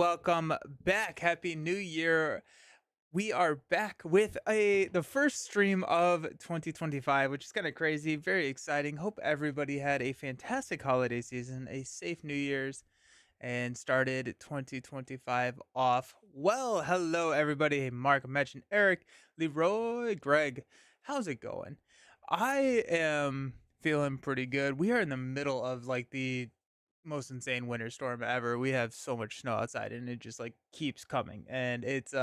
welcome back. Happy New Year. We are back with the first stream of 2025, which is kind of crazy, very exciting. Hope everybody had a fantastic holiday season, a safe New Year's, and started 2025 off well. Hello, everybody. Hey, Mark, Mitch, and Eric, Leroy, Greg. How's it going? I am feeling pretty good. We are in the middle of like the most insane winter storm ever. We have so much snow outside and it just like keeps coming. And it's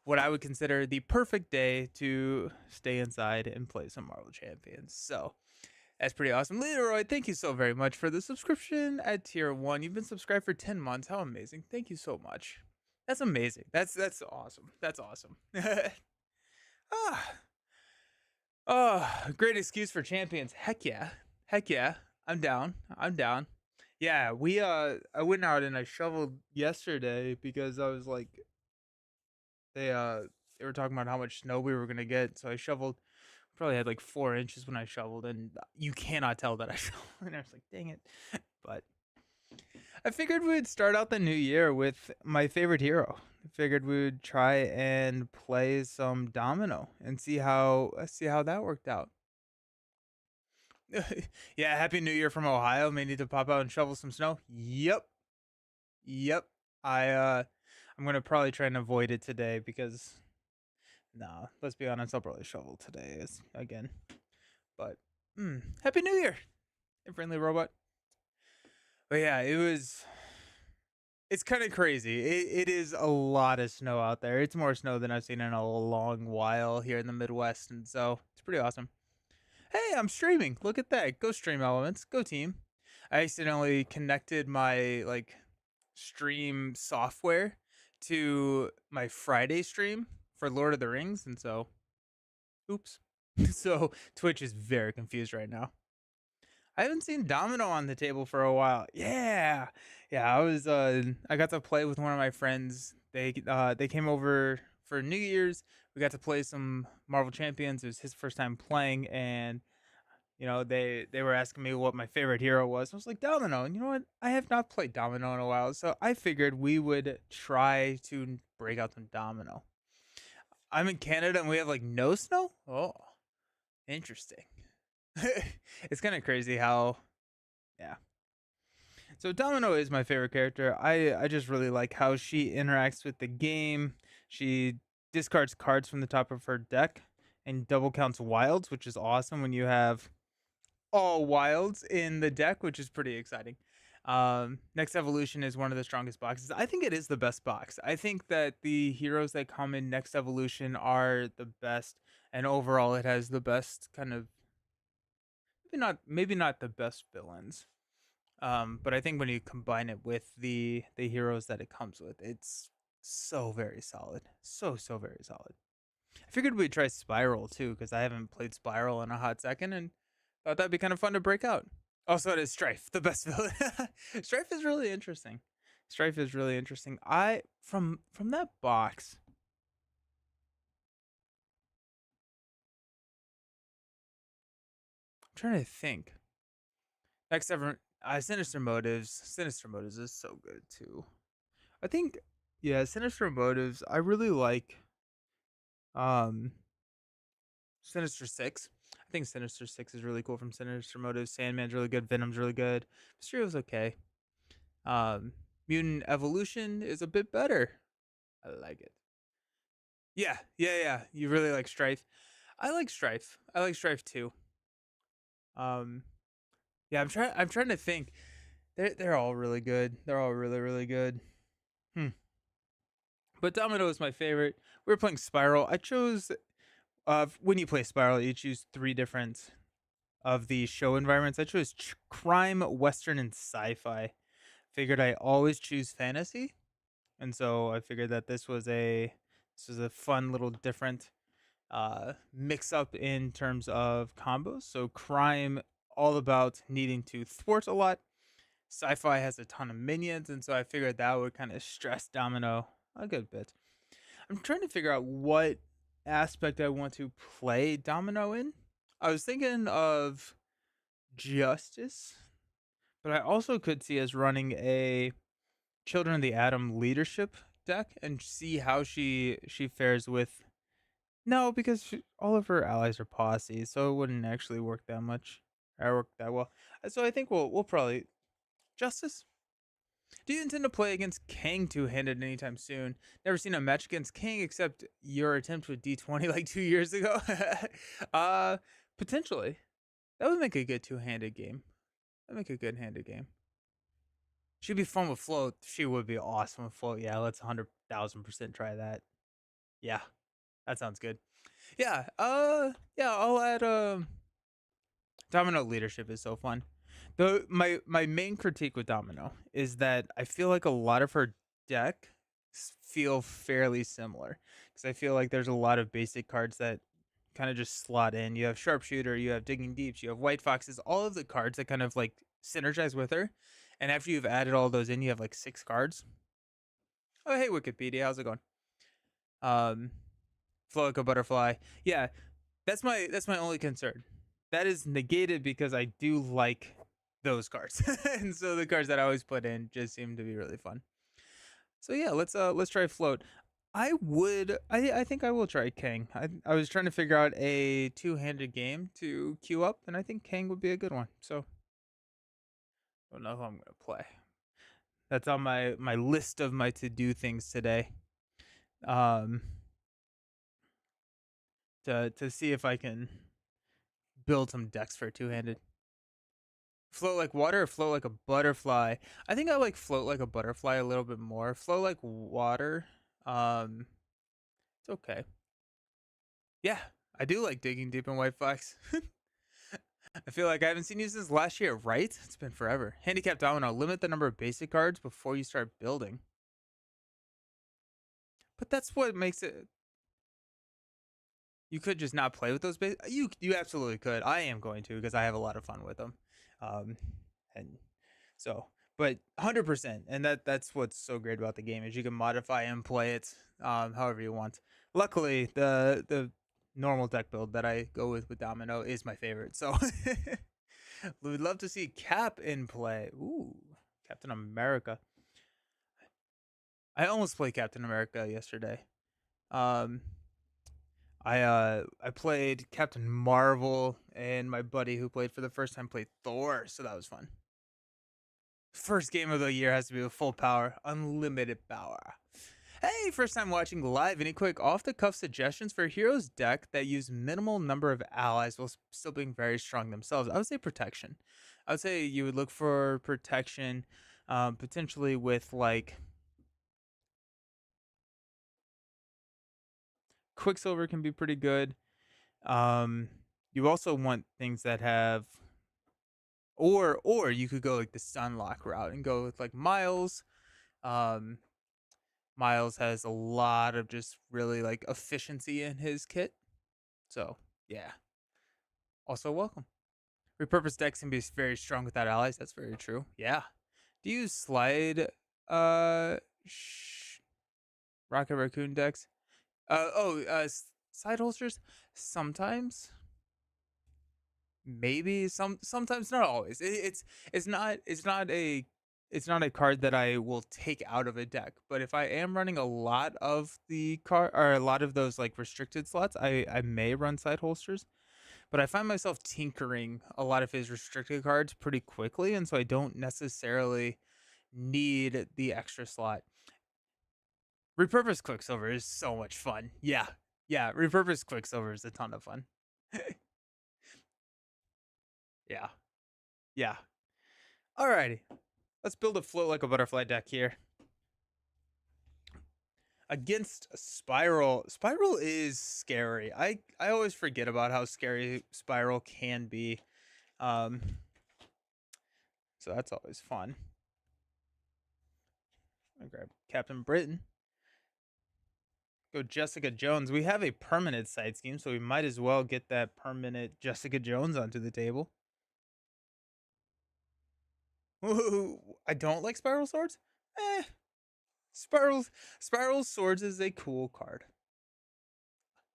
what I would consider the perfect day to stay inside and play some Marvel Champions. So that's pretty awesome. Leroy, thank you so very much for the subscription at tier 1. You've been subscribed for 10 months. How amazing. Thank you so much. That's amazing. That's awesome. That's awesome. ah, great excuse for champions. Heck yeah. Heck yeah. I'm down. I'm down. Yeah, I went out and I shoveled yesterday because I was like they uh they were talking about how much snow we were gonna get. So I shoveled probably had like 4 inches when I shoveled, and you cannot tell that I shoveled. And I was like, dang it. But I figured we'd start out the new year with my favorite hero. I figured we would try and play some domino and see how that worked out. Yeah, happy new year from Ohio. May need to pop out and shovel some snow. Yep. Yep. I'm gonna probably try and avoid it today because no, let's be honest, I'll probably shovel today again. But happy new year, hey, friendly robot. But yeah, it's kind of crazy. It is a lot of snow out there. It's more snow than I've seen in a long while here in the Midwest, and so it's pretty awesome. Hey, I'm streaming. Look at that. Go stream elements. Go team. I accidentally connected my like stream software to my Friday stream for Lord of the Rings, and so oops. So Twitch is very confused right now. I haven't seen Domino on the table for a while. Yeah. Yeah, I got to play with one of my friends. They came over for New Year's. We got to play some Marvel Champions. It was his first time playing, and they were asking me what my favorite hero was. I was like, Domino. And you know what? I have not played Domino in a while, so I figured we would try to break out some Domino. I'm in Canada and we have like no snow. Oh, interesting. It's kind of crazy how, yeah. So Domino is my favorite character. I just really like how she interacts with the game. She discards cards from the top of her deck and double counts wilds, which is awesome when you have all wilds in the deck, which is pretty exciting. Next evolution is one of the strongest boxes. I think it is the best box. I think that the heroes that come in next evolution are the best, and overall it has the best kind of maybe not the best villains. But I think when you combine it with the heroes that it comes with, it's so very solid. So very solid. I figured we'd try Spiral too, because I haven't played Spiral in a hot second, and thought that'd be kind of fun to break out. Also, it is Strife, the best villain. Strife is really interesting. Strife is really interesting. I from that box. I'm trying to think. Next ever, Sinister Motives. Sinister Motives is so good too. I think, yeah, Sinister Motives. I really like. Um, Sinister Six. I think Sinister Six is really cool from Sinister Motives. Sandman's really good. Venom's really good. Mysterio's okay. Um, Mutant Evolution is a bit better. I like it. Yeah, yeah, yeah. You really like Strife. I like Strife. I like Strife too. Um, yeah, I'm trying to think. They're all really good. They're all really good. Hmm. But Domino is my favorite. We were playing Spiral. I chose when you play Spiral, you choose 3 different of the show environments. I chose crime, western, and sci-fi. Figured I always choose fantasy, and so I figured that this was a fun little different mix up in terms of combos. So crime, all about needing to thwart a lot. Sci-fi has a ton of minions, and so I figured that would kind of stress Domino a good bit. I'm trying to figure out what aspect I want to play Domino in. I was thinking of Justice, but I also could see us running a Children of the Atom leadership deck and see how she fares with. No, because all of her allies are posse, so it wouldn't actually work that much or work that well. So I think we'll probably Justice. Do you intend to play against Kang two-handed anytime soon? Never seen a match against King except your attempt with D20 like 2 years ago. uh, Potentially. That would make a good two-handed game. That'd make a good handed game. She'd be fun with float. She would be awesome with float. Yeah, let's 100,000% try that. Yeah, that sounds good. Yeah, yeah, I'll add Domino leadership is so fun. The my main critique with Domino is that I feel like a lot of her deck feel fairly similar because I feel like there's a lot of basic cards that kind of just slot in. You have Sharpshooter, you have Digging Deeps, you have White Foxes, all of the cards that kind of like synergize with her. And after you've added all those in, you have like 6 cards. Oh hey Wikipedia, how's it going? Um, Flow like a butterfly. Yeah, that's my only concern. That is negated because I do like those cards, and so the cards that I always put in just seem to be really fun. So yeah, let's try float. I think I will try Kang. I was trying to figure out a two-handed game to queue up, and I think Kang would be a good one. So I don't know who I'm gonna play. That's on my list of my to do things today. Um, to see if I can build some decks for two-handed. Float like water or float like a butterfly? I think I like float like a butterfly a little bit more. Float like water, um, it's okay. Yeah, I do like digging deep in White Fox. I feel like I haven't seen you since last year, right? It's been forever. Handicap domino, limit the number of basic cards before you start building. But that's what makes it. You could just not play with those base. You absolutely could. I am going to because I have a lot of fun with them, um, and so. But 100%, and that's what's so great about the game is you can modify and play it however you want. Luckily, the normal deck build that I go with Domino is my favorite. So we'd love to see Cap in play. Ooh, Captain America. I almost played Captain America yesterday. Um, I played Captain Marvel, and my buddy who played for the first time played Thor, so that was fun. First game of the year has to be with full power, unlimited power. Hey, first time watching live. Any quick off the cuff suggestions for heroes deck that use minimal number of allies while still being very strong themselves? I would say protection. I would say you would look for protection, potentially with like Quicksilver can be pretty good. Um, you also want things that have, or you could go like the Sunlock route and go with like Miles. Um, Miles has a lot of just really like efficiency in his kit. So yeah. Also welcome. Repurposed decks can be very strong without allies. That's very true. Yeah. Do you slide uh sh- Rocket Raccoon decks? Side holsters? Sometimes. Maybe sometimes not always. It's not a card that I will take out of a deck. But if I am running a lot of the card or a lot of those like restricted slots, I may run side holsters. But I find myself tinkering a lot of his restricted cards pretty quickly, and so I don't necessarily need the extra slot. Repurposed Quicksilver is so much fun. Yeah. Yeah, repurposed Quicksilver is a ton of fun. Yeah. Yeah. Alrighty. Let's build a float like a butterfly deck here. Against Spiral. Spiral is scary. I always forget about how scary Spiral can be. Um so that's always fun. I grab Captain Britain. Go Jessica Jones. We have a permanent side scheme, so we might as well get that permanent Jessica Jones onto the table. Ooh, I don't like Spiral Swords. Eh, Spiral Swords is a cool card.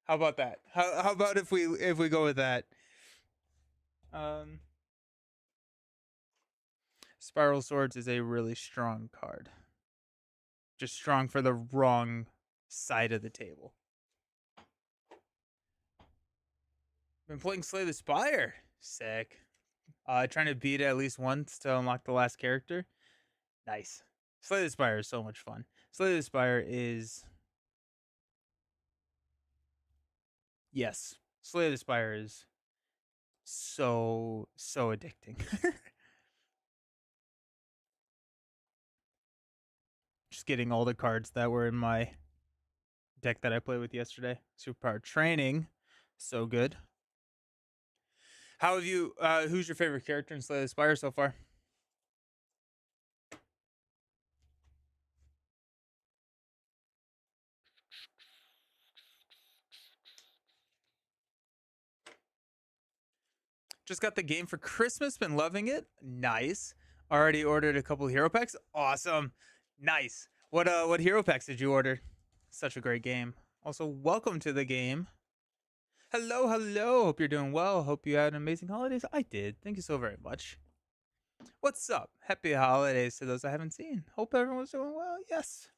How about that? How about if we go with that? Um, Spiral Swords is a really strong card. Just strong for the wrong side of the table. Been playing Slay the Spire. Sick. Trying to beat it at least once to unlock the last character. Nice. Slay the Spire is so much fun. Slay the Spire is, yes. Slay the Spire is so addicting. Just getting all the cards that were in my deck that I played with yesterday. Superpower Training, so good. How have you? Who's your favorite character in Slay the Spire so far? Just got the game for Christmas. Been loving it. Nice. Already ordered a couple hero packs. Awesome. Nice. What hero packs did you order? Such a great game. Also, welcome to the game. Hello, hello. Hope you're doing well. Hope you had an amazing holidays. I did. Thank you so very much. What's up? Happy holidays to those I haven't seen. Hope everyone's doing well. Yes.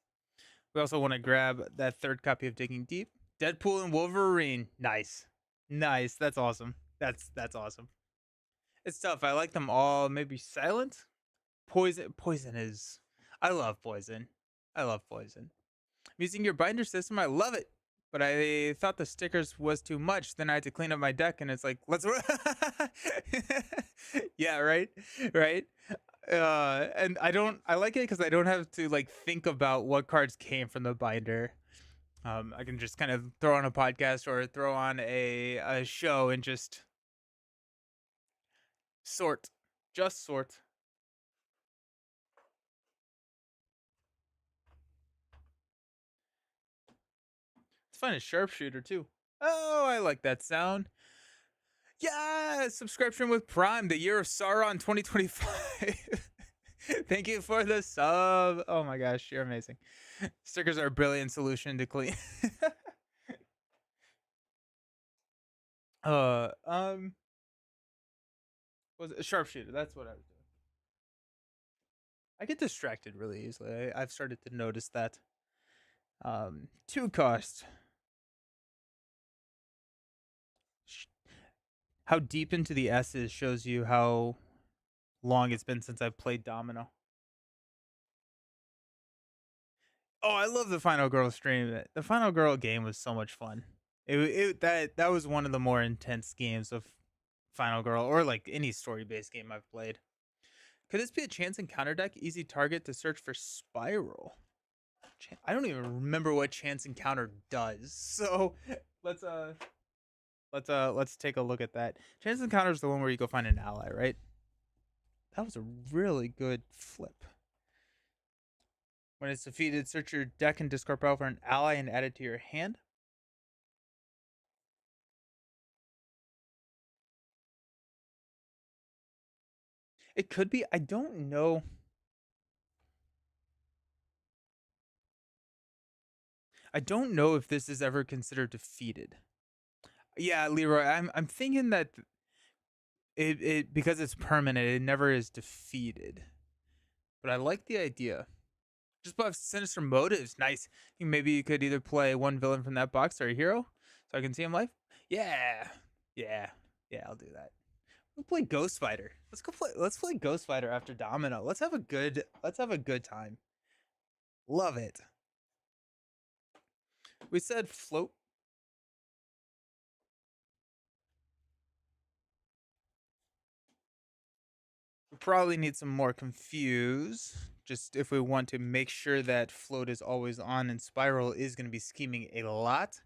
We also want to grab that third copy of Digging Deep. Deadpool and Wolverine. Nice. Nice. That's awesome. That's awesome. It's tough. I like them all. Maybe Silent. Poison is. I love Poison. I love Poison. Using your binder system, I love it. But I thought the stickers was too much. Then I had to clean up my deck, and it's like, let's. Yeah, right, right. And I don't. I like it because I don't have to like think about what cards came from the binder. I can just kind of throw on a podcast or throw on a show and just sort, just sort. It's fun as sharpshooter too. Oh, I like that sound. Yeah, subscription with Prime, the year of Sauron 2025. Thank you for the sub. Oh my gosh, you're amazing. Stickers are a brilliant solution to clean. uh, um, was it sharpshooter? That's what I was doing. I get distracted really easily. I've started to notice that. Two cost. How deep into the S's shows you how long it's been since I've played Domino. Oh, I love the Final Girl stream. The Final Girl game was so much fun. That was one of the more intense games of Final Girl, or like any story based game I've played. Could this be a chance encounter deck? Easy target to search for Spiral. I don't even remember what chance encounter does. So let's take a look at that. Chance encounter is the one where you go find an ally, right? That was a really good flip. When it's defeated, search your deck and discard power for an ally and add it to your hand. It could be. I don't know. I don't know if this is ever considered defeated. Yeah, Leroy, I'm thinking that it because it's permanent, it never is defeated. But I like the idea. Just buff sinister motives. Nice. Maybe you could either play one villain from that box or a hero, so I can see him live. Yeah, yeah, yeah. I'll do that. We'll play Ghost Fighter. Let's go play. Let's play Ghost Fighter after Domino. Let's have a good. Let's have a good time. Love it. We said float. We probably need some more confuse. Just if we want to make sure that float is always on and spiral is going to be scheming a lot.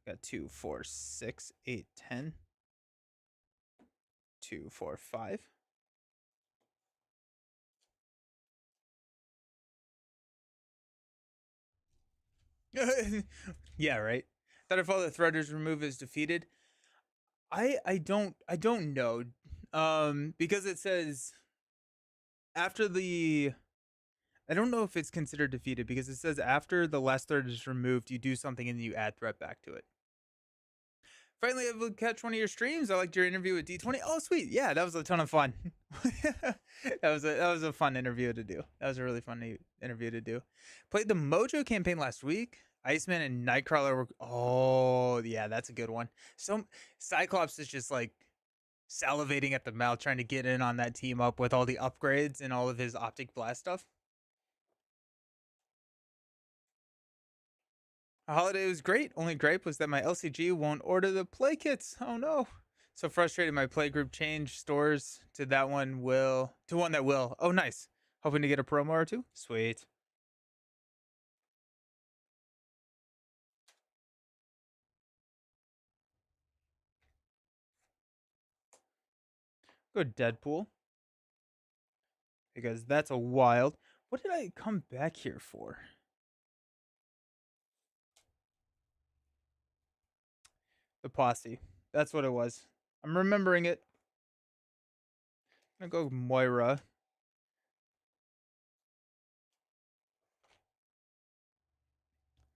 Got 2, 4, 6, 8, 10. 2, 4, 5. Yeah, right. That if all the threaders remove is defeated. I don't know. Because it says after the I don't know if it's considered defeated because it says after the last thread is removed, you do something and you add threat back to it. Finally able to catch one of your streams. I liked your interview with D20. Oh, sweet. Yeah, that was a ton of fun. That was a fun interview to do. That was a really fun interview to do. Played the Mojo campaign last week. Iceman and Nightcrawler were, oh yeah, that's a good one. So Cyclops is just like salivating at the mouth trying to get in on that team up with all the upgrades and all of his optic blast stuff. The holiday was great. Only gripe was that my LCG won't order the play kits. Oh no. So frustrated my play group changed stores to one that will. Oh nice. Hoping to get a promo or two? Sweet. Good Deadpool. Because that's a wild. What did I come back here for? The posse. That's what it was. I'm remembering it. I'm gonna go Moira.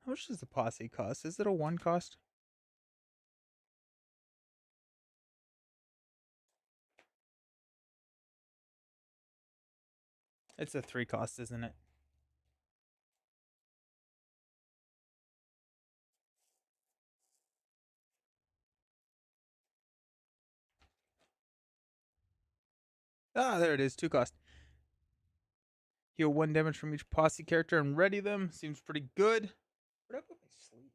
How much does the posse cost? Is it a one cost? It's a three cost, isn't it? Ah, there it is. Two cost. Heal one damage from each posse character and ready them. Seems pretty good. Where'd I put my sleep?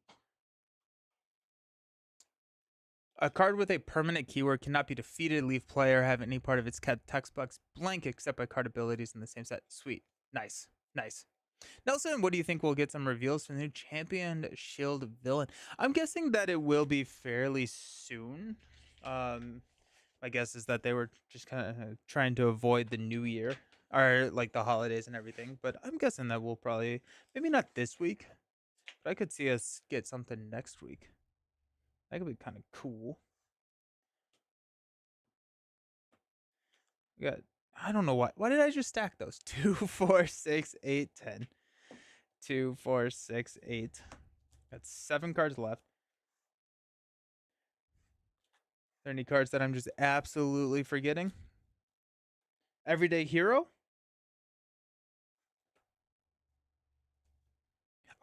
A card with a permanent keyword cannot be defeated. Leave player have any part of its text box blank except by card abilities in the same set. Sweet. Nice. Nice. Nelson, what do you think we'll get some reveals from the new champion shield villain? I'm guessing that it will be fairly soon. My guess is that they were just kind of trying to avoid the new year or like the holidays and everything. But I'm guessing that we'll probably, maybe not this week, but I could see us get something next week. That could be kind of cool. We got, I don't know why. Why did I just stack those? 2, 4, 6, 8, 10. 2, 4, 6, 8. Got 7 cards left. Are there any cards that I'm just absolutely forgetting? Everyday Hero?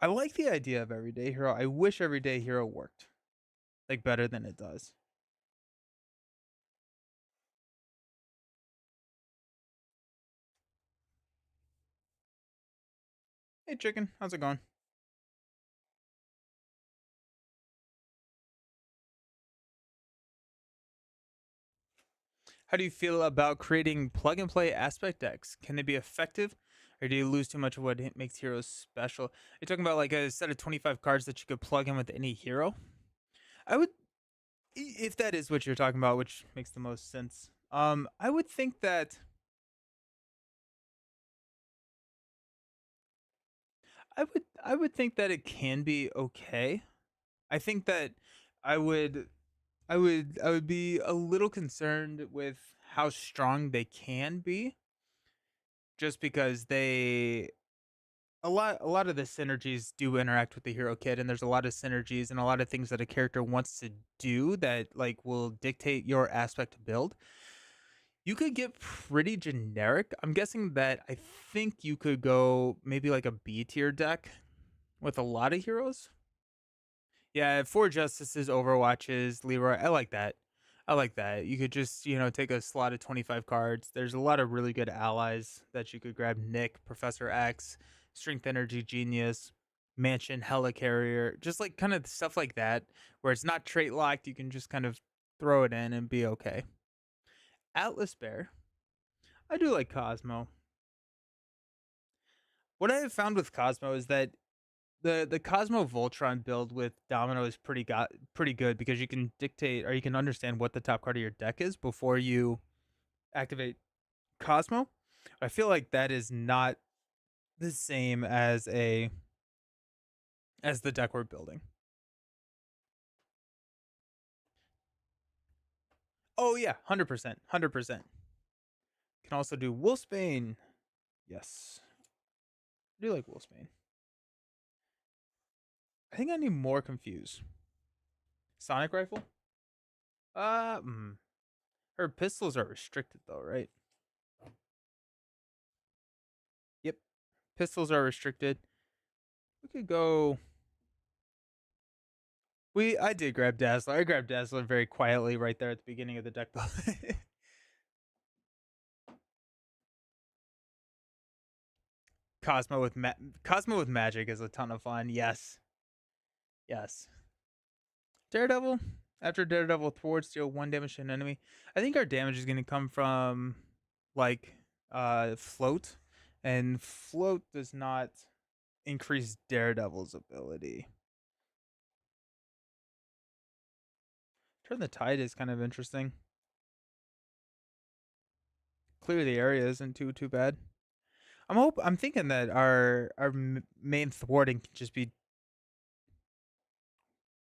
I like the idea of Everyday Hero. I wish Everyday Hero worked like better than it does. Hey chicken, how's it going? How do you feel about creating plug and play aspect decks? Can they be effective, or do you lose too much of what makes heroes special? You're talking about like a set of 25 cards that you could plug in with any hero. I would, if that is what you're talking about, which makes the most sense. I would think that I would think that it can be okay. I think that I would I would be a little concerned with how strong they can be, just because they a lot of the synergies do interact with the hero kit, and there's a lot of synergies and a lot of things that a character wants to do that like will dictate your aspect to build. You could get pretty generic. I'm guessing that I think you could go maybe like a B tier deck with a lot of heroes. Yeah, Four Justices, Overwatches, Leroy. I like that. I like that. You could just, take a slot of 25 cards. There's a lot of really good allies that you could grab. Nick, Professor X, Strength Energy Genius, Mansion, Helicarrier, just like kind of stuff like that, where it's not trait locked. You can just kind of throw it in and be okay. Atlas Bear. I do like Cosmo. What I have found with Cosmo is that the Cosmo Voltron build with Domino is pretty good, because you can dictate, or you can understand what the top card of your deck is before you activate Cosmo. I feel like that is not the same as the deck we're building. Oh yeah, 100%, 100%. Can also do Wolfsbane. Yes, I do like Wolfsbane. I think I need more Confuse. Sonic Rifle. Uh, mm, her pistols are restricted though, right? Yep, pistols are restricted. We could go. I did grab Dazzler. I grabbed Dazzler very quietly right there at the beginning of the deck build. Cosmo with magic is a ton of fun. Yes, yes. Daredevil. After Daredevil thwarts, deal 1 damage to an enemy. I think our damage is going to come from like float, and float does not increase Daredevil's ability. Turn the Tide is kind of interesting. Clear the area isn't too bad. I'm thinking that our main thwarting can just be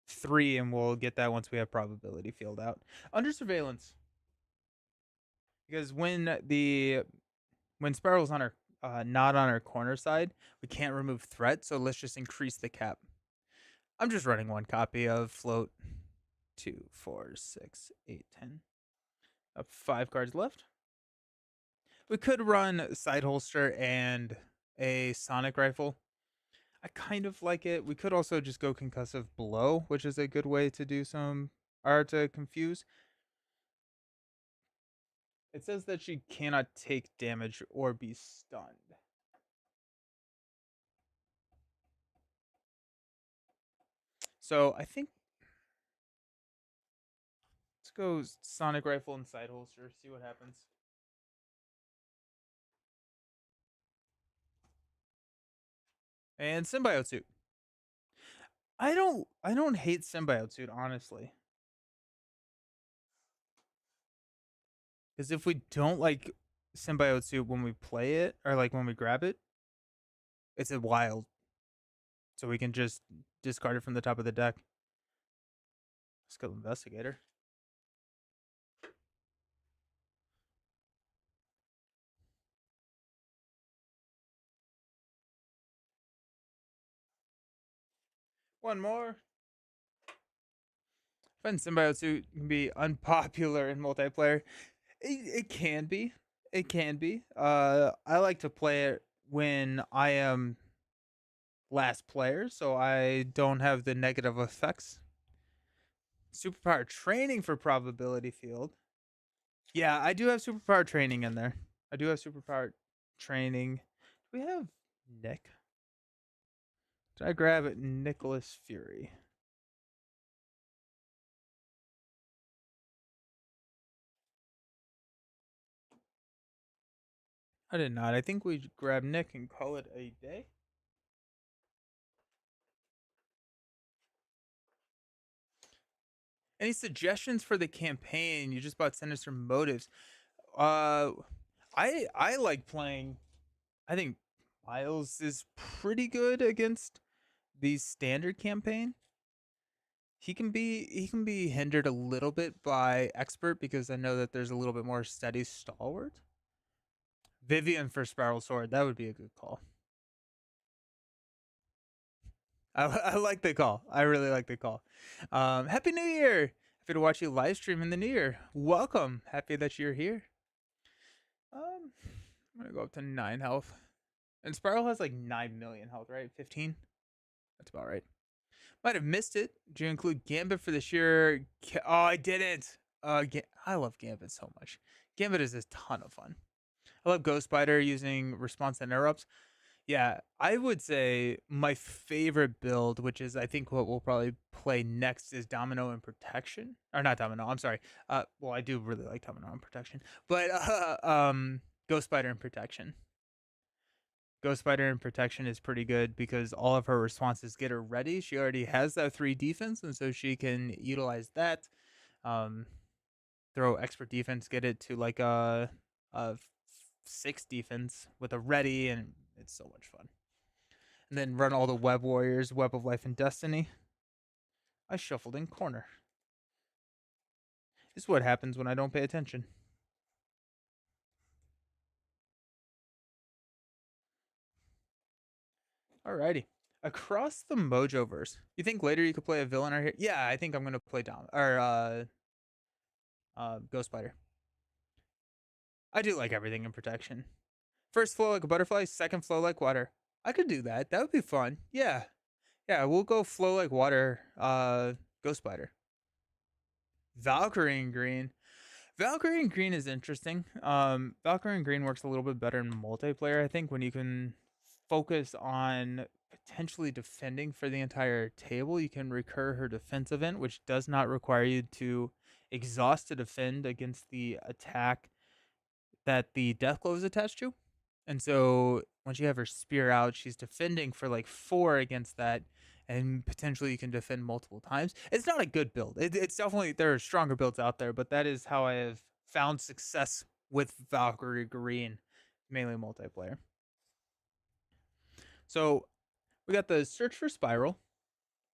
3, and we'll get that once we have probability field out. Under surveillance, because when Sparrow's on our not on our corner side, we can't remove threat. So let's just increase the cap. I'm just running 1 copy of float. 2, 4, 6, 8, 10. Up 5 cards left. We could run side holster and a sonic rifle. I kind of like it. We could also just go concussive blow, which is a good way to do some or to confuse. It says that she cannot take damage or be stunned. So I think let's go sonic rifle and side holster, see what happens. And symbiote suit. I don't hate symbiote suit, honestly. Because if we don't like symbiote suit when we play it, or like when we grab it, it's a wild. So we can just discard it from the top of the deck. Skill investigator. One more. Find symbiote suit can be unpopular in multiplayer. It can be. It can be. I like to play it when I am last player, so I don't have the negative effects. Superpower training for probability field. Yeah, I do have superpower training in there. I do have superpower training. Do we have Nick? Did I grab it? Nicholas Fury. I did not. I think we grab Nick and call it a day. Any suggestions for the campaign? You just bought Sinister Motives. Uh, I like playing. I think Miles is pretty good against the standard campaign. He can be hindered a little bit by expert because I know that there's a little bit more steady stalwart. Vivian for Spiral Sword, that would be a good call. I like the call. I really like the call. Happy New Year! Happy to watch you live stream in the New Year. Welcome. Happy that you're here. I'm gonna go up to 9 health. And Spiral has like 9 million health, right? 15. That's about right. Might have missed it. Did you include Gambit for this year? Oh, I didn't. I love Gambit so much. Gambit is a ton of fun. I love Ghost Spider using response and interrupts. Yeah, I would say my favorite build, which is I think what we'll probably play next, is Domino and Protection. Or not Domino, I'm sorry. Well, I do really like Domino and Protection. But Ghost Spider and Protection. Ghost Spider and Protection is pretty good because all of her responses get her ready. She already has that 3 defense, and so she can utilize that. Um, throw expert defense, get it to like a 6 defense with a ready, and it's so much fun. And then run all the Web Warriors, Web of Life and Destiny. I shuffled in corner. This is what happens when I don't pay attention. Alrighty. Across the Mojoverse. You think later you could play a villain right here? Yeah, I think I'm gonna play Dom or Ghost Spider. I do like everything in protection. First flow like a butterfly, second flow like water. I could do that. That would be fun. Yeah. Yeah, we'll go flow like water. Ghost Spider. Valkyrie and Green. Valkyrie and Green is interesting. Valkyrie and Green works a little bit better in multiplayer, I think, when you can focus on potentially defending for the entire table. You can recur her defense event, which does not require you to exhaust to defend against the attack that the death glove is attached to. And so once you have her spear out, she's defending for like 4 against that, and potentially you can defend multiple times. It's not a good build. It's definitely, there are stronger builds out there, but that is how I have found success with Valkyrie Green, mainly multiplayer. So we got the search for spiral.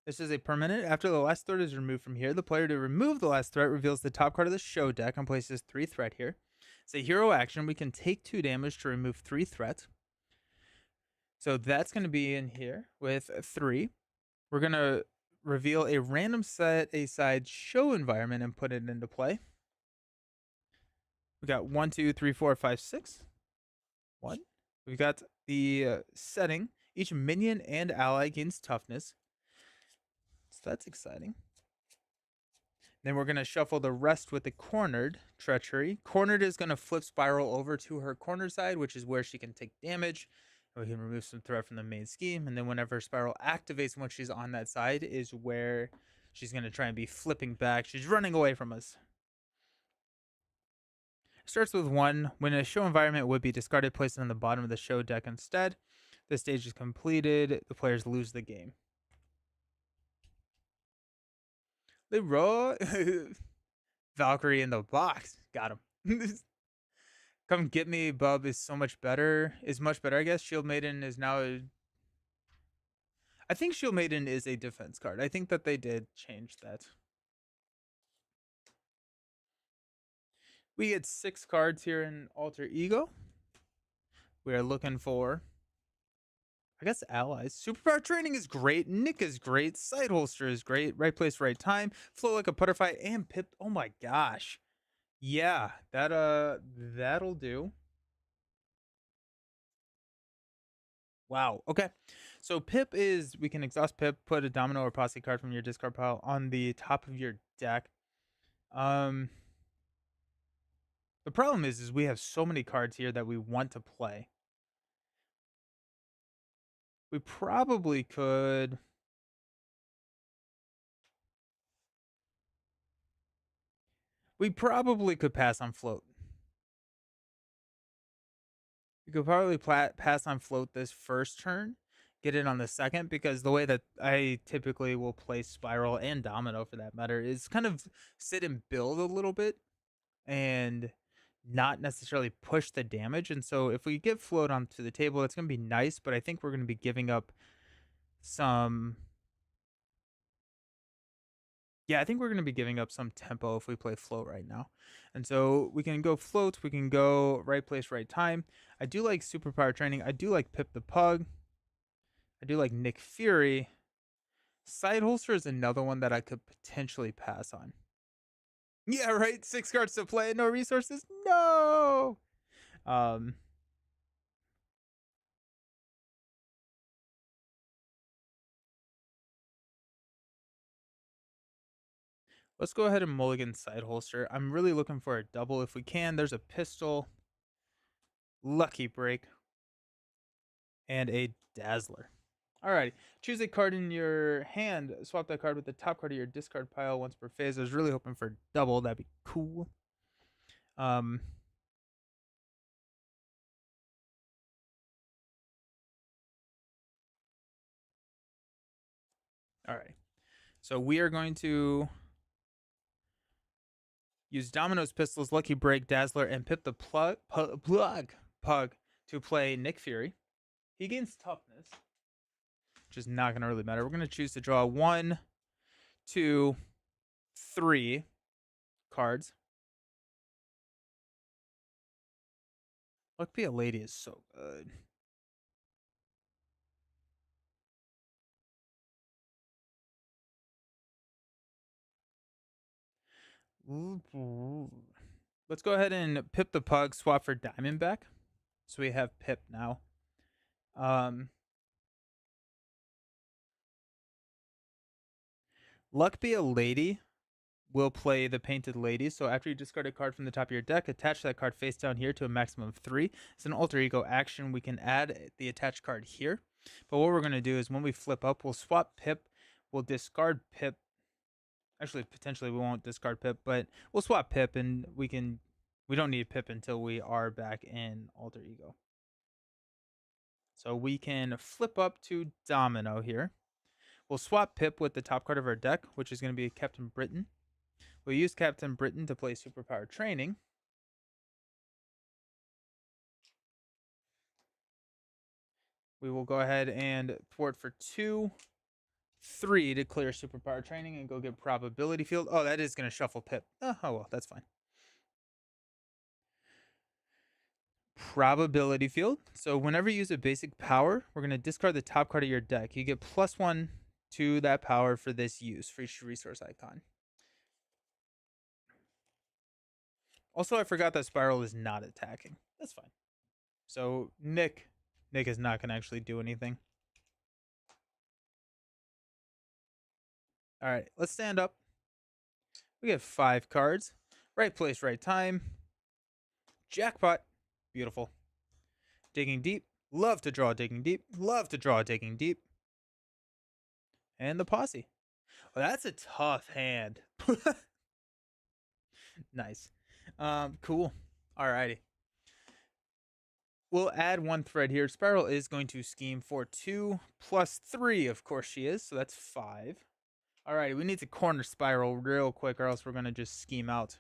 This is a permanent. After the last threat is removed from here, the player to remove the last threat reveals the top card of the show deck and places 3 threat here. It's a hero action. We can take 2 damage to remove 3 threats. So that's going to be in here with 3. We're going to reveal a random set aside show environment and put it into play. We got 1, 2, 3, 4, 5, 6. 1. We've got the setting. Each minion and ally gains toughness. So that's exciting. Then we're going to shuffle the rest with the cornered treachery. Cornered is going to flip spiral over to her corner side, which is where she can take damage. We can remove some threat from the main scheme. And then whenever spiral activates once she's on that side is where she's going to try and be flipping back. She's running away from us. Starts with 1. When a show environment would be discarded, placed on the bottom of the show deck instead. The stage is completed. The players lose the game. Leroy. Valkyrie in the box. Got him. Come Get Me, Bub is so much better. Is much better, I guess. Shield Maiden is now I think Shield Maiden is a defense card. I think that they did change that. We get 6 cards here in Alter Ego. We are looking for, I guess, allies. Superpower Training is great. Nick is great. Side Holster is great. Right place, right time. Flow like a butterfly and Pip. Oh my gosh. Yeah, that'll do. Wow. Okay. So Pip is, we can exhaust Pip, put a domino or posse card from your discard pile on the top of your deck. Um the problem is we have so many cards here that we want to play. We probably could pass on float. We could probably pass on float this first turn, get it on the second, because the way that I typically will play spiral and domino for that matter is kind of sit and build a little bit and not necessarily push the damage. And so if we get float onto the table, it's going to be nice, but I think we're going to be giving up some. Yeah, I think we're going to be giving up some tempo if we play float right now. And so we can go float, we can go right place, right time. I do like superpower training. I do like Pip the Pug. I do like Nick Fury. Side holster is another one that I could potentially pass on. Yeah, right. 6 cards to play, no resources. No. Um, let's go ahead and mulligan side holster. I'm really looking for a double if we can. There's a pistol, lucky break, and a dazzler. Alrighty. Choose a card in your hand. Swap that card with the top card of your discard pile once per phase. I was really hoping for double. That'd be cool. Um, Alright. So we are going to use Domino's Pistols, Lucky Break, Dazzler, and Pip the Pug to play Nick Fury. He gains toughness, which is not going to really matter. We're going to choose to draw 1, 2, 3 cards. Luck Be a Lady is so good. Let's go ahead and Pip the Pug, swap for Diamondback. So we have Pip now. Luck Be a Lady will play the Painted Lady. So after you discard a card from the top of your deck, attach that card face down here to a maximum of 3. It's an alter ego action. We can add the attached card here. But what we're going to do is when we flip up, we'll swap Pip. We'll discard Pip. Actually, potentially we won't discard Pip, but we'll swap Pip and we don't need Pip until we are back in alter ego. So we can flip up to Domino here. We'll swap Pip with the top card of our deck, which is going to be Captain Britain. We'll use Captain Britain to play Superpower Training. We will go ahead and thwart for 2, 3 to clear Superpower Training and go get Probability Field. Oh, that is going to shuffle Pip. Oh, well, that's fine. Probability Field. So whenever you use a basic power, we're going to discard the top card of your deck. You get +1 to that power for this use for each resource icon. Also, I forgot that Spiral is not attacking. That's fine. So Nick is not going to actually do anything. All right, let's stand up. We get 5 cards. Right place, right time. Jackpot. Beautiful. Digging deep. Love to draw digging deep. Love to draw digging deep. And the posse. Well, that's a tough hand. Nice. Cool. Alrighty. We'll add 1 thread here. Spiral is going to scheme for 2 plus 3. Of course she is. So that's 5. Alrighty. We need to corner Spiral real quick or else we're going to just scheme out.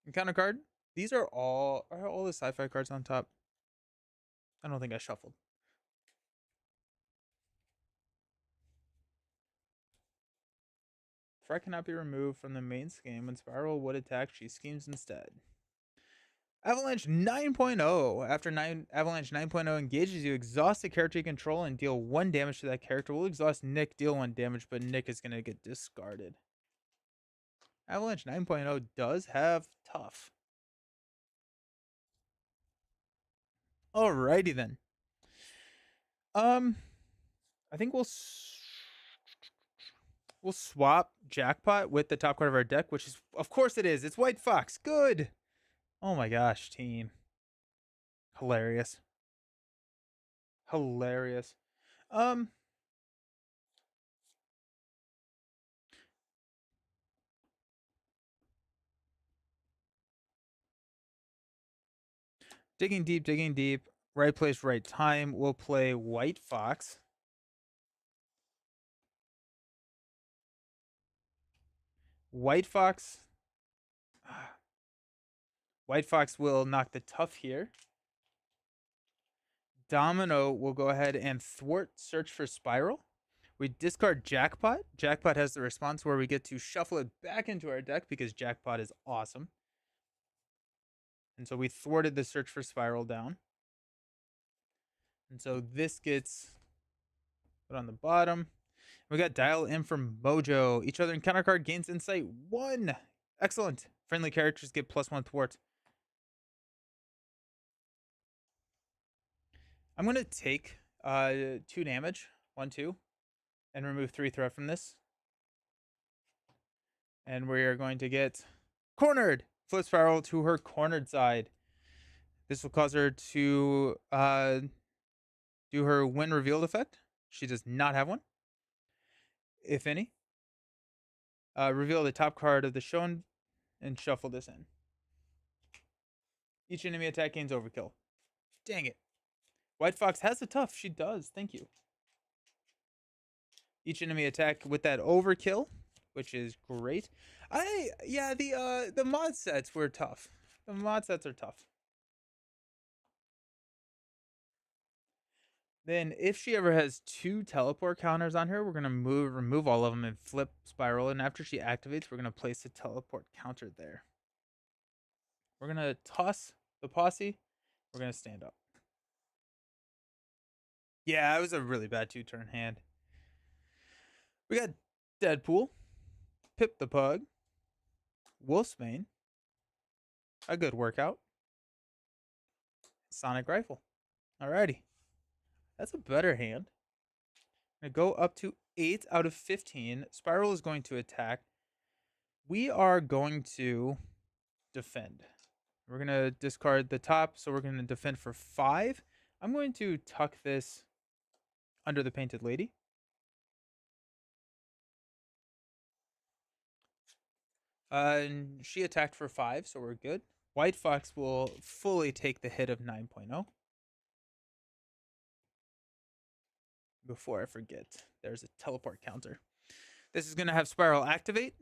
Encounter card. These are all the sci-fi cards on top. I don't think I shuffled. Threat cannot be removed from the main scheme. When Spiral would attack, she schemes instead. Avalanche 9.0. After Avalanche 9.0 engages you, exhaust the character you control and deal 1 damage to that character. We'll exhaust Nick, deal 1 damage, but Nick is going to get discarded. Avalanche 9.0 does have tough. Alrighty then. I think we'll swap Jackpot with the top card of our deck, which is, of course it is. It's White Fox. Good. Oh my gosh, team. Hilarious. Hilarious. Digging deep, digging deep. Right place, right time. We'll play White Fox. White Fox. White Fox will knock the tough here. Domino will go ahead and thwart search for Spiral. We discard Jackpot. Jackpot has the response where we get to shuffle it back into our deck because Jackpot is awesome. And so we thwarted the search for Spiral down. And so this gets put on the bottom. We got Dial in from Mojo. Each other encounter card gains insight 1. Excellent. Friendly characters get +1 thwart. I'm going to take 2 damage. 1, 2. And remove 3 threat from this. And we are going to get cornered. Flip Spiral to her cornered side. This will cause her to do her win revealed effect. She does not have one, if any. Reveal the top card of the show and shuffle this in. Each enemy attack gains overkill. Dang it. White Fox has a tough. She does. Thank you. Each enemy attack with that overkill, which is great. The mod sets were tough. The mod sets are tough. Then if she ever has 2 teleport counters on her, we're going to remove all of them and flip Spiral. And after she activates, we're going to place a teleport counter there. We're going to toss the posse. We're going to stand up. Yeah, it was a really bad 2-turn hand. We got Deadpool, Pip the Pug, Wolfsbane, a good workout. Sonic Rifle. Alrighty. That's a better hand. I'm going to go up to 8 out of 15. Spiral is going to attack. We are going to defend. We're going to discard the top, so we're going to defend for 5. I'm going to tuck this under the Painted Lady. And she attacked for 5, so we're good. White Fox will fully take the hit of 9.0. Before I forget, there's a teleport counter. This is going to have Spiral activate.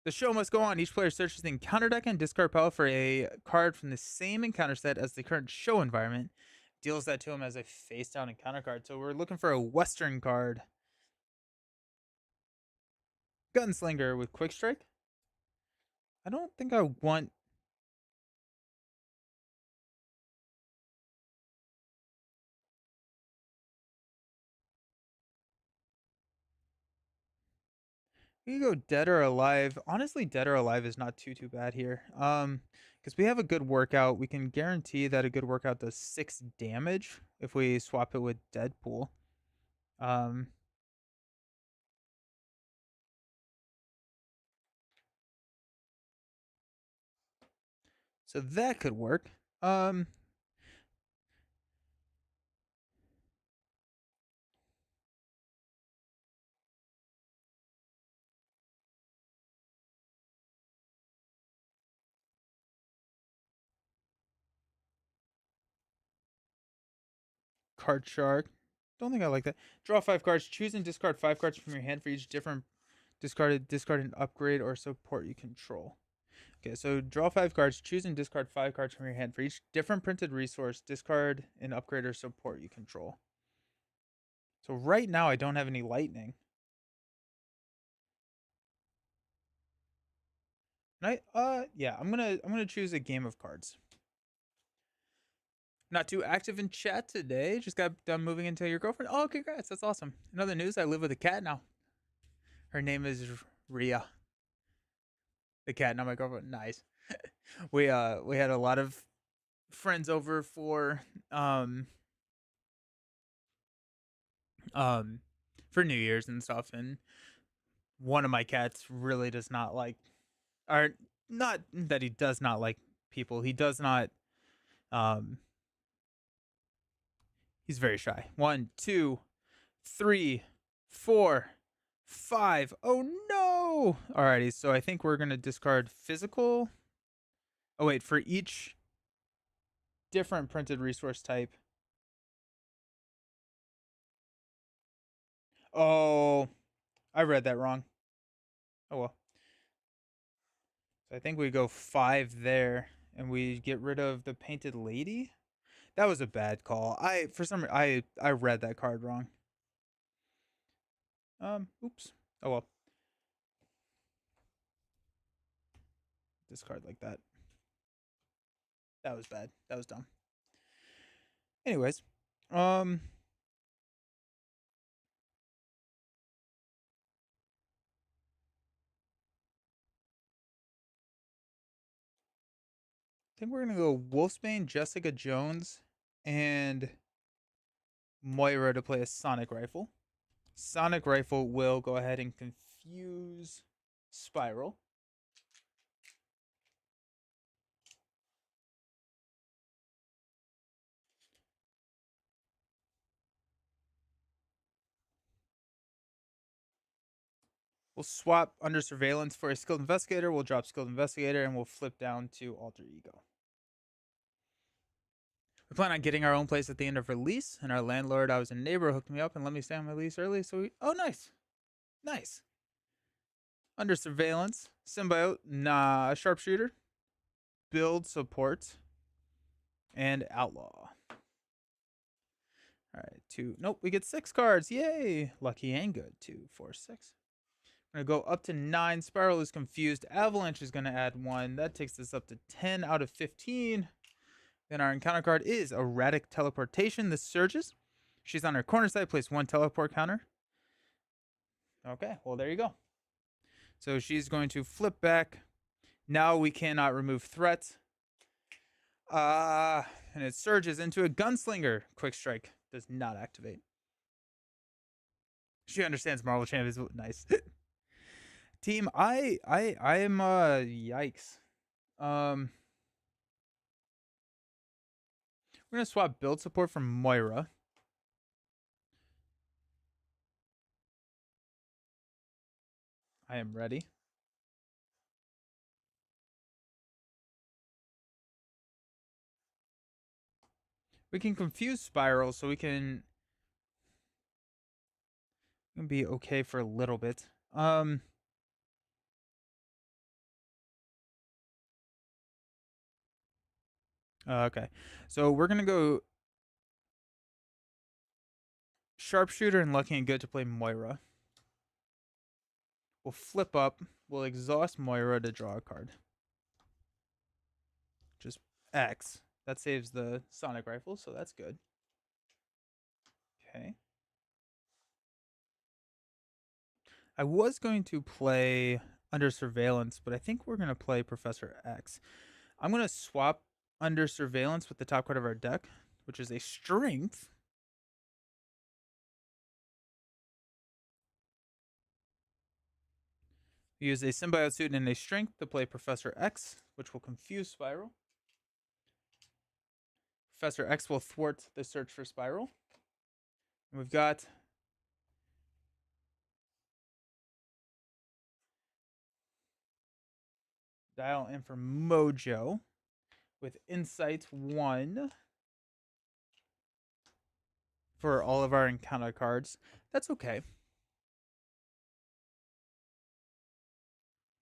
The show must go on. Each player searches the encounter deck and discard pile for a card from the same encounter set as the current show environment. Deals that to him as a face down encounter card. So we're looking for a Western card. Gunslinger with Quick Strike. I don't think I want. We can go Dead or Alive. Honestly, Dead or Alive is not too bad here. Because we have a good workout. We can guarantee that a good workout does 6 damage if we swap it with Deadpool. Um, so that could work. Card Shark. Don't think I like that. Draw 5 cards. Choose and discard 5 cards from your hand for each different discard an upgrade or support you control. Okay, so draw 5 cards. Choose and discard 5 cards from your hand for each different printed resource. Discard an upgrade or support you control. So right now I don't have any lightning. And yeah, I'm gonna choose a game of cards. Not too active in chat today. Just got done moving into your girlfriend. Oh, congrats! That's awesome. In other news, I live with a cat now. Her name is Ria. The cat, not my girlfriend. Nice. We had a lot of friends over um for New Year's and stuff, and one of my cats really does not like, or not that he does not like people. He does not. Um, he's very shy. 1, 2, 3, 4, 5. Oh no! Alrighty, so I think we're gonna discard physical. Oh wait, for each different printed resource type. Oh, I read that wrong. Oh well. So I think we go 5 there, and we get rid of the Painted Lady. That was a bad call. I read that card wrong. Oops. Oh well. Discard like that. That was bad. That was dumb. Anyways, I think we're gonna go Wolfsbane, Jessica Jones, and Moira to play a Sonic Rifle. Sonic Rifle will go ahead and confuse Spiral. We'll swap Under Surveillance for a Skilled Investigator. We'll drop Skilled Investigator, and we'll flip down to Alter Ego. We plan on getting our own place at the end of release, and our landlord, I was a neighbor, hooked me up and let me stay on my lease early. So oh, nice. Nice. Under Surveillance, Symbiote, nah, Sharpshooter, Build Support, and Outlaw. All right, 2. Nope, we get 6 cards. Yay! Lucky and good. 2, 4, 6. We're going to go up to 9. Spiral is confused. Avalanche is going to add 1. That takes us up to 10 out of 15. Then our encounter card is Erratic Teleportation. This surges. She's on her corner side. Place 1 teleport counter. Okay, well, there you go. So she's going to flip back Now we cannot remove threat. And it surges into a gunslinger. Quick strike does not activate. She understands Marvel Champ is nice. Team, I'm yikes. We're gonna swap build support from Moira. I am ready. We can confuse Spiral so we can be okay for a little bit. Okay. So we're gonna go Sharpshooter and Lucky and Good to play Moira. We'll flip up. We'll exhaust Moira to draw a card. Just X. That saves the Sonic Rifle, so that's good. Okay. I was going to play Under Surveillance, but I think we're going to play Professor X. I'm going to swap Under Surveillance with the top card of our deck, which is a Strength. Use a Symbiote Suit and a Strength to play Professor X, which will confuse Spiral. Professor X will thwart the search for Spiral. And we've got Dial in for Mojo with Insight 1 for all of our encounter cards. That's okay.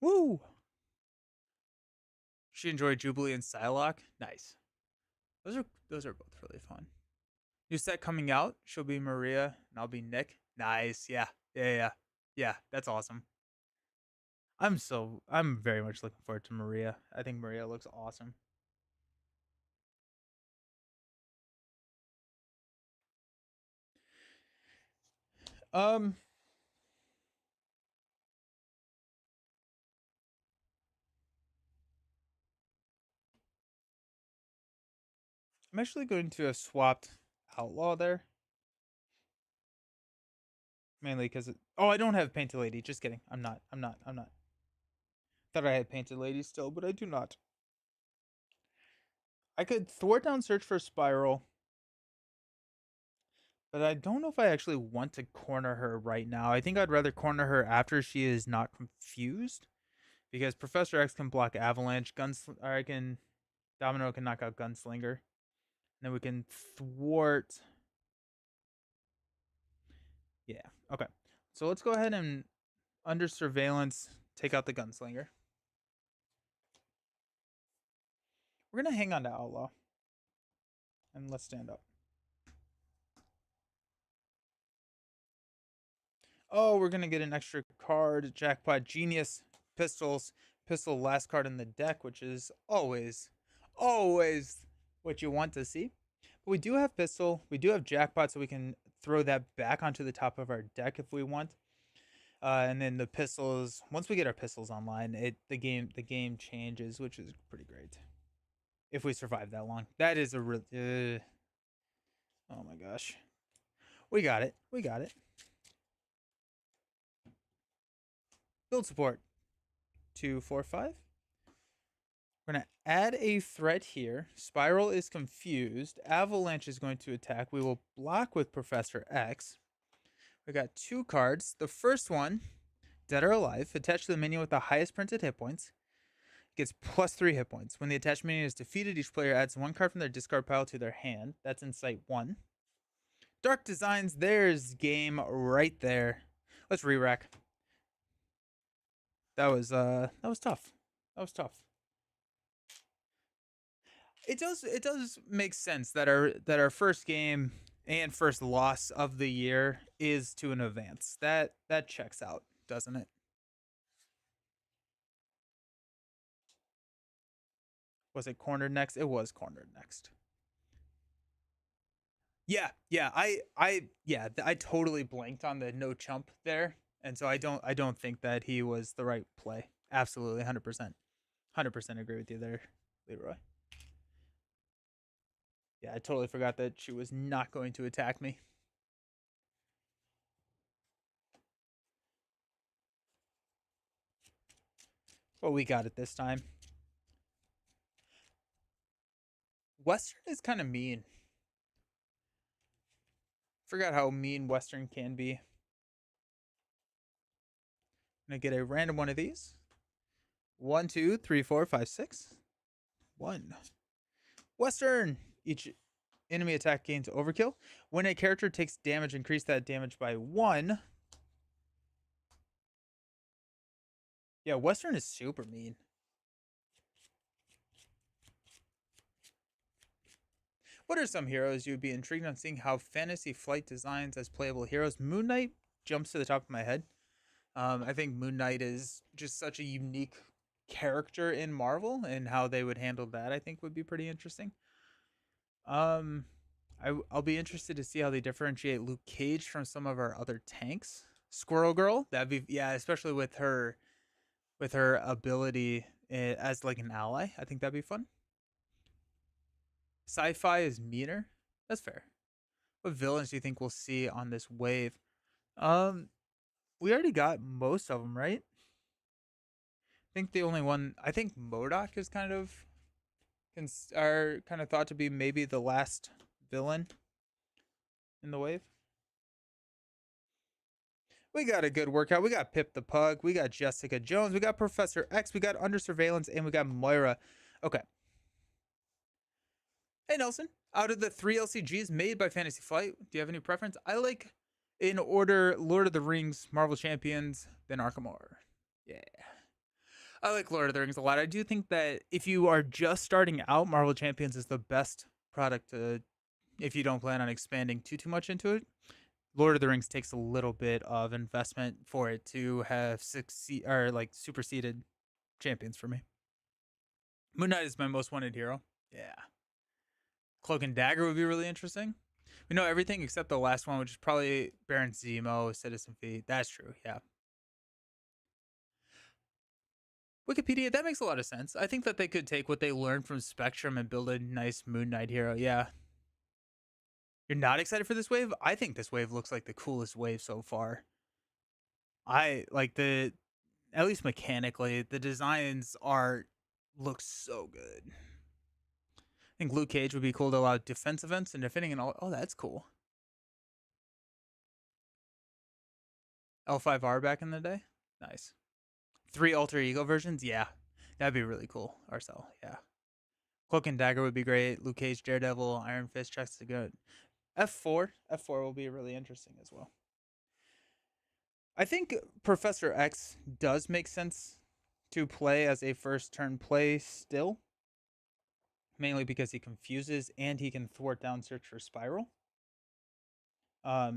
Woo! She enjoyed Jubilee and Psylocke. Nice. Those are both really fun. New set coming out. She'll be Maria and I'll be Nick. Nice. Yeah. Yeah. That's awesome. I'm very much looking forward to Maria. I think Maria looks awesome. Um I'm actually going to have swapped Outlaw there. Mainly because I don't have Painted Lady. Just kidding. I'm not. Thought I had Painted Lady still, but I do not. I could thwart down search for Spiral, but I don't know if I actually want to corner her right now. I think I'd rather corner her after she is not confused, because Professor X can block Avalanche, or I can Domino can knock out Gunslinger, and then we can thwart. Yeah. Okay. So let's go ahead and under surveillance take out the Gunslinger. We're gonna hang on to Outlaw, and let's stand up. Oh, we're gonna get an extra card, Jackpot Genius, Pistols, Pistol last card in the deck, which is always what you want to see. But we do have Pistol, we do have Jackpot, so we can throw that back onto the top of our deck if we want. And then the pistols, once we get our pistols online, the game changes, which is pretty great. If we survive that long, that is a real. Oh my gosh, we got it. Build support 245. We're going to add a threat here. Spiral is confused. Avalanche is going to attack. We will block with Professor X. We got 2 cards. The first one, Dead or Alive, attached to the minion with the highest printed hit points. Gets +3 hit points. When the attached minion is defeated, each player adds 1 card from their discard pile to their hand. That's Insight 1. Dark Designs, there's game right there. Let's re-rack. That was tough. It does make sense that our first game and first loss of the year is to an advance. That checks out, doesn't it? Was it cornered next? It was cornered next. Yeah. I totally blanked on the no chump there, and so I don't think that he was the right play. Absolutely, 100%. 100% agree with you there, Leroy. Yeah, I totally forgot that she was not going to attack me. But we got it this time. Western is kind of mean. Forgot how mean Western can be. I'm gonna get a random one of these. 1, 2, 3, 4, 5, 6. 1. Western. Each enemy attack gains overkill. When a character takes damage, increase that damage by 1. Yeah, Western is super mean. What are some heroes you would be intrigued on seeing how Fantasy Flight designs as playable heroes? Moon Knight jumps to the top of my head. I think Moon Knight is just such a unique character in Marvel, and how they would handle that, I think, would be pretty interesting. Um, I'll be interested to see how they differentiate Luke Cage from some of our other tanks. Squirrel Girl, that'd be, yeah, especially with her ability as like an ally. I think that'd be fun. Sci-fi is meaner. That's fair. What villains do you think we'll see on this wave? Um, we already got most of them, right? I think the only one, I think MODOK is kind of are kind of thought to be maybe the last villain in the wave. We got a good workout. We got Pip the Pug. We got Jessica Jones. We got Professor X. We got Under Surveillance, and we got Moira. Okay. Hey Nelson, out of the 3 LCGs made by Fantasy Flight, do you have any preference? I like, in order, Lord of the Rings, Marvel Champions, then Arkham Horror. Yeah. I like Lord of the Rings a lot. I do think that if you are just starting out, Marvel Champions is the best product to, if you don't plan on expanding too much into it. Lord of the Rings takes a little bit of investment for it to have succeed or like superseded champions for me. Moon Knight is my most wanted hero. Yeah. Cloak and Dagger would be really interesting. We know everything except the last one, which is probably Baron Zemo, Citizen Fee. That's true. Yeah. Wikipedia, that makes a lot of sense. I think that they could take what they learned from Spectrum and build a nice Moon Knight hero. Yeah. You're not excited for this wave? I think this wave looks like the coolest wave so far. I like the, at least mechanically, the designs are look so good. I think Luke Cage would be cool to allow defense events and defending and all. Oh, that's cool. L5R back in the day. Nice. 3 alter ego versions. Yeah, that'd be really cool. Arcel. Yeah. Cloak and Dagger would be great. Luke Cage, Daredevil, Iron Fist checks to good. F4 will be really interesting as well. I think Professor X does make sense to play as a first turn play still, mainly because he confuses and he can thwart down search for Spiral. I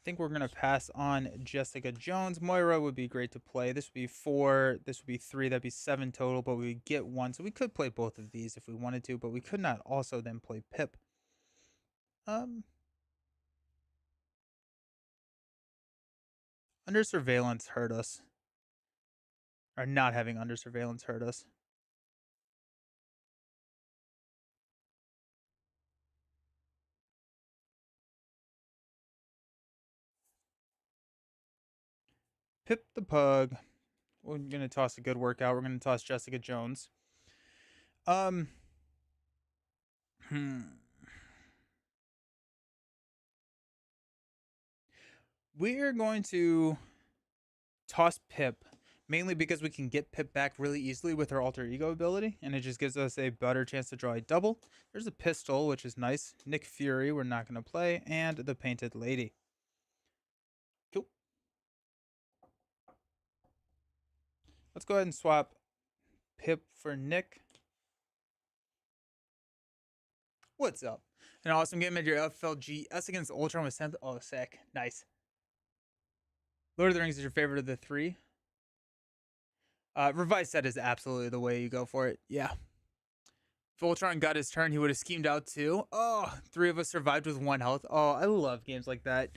think we're gonna pass on Jessica Jones. Moira would be great to play. This would be 4. This would be 3. That'd be 7 total, but we get 1, so we could play both of these if we wanted to, but we could not also then play Pip. Under surveillance hurt us, or not having under surveillance hurt us. Pip the Pug. We're gonna toss a good workout. We're gonna toss Jessica Jones. Hmm. We're going to toss Pip, mainly because we can get Pip back really easily with her alter ego ability, and it just gives us a better chance to draw a double. There's a pistol, which is nice. Nick Fury, we're not going to play, and the Painted Lady. Cool. Let's go ahead and swap Pip for Nick. What's up? An awesome game at your FLGS against Ultron with 10th. Oh, sick. Nice. Lord of the Rings is your favorite of the 3? Revised set is absolutely the way you go for it. Yeah. If Ultron got his turn, he would have schemed out too. Oh, 3 of us survived with 1 health. Oh, I love games like that.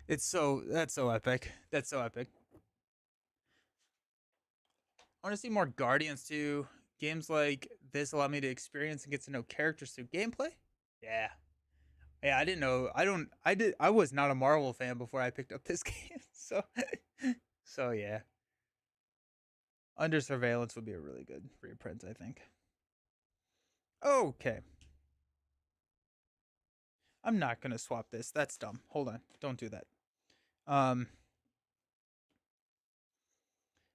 That's so epic. That's so epic. I want to see more Guardians too. Games like this allow me to experience and get to know characters through gameplay. Yeah. Yeah, I didn't know. I don't. I did. I was not a Marvel fan before I picked up this game. So yeah, Under Surveillance would be a really good reprint, I think. Okay, I'm not gonna swap this. That's dumb. Hold on, don't do that. Um,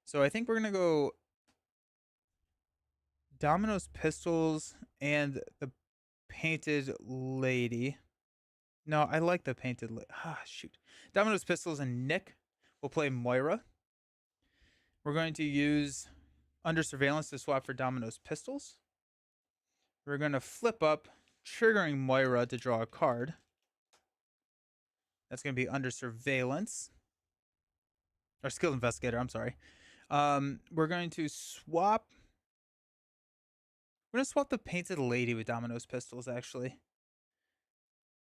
so I think we're gonna go Domino's Pistols and the Painted Lady. No, I like the Painted Lady. Ah, shoot. Domino's Pistols and Nick will play Moira. We're going to use Under Surveillance to swap for Domino's Pistols. We're going to flip up, triggering Moira to draw a card. That's going to be Under Surveillance. Or Skilled Investigator, I'm sorry. We're going to swap. We're going to swap the Painted Lady with Domino's Pistols, actually.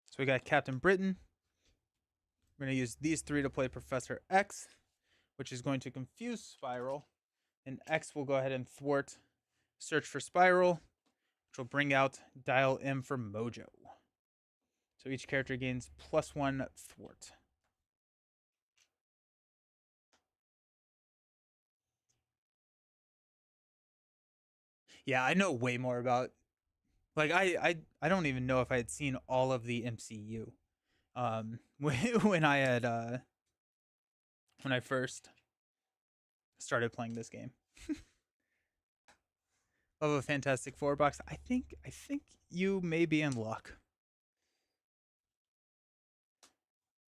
So we got Captain Britain. We're going to use these three to play Professor X, which is going to confuse Spiral. And X will go ahead and thwart Search for Spiral, which will bring out Dial M for Mojo. So each character gains +1 thwart. Yeah, I know way more about. Like I don't even know if I had seen all of the MCU. When I had when I first started playing this game. Of a Fantastic Four box, I think you may be in luck.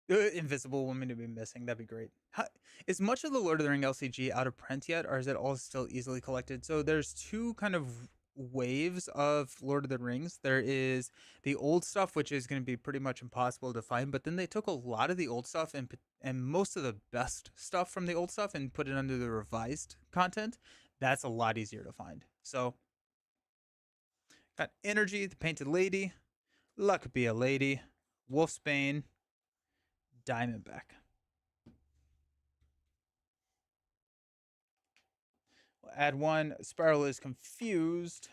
Invisible Woman to be missing. That'd be great. Is much of the Lord of the Ring LCG out of print yet, or is it all still easily collected? So there's two kind of waves of Lord of the Rings. There is the old stuff, which is going to be pretty much impossible to find, but then they took a lot of the old stuff and most of the best stuff from the old stuff and put it under the revised content. That's a lot easier to find. So got Energy, the Painted Lady, Luck Be a Lady, Wolfsbane, Diamondback. We'll add one. Spiral is confused.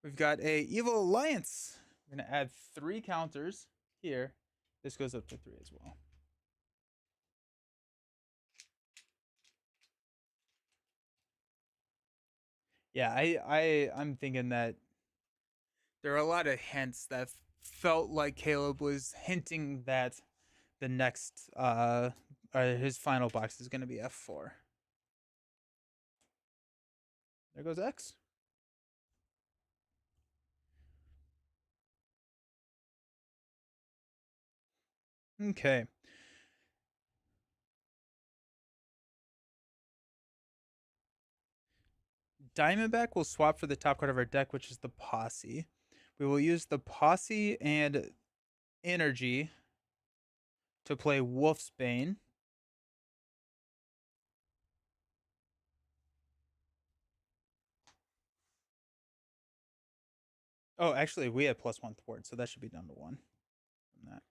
We've got a Evil Alliance. We're going to add 3 counters here. This goes up to 3 as well. Yeah, I'm thinking that there are a lot of hints that felt like Caleb was hinting that the next his final box is going to be F4. There goes X. Okay. Diamondback will swap for the top card of our deck, which is the Posse. We will use the Posse and Energy to play Wolfsbane. Oh, actually, we have +1 thwart, so that should be down to 1 from that.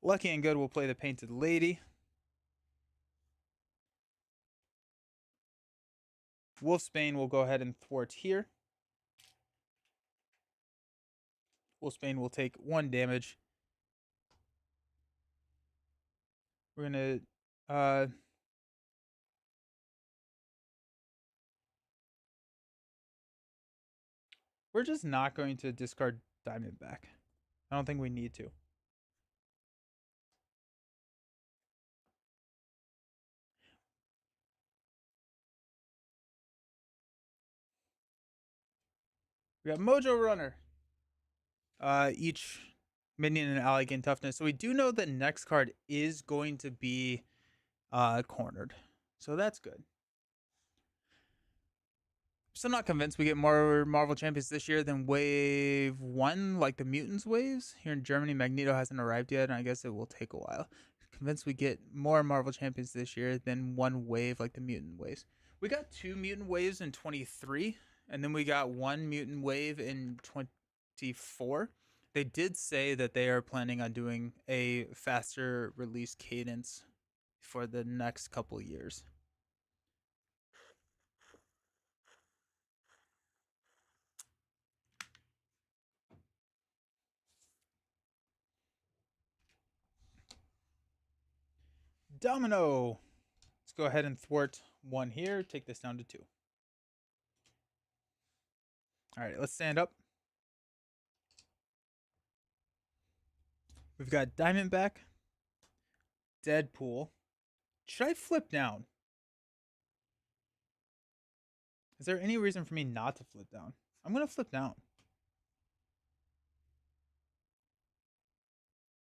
Lucky and Good will play the Painted Lady. Wolfsbane will go ahead and thwart here. Wolfsbane will take 1 damage. We're going to we're just not going to discard Diamondback. I don't think we need to. We got Mojo Runner. Each minion and ally gain toughness. So we do know the next card is going to be cornered. So that's good. So I'm not convinced we get more Marvel Champions this year than Wave 1, like the Mutants waves. Here in Germany, Magneto hasn't arrived yet, and I guess it will take a while. Convinced we get more Marvel Champions this year than one wave like the Mutant waves. We got 2 Mutant waves in 23, and then we got 1 Mutant wave in 24. They did say that they are planning on doing a faster release cadence for the next couple years. Domino. Let's go ahead and thwart 1 here. Take this down to 2. All right, let's stand up. We've got Diamondback, Deadpool. Should I flip down? Is there any reason for me not to flip down? I'm going to flip down.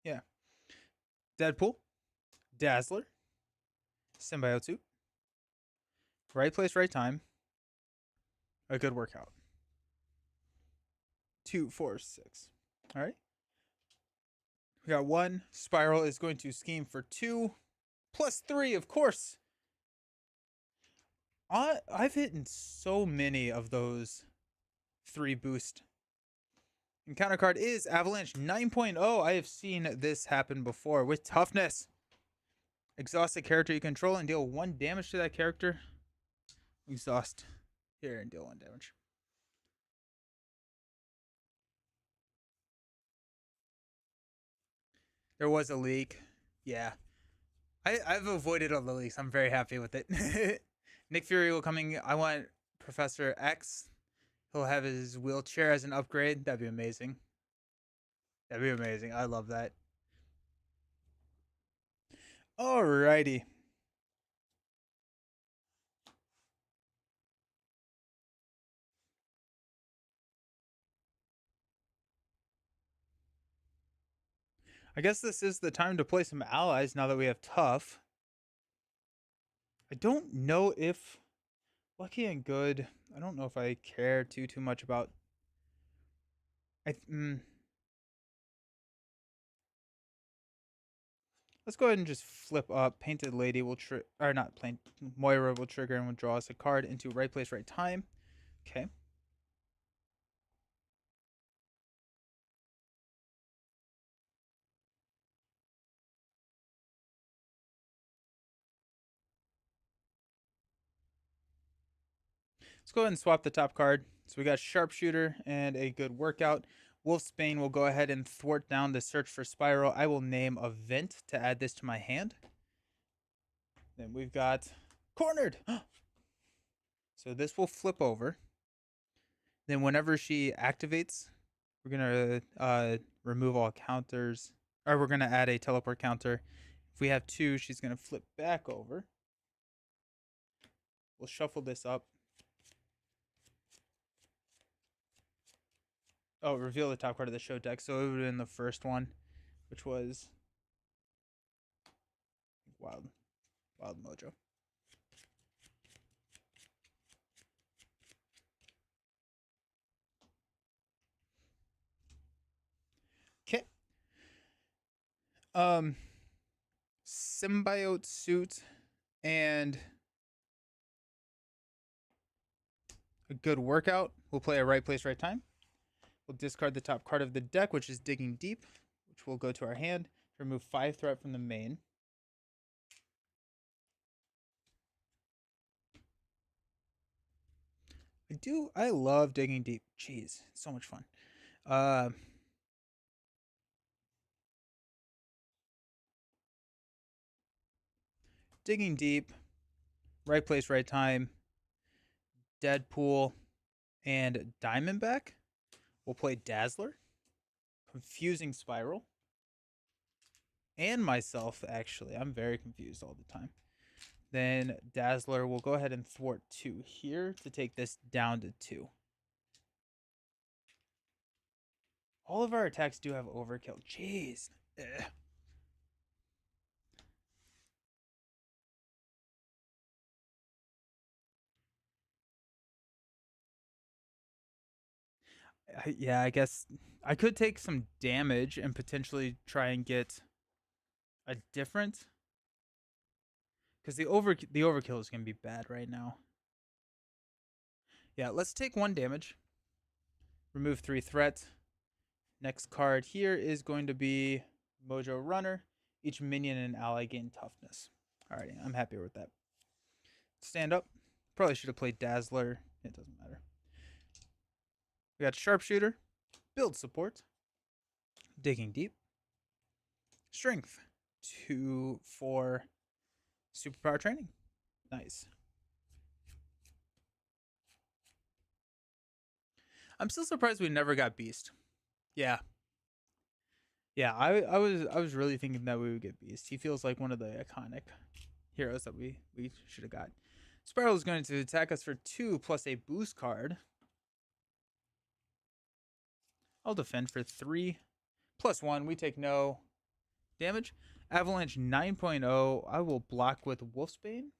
Yeah. Deadpool, Dazzler, Symbiote Suit, right place, right time. A good workout. 2, 4, 6. All right. We got 1. Spiral is going to scheme for 2. Plus 3, of course. I've hit in so many of those 3 boost. Encounter card is Avalanche 9.0. I have seen this happen before with toughness. Exhaust a character you control and deal 1 damage to that character. Exhaust here and deal 1 damage. There was a leak. Yeah. I've avoided all the leaks. I'm very happy with it. Nick Fury will coming. I want Professor X. He'll have his wheelchair as an upgrade. That'd be amazing. That'd be amazing. I love that. Alrighty. I guess this is the time to play some allies now that we have tough. I don't know if lucky and good. I don't know if I care too much about. Let's go ahead and just flip up. Painted Lady will or not plain Moira will trigger and will draw us a card into right place, right time. Okay. Let's go ahead and swap the top card. So we got Sharpshooter and a good workout. Wolfsbane will go ahead and thwart down the search for Spiral. I will name a Vent to add this to my hand. Then we've got Cornered. So this will flip over. Then whenever she activates, we're going to remove all counters. Or we're going to add a teleport counter. If we have 2, she's going to flip back over. We'll shuffle this up. Oh, reveal the top card of the show deck. So it would have been the first one, which was Wild Mojo. Okay. Symbiote Suit and a good workout. We'll play a right place, right time. We'll discard the top card of the deck, which is Digging Deep, which will go to our hand. Remove 5 threat from the main. I love Digging Deep. Jeez, it's so much fun. Digging Deep, right place, right time. Deadpool and Diamondback. We'll play Dazzler. Confusing Spiral. And myself, actually. I'm very confused all the time. Then Dazzler will go ahead and thwart 2 here to take this down to 2. All of our attacks do have overkill. Jeez. Ugh. Yeah, I guess I could take some damage and potentially try and get a different. Because the overkill is going to be bad right now. Yeah, let's take 1 damage. Remove 3 threat. Next card here is going to be Mojo Runner. Each minion and ally gain toughness. Alrighty, I'm happy with that. Stand up. Probably should have played Dazzler. It doesn't matter. We got Sharpshooter. Build support. Digging Deep. Strength. 2, 4, Superpower training. Nice. I'm still surprised we never got Beast. Yeah. Yeah, I was really thinking that we would get Beast. He feels like one of the iconic heroes that we should have got. Spiral is going to attack us for 2 plus a boost card. I'll defend for 3 plus 1. We take no damage. Avalanche 9.0. I will block with Wolfsbane.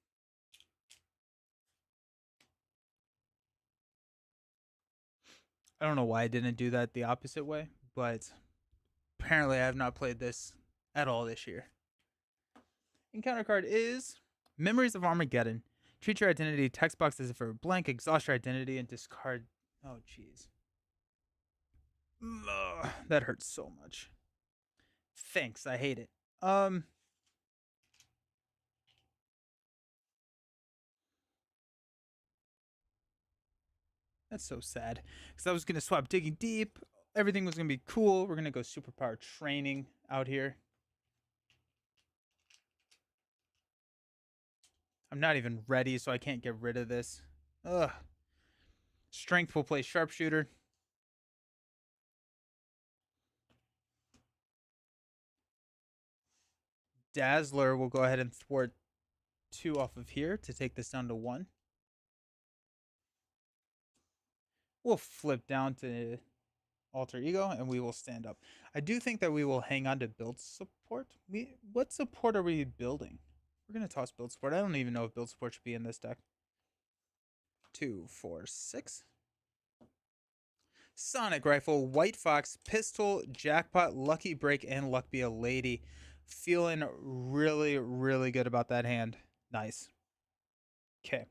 I don't know why I didn't do that the opposite way, but apparently I have not played this at all this year. Encounter card is Memories of Armageddon. Treat your identity text box as if it were blank, exhaust your identity, and discard. Oh, jeez. That hurts so much. Thanks, I hate it. That's so sad. Because I was gonna swap Digging Deep. Everything was gonna be cool. We're gonna go Superpower Training out here. I'm not even ready, so I can't get rid of this. Ugh. Strength will play Sharpshooter. Dazzler will go ahead and thwart 2 off of here to take this down to 1. We'll flip down to Alter Ego and we will stand up. I do think that we will hang on to build support. What support are we building? We're going to toss build support. I don't even know if build support should be in this deck. 2, 4, 6. Sonic Rifle, White Fox, Pistol, Jackpot, Lucky Break, and Luck Be a Lady. Feeling really, really good about that hand. Nice. Okay.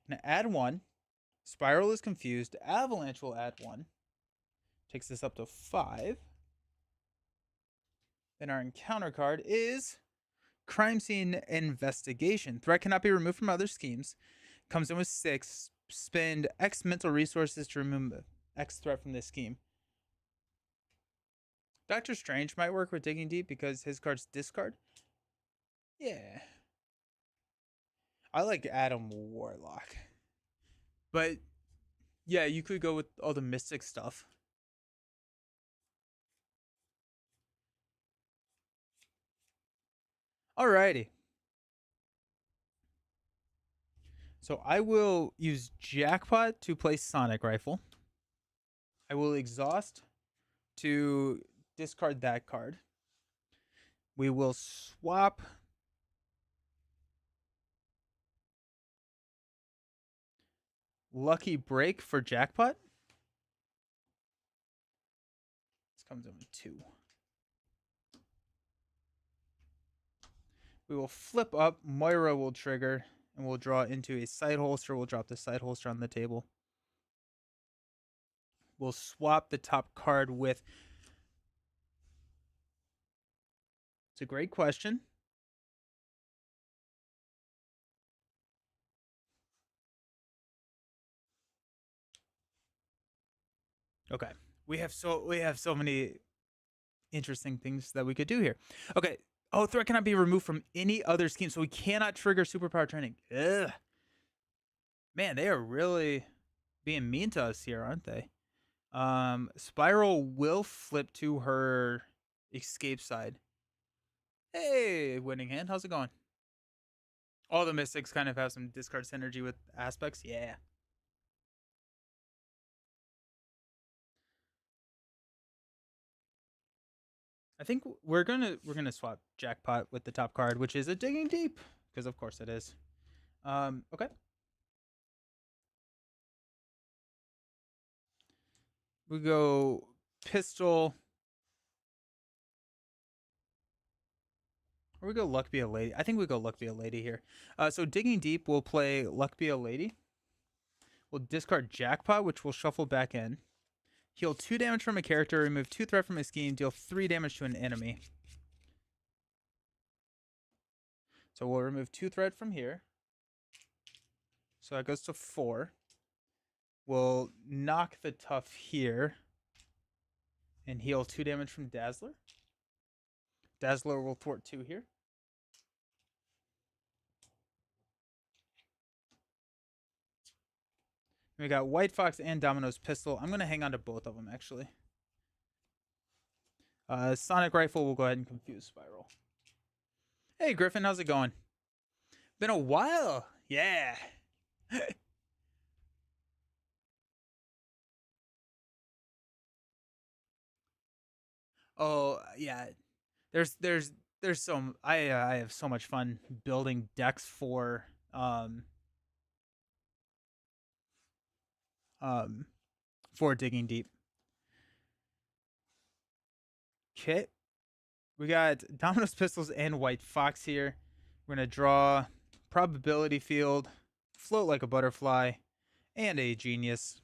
Gonna add 1. Spiral is confused. Avalanche will add 1. Takes this up to 5. Then our encounter card is Crime Scene Investigation. Threat cannot be removed from other schemes. Comes in with 6. Spend X mental resources to remove X threat from this scheme. Doctor Strange might work with Digging Deep because his card's discard. Yeah. I like Adam Warlock. But yeah, you could go with all the mystic stuff. Alrighty. So I will use Jackpot to play Sonic Rifle. I will exhaust to discard that card. We will swap Lucky Break for Jackpot. This comes in with 2. We will flip up. Moira will trigger, and we'll draw into a side holster. We'll drop the side holster on the table. We'll swap the top card with. It's a great question. Okay. We have so many interesting things that we could do here. Okay. Oh, threat cannot be removed from any other scheme, so we cannot trigger superpower training. Ugh. Man, they are really being mean to us here, aren't they? Spiral will flip to her escape side. Hey, winning hand, how's it going? All the mystics kind of have some discard synergy with aspects. Yeah. I think we're gonna swap Jackpot with the top card, which is a Digging Deep, because of course it is. Okay. We go Pistol. Or we go Luck Be a Lady. I think we go Luck Be a Lady here. So Digging Deep will play Luck Be a Lady. We'll discard Jackpot, which will shuffle back in. Heal 2 damage from a character, remove 2 threat from a scheme, deal 3 damage to an enemy. So we'll remove 2 threat from here. So that goes to 4. We'll knock the tough here and heal 2 damage from Dazzler. Dazzler will thwart 2 here. We got White Fox and Domino's Pistol. I'm going to hang on to both of them, actually. Sonic Rifle will go ahead and confuse Spiral. Hey, Griffin, how's it going? Been a while. Yeah. Oh, yeah. There's some I have so much fun building decks um um for digging deep. Okay. We got Domino's Pistols and White Fox here. We're going to draw Probability Field, Float Like a Butterfly, and a Genius.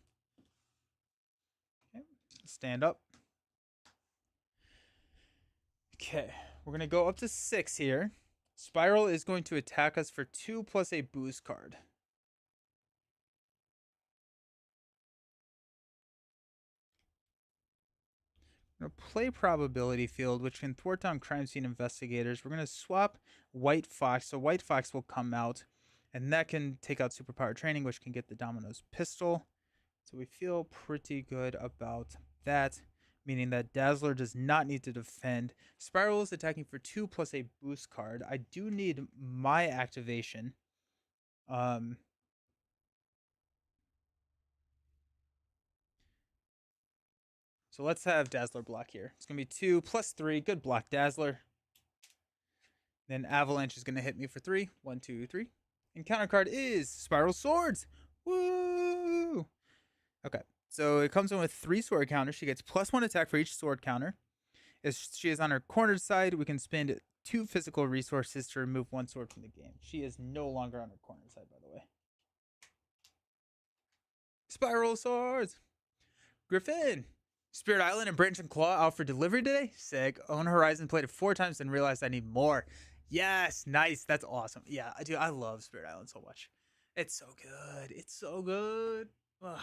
Okay. Stand up. Okay. We're going to go up to 6 here. Spiral is going to attack us for 2 plus a boost card. We're going to play Probability Field, which can thwart down crime scene investigators. We're going to swap White Fox, so White Fox will come out, and that can take out Superpower Training, which can get the Domino's Pistol. So we feel pretty good about that, meaning that Dazzler does not need to defend. Spiral is attacking for 2 plus a boost card. I do need my activation. Um, so let's have Dazzler block here. It's going to be 2 plus 3. Good block, Dazzler. Then Avalanche is going to hit me for 3. 1, 2, 3. And counter card is Spiral Swords. Woo! Okay. So it comes in with 3 sword counters. She gets +1 attack for each sword counter. If she is on her cornered side, we can spend 2 physical resources to remove 1 sword from the game. She is no longer on her cornered side, by the way. Spiral Swords. Griffin. Spirit Island and Branch and Claw out for delivery today. Sick. Own Horizon played it 4 times and realized I need more. Yes, nice. That's awesome. Yeah, dude, I love Spirit Island so much. It's so good. It's so good. Ugh.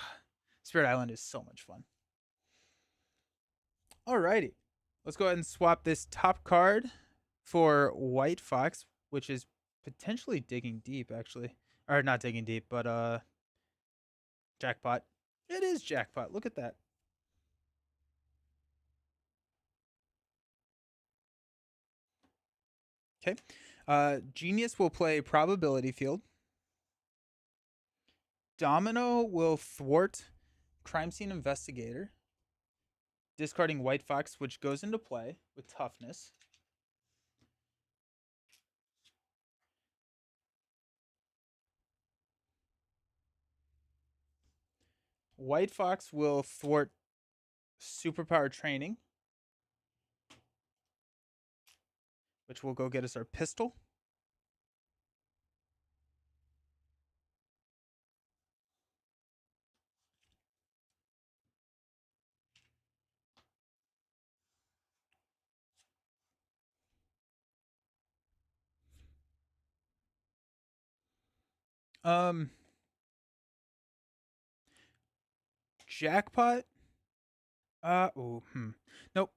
Spirit Island is so much fun. Alrighty. Let's go ahead and swap this top card for White Fox, which is potentially digging deep, actually. Or not digging deep, but jackpot. It is jackpot. Look at that. Okay. Genius will play Probability Field. Domino will thwart Crime Scene Investigator, discarding White Fox, which goes into play with toughness. White Fox will thwart Superpower Training, which will go get us our pistol. Um, Jackpot. Nope.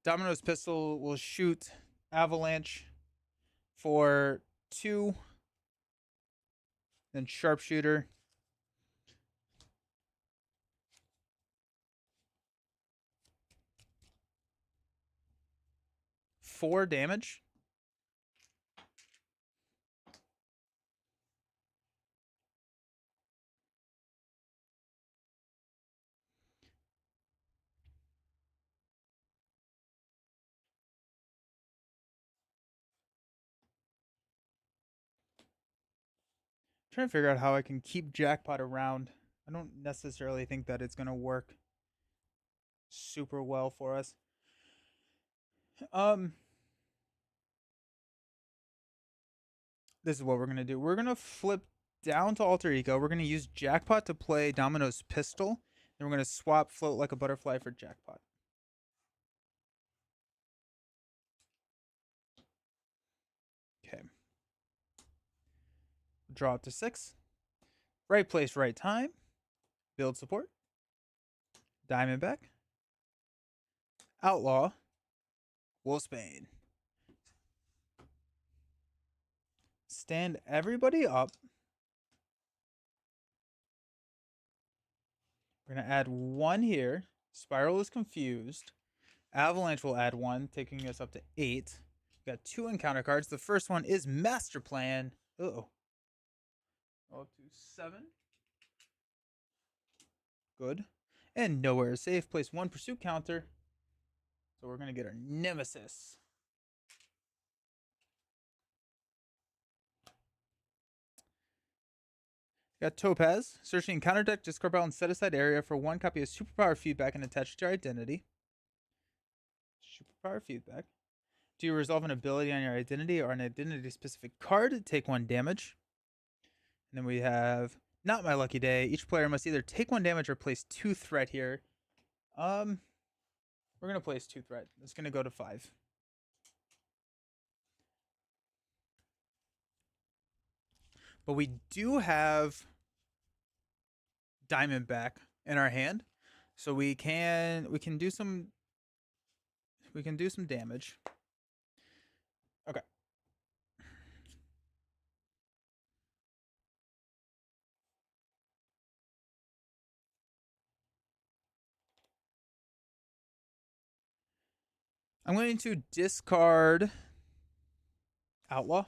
Domino's Pistol will shoot Avalanche for 2. Then Sharpshooter. 4 damage. Trying to figure out how I can keep Jackpot around. I don't necessarily think that it's going to work super well for us. Um, this is what we're going to do. We're going to flip down to Alter Ego. We're going to use Jackpot to play Domino's Pistol. Then we're going to swap Float Like a Butterfly for Jackpot. Okay. Draw up to 6. Right place, right time. Build support. Diamondback. Outlaw, Wolfsbane. Stand everybody up. We're going to add 1 here. Spiral is confused. Avalanche will add 1, taking us up to 8. We got 2 encounter cards. The first one is Master Plan. Uh-oh. Up to 7. Good. And Nowhere is Safe. Place 1 pursuit counter. So we're going to get our Nemesis. Got Topaz. Search the encounter deck, discard pile, and set aside area for 1 copy of Superpower Feedback and attach it to your identity. Superpower Feedback. Do you resolve an ability on your identity or an identity-specific card? Take 1 damage. And then we have Not My Lucky Day. Each player must either take 1 damage or place 2 threat here. We're gonna place 2 threat. It's gonna go to 5. But we do have Diamondback in our hand, so we can do some damage. Okay. I'm going to discard Outlaw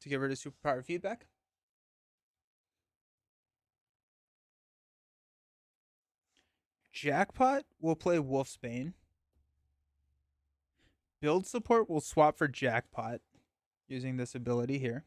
to get rid of Superpower Feedback. Jackpot will play Wolfsbane. Build Support will swap for Jackpot using this ability here.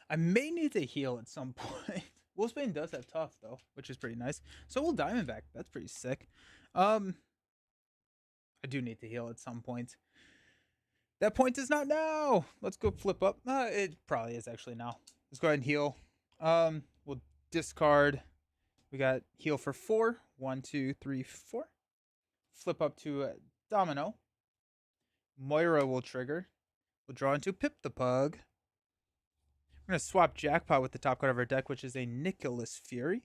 I may need to heal at some point. Wolfsbane does have tough though, which is pretty nice. So will Diamondback. That's pretty sick. I do need to heal at some point. That point is not now. Let's go flip up. It probably is actually now. Let's go ahead and heal. We'll discard. We got heal for 4. 1, 2, 3, 4. Flip up to Domino. Moira will trigger. We'll draw into Pip the Pug. We're going to swap Jackpot with the top card of our deck, which is a Nicholas Fury.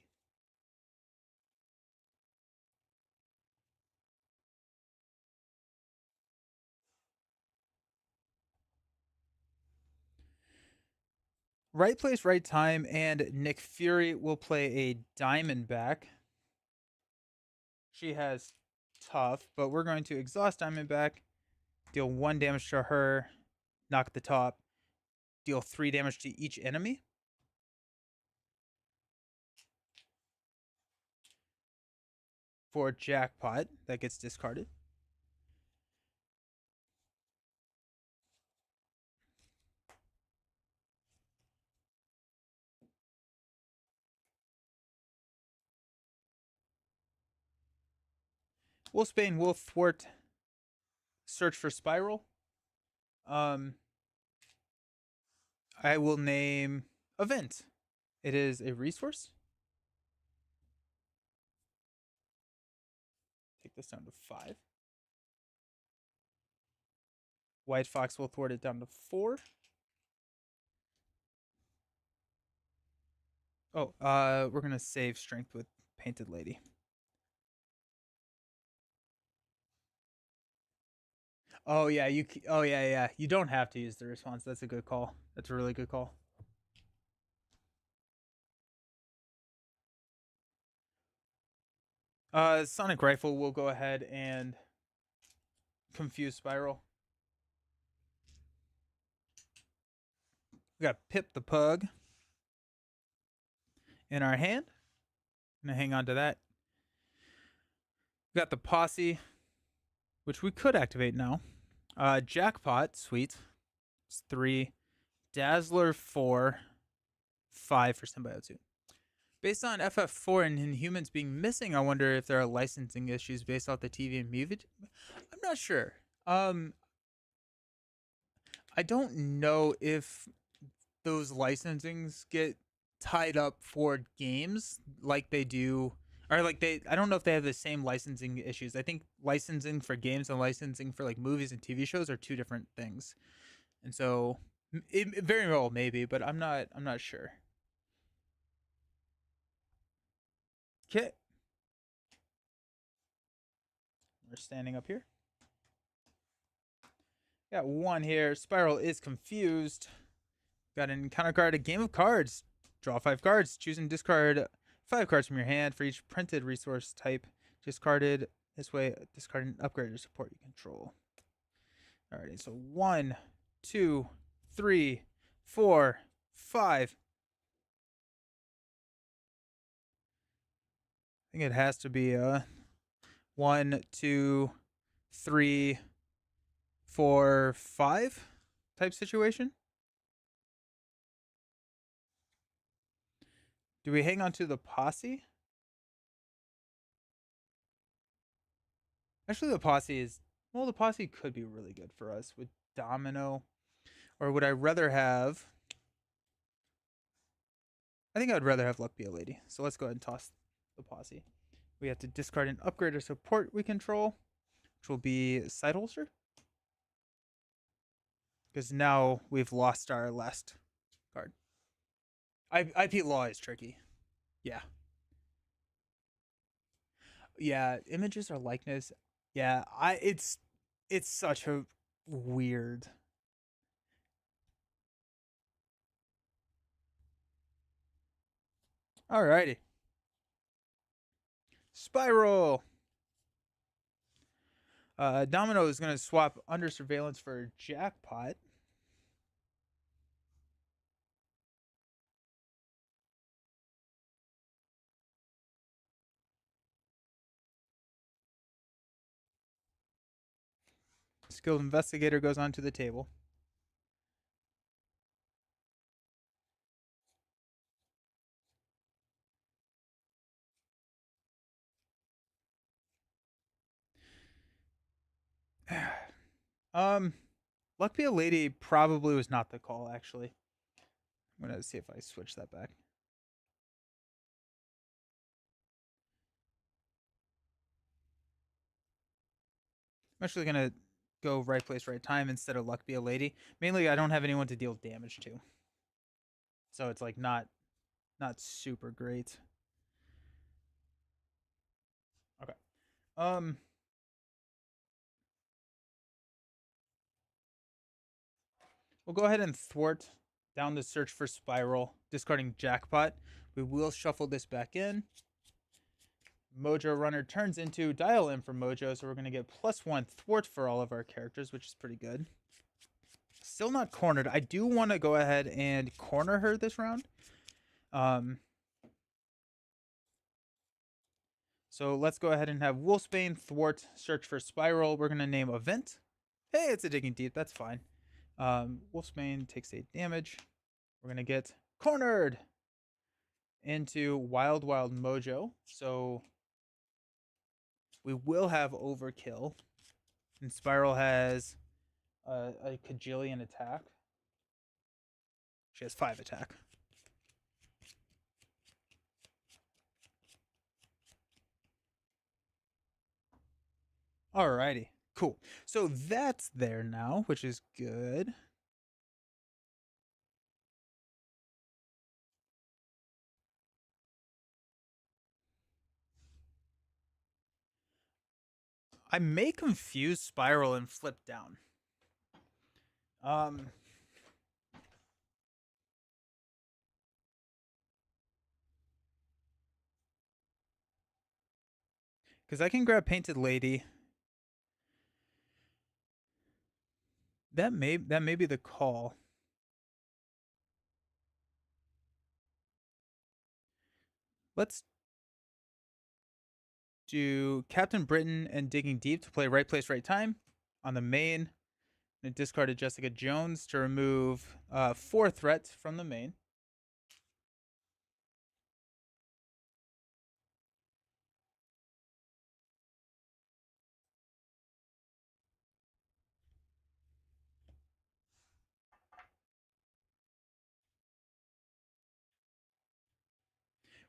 Right place, right time, and Nick Fury will play a Diamondback. She has tough, but we're going to exhaust Diamondback, deal 1 damage to her, knock the top, deal 3 damage to each enemy. For Jackpot, that gets discarded. Wolfsbane will thwart Search for Spiral. I will name Event. It is a resource. Take this down to 5. White Fox will thwart it down to 4. Oh, we're gonna save Strength with Painted Lady. Oh yeah, yeah. You don't have to use the response. That's a good call. That's a really good call. Sonic Rifle will go ahead and confuse Spiral. We got Pip the Pug in our hand. I'm gonna hang on to that. We got the Posse, which we could activate now. Jackpot, sweet. It's 3. Dazzler 4. 5 for Symbiote. Based on FF4 and Inhumans being missing, I wonder if there are licensing issues based off the TV and movie. I'm not sure. I don't know if those licensings get tied up for games like they do, Or like I don't know if they have the same licensing issues. I think licensing for games and licensing for like movies and TV shows are two different things. And so it very well maybe, but I'm not sure. Okay, we're standing up here. Got one here. Spiral is confused. Got an encounter card, a game of cards. Draw 5 cards. Choose and discard 5 cards from your hand for each printed resource type discarded. This way, discard and upgrade your support you control. Alrighty, so 1, 2, 3, 4, 5. I think it has to be a 1, 2, 3, 4, 5 type situation. Do we hang on to the posse? Actually, the posse is well. The posse could be really good for us with Domino, or would I rather have? I think I'd rather have Luck be a lady. So let's go ahead and toss the posse. We have to discard and upgrade our support we control, which will be side holster, because now we've lost our last card. IP law is tricky. Yeah, yeah. Images or likeness. Yeah, it's such a weird. Alrighty, Spiral. Domino is going to swap under surveillance for Jackpot. Skilled Investigator goes onto the table. um, Luck Be a Lady probably was not the call, actually. I'm going to see if I switch that back. I'm actually going to go right place, right time instead of Luck Be a Lady. Mainly, I don't have anyone to deal damage to. So it's like not super great. Okay. Um, we'll go ahead and thwart down the search for Spiral, discarding Jackpot. We will shuffle this back in. Mojo Runner turns into Dial M for Mojo, so we're going to get +1 thwart for all of our characters, which is pretty good. Still not cornered. I do want to go ahead and corner her this round. Um, so let's go ahead and have Wolfsbane thwart search for Spiral. We're going to name Event. Hey, it's a Digging Deep. That's fine. Wolfsbane takes 8 damage. We're going to get cornered into Wild Wild Mojo. So we will have Overkill. And Spiral has a Kajillion attack. She has 5 attack. Alrighty, cool. So that's there now, which is good. I may confuse Spiral and Flip down. Um, because I can grab Painted Lady. That may be the call. Let's do Captain Britain and Digging Deep to play Right Place, Right Time on the main. And discarded Jessica Jones to remove 4 threats from the main.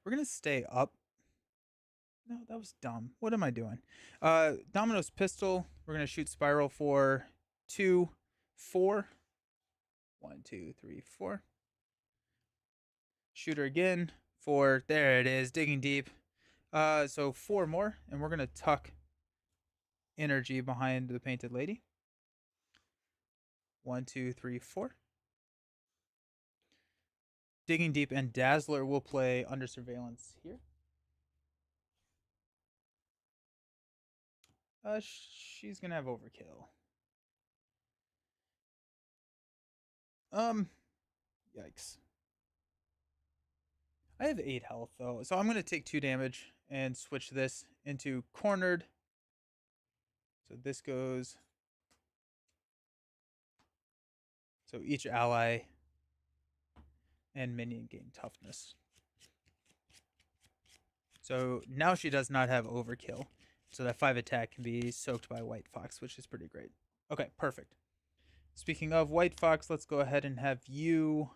We're gonna stay up. No, that was dumb. What am I doing? Domino's pistol. We're gonna shoot spiral for 2, 4. 1, 2, 3, 4. Shoot her again for there it is, digging deep. So 4 more, and we're gonna tuck energy behind the painted lady. 1, 2, 3, 4. Digging deep and Dazzler will play under surveillance here. She's gonna have overkill. Um, Yikes. I have 8 health though, so I'm gonna take 2 damage and switch this into cornered. So this goes. So each ally and minion gain toughness. So now she does not have overkill. So that 5 attack can be soaked by White Fox, which is pretty great. Okay, perfect. Speaking of White Fox, let's go ahead and have you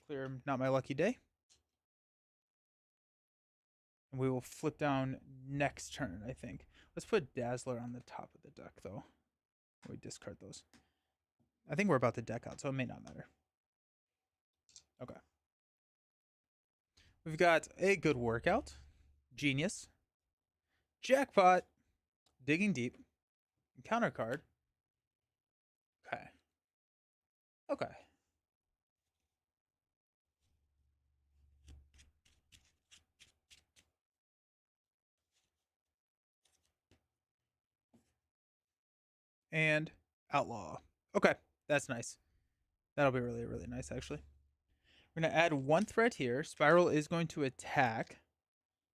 clear Not My Lucky Day. And we will flip down next turn, I think. Let's put Dazzler on the top of the deck, though. We discard those. I think we're about to deck out, so it may not matter. Okay. We've got a good workout. Genius. Jackpot. Digging deep. Counter card. Okay. Okay. And outlaw. Okay. That's nice. That'll be really, really nice, actually. We're going to add 1 threat here. Spiral is going to attack.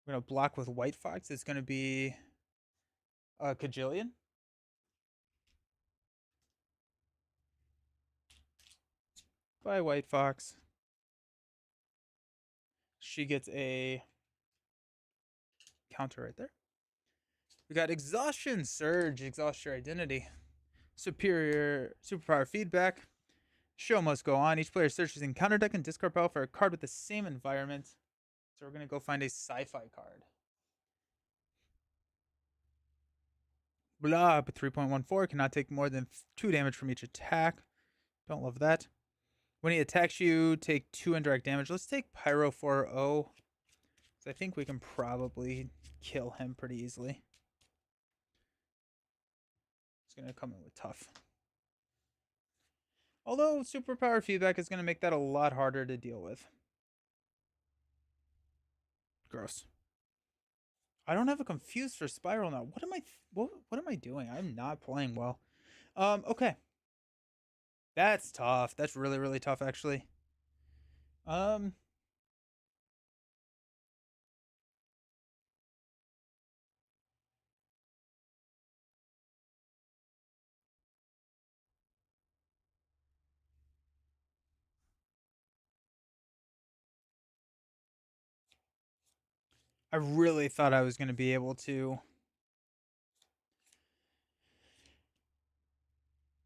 We're going to block with White Fox. It's going to be a Cajillion. By White Fox. She gets a counter right there. We got Exhaustion Surge. Exhaust your identity. Superpower feedback. Show must go on. Each player searches in counter deck and discard pile for a card with the same environment. So we're going to go find a sci-fi card. Blah, but 3.14 cannot take more than 2 damage from each attack. Don't love that. When he attacks you, take 2 indirect damage. Let's take Pyro 4-0. I think we can probably kill him pretty easily. It's going to come in with tough. Although superpower feedback is going to make that a lot harder to deal with. Gross. I don't have a confused for spiral now. What am I doing? I'm not playing well. Okay. That's tough. That's really, really tough, actually. I really thought I was going to be able to.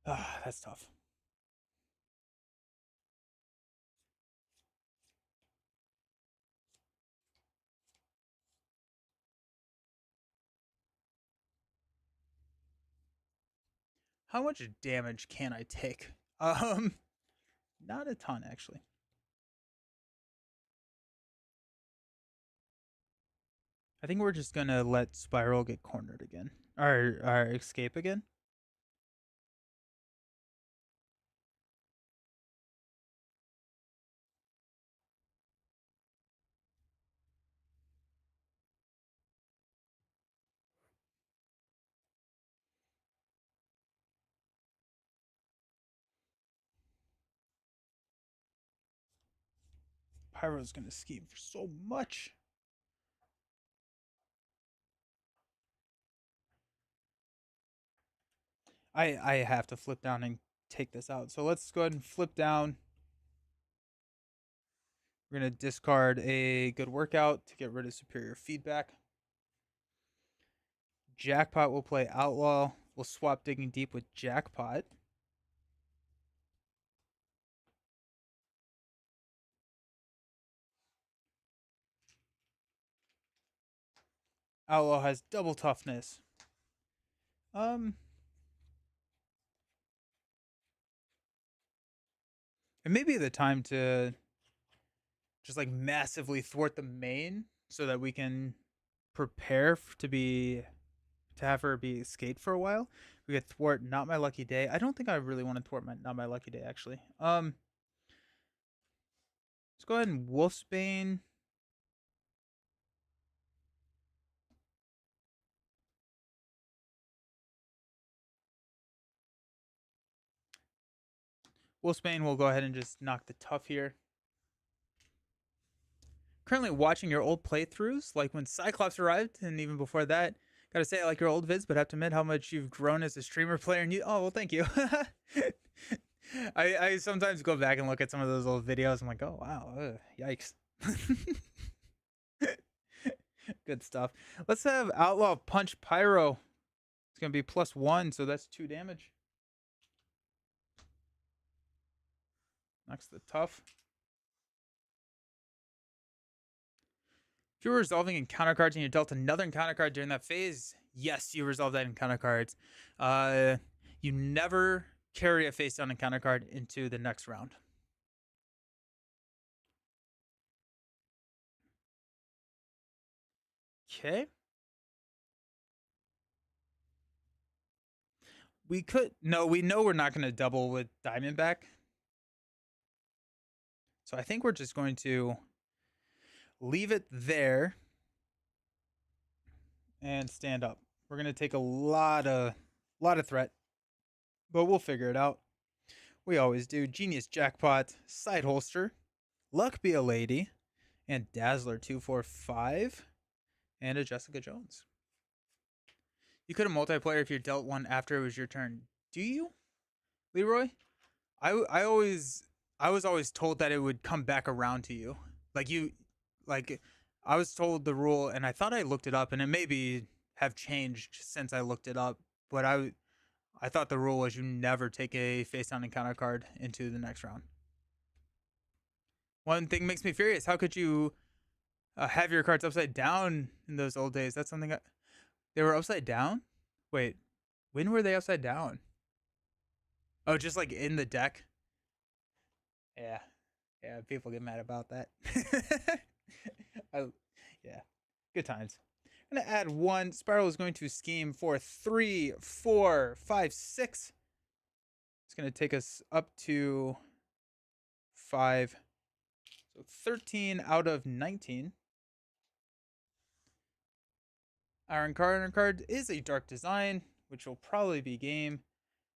That's tough. How much damage can I take? Not a ton, actually. I think we're just gonna let Spiral get cornered again, or escape again. Pyro's gonna scheme for so much. I have to flip down and take this out. So let's go ahead and flip down. We're gonna discard a good workout to get rid of superior feedback. Jackpot will play outlaw. We'll swap digging deep with Jackpot. Outlaw has double toughness. Um, it may be the time to just like massively thwart the main so that we can prepare to have her be escaped for a while. We could thwart Not My Lucky Day. I don't think I really want to thwart Not My Lucky Day actually. Let's go ahead and Wolfsbane. Wolfsbane will go ahead and just knock the tough here. Currently watching your old playthroughs, like when Cyclops arrived, and even before that. Gotta say, I like your old vids, but have to admit how much you've grown as a streamer, player, and you. Oh well, thank you. I sometimes go back and look at some of those old videos. I'm like, oh wow, yikes. Good stuff. Let's have Outlaw Punch Pyro. It's gonna be +1, so that's 2 damage. Knocks the tough. If you were resolving encounter cards and you dealt another encounter card during that phase, yes, you resolve that encounter cards. You never carry a face down encounter card into the next round. Okay. We could no, we know we're not going to double with Diamondback. So I think we're just going to leave it there and stand up. We're going to take a lot of threat, but we'll figure it out. We always do. Genius Jackpot, Side Holster, Luck Be a Lady, and Dazzler 245, and a Jessica Jones. You could have multiplayer if you dealt one after it was your turn. Do you, Leroy? I always I was always told that it would come back around to you. Like you like I was told the rule and I thought I looked it up and it maybe have changed since I looked it up, but I thought the rule was you never take a face down encounter card into the next round. One thing makes me furious. How could you have your cards upside down in those old days? That's something they were upside down? Wait, when were they upside down? Oh, just like in the deck? Yeah. Yeah, people get mad about that. I, yeah, good times. I'm gonna add 1. Spiral is going to scheme for 3, 4, 5, 6. It's gonna take us up to 5. So 13 out of 19. Iron card is a dark design, which will probably be game.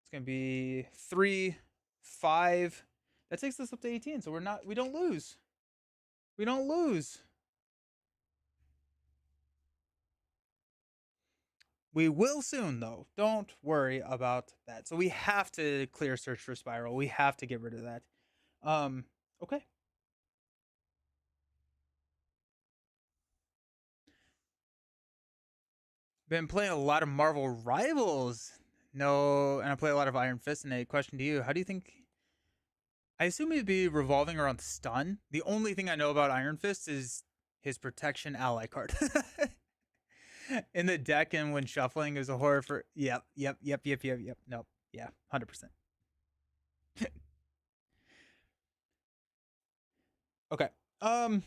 It's gonna be 3, 5. That takes us up to 18. So we don't lose. We don't lose. We will soon, though. Don't worry about that. So we have to clear search for Spiral. We have to get rid of that. Okay. Been playing a lot of Marvel Rivals. No, and I play a lot of Iron Fist. And a question to you: how do you think? I assume it'd be revolving around stun. The only thing I know about Iron Fist is his protection ally card. In the deck and when shuffling is a horror for yep. Nope. Yeah, 100%. Okay. Um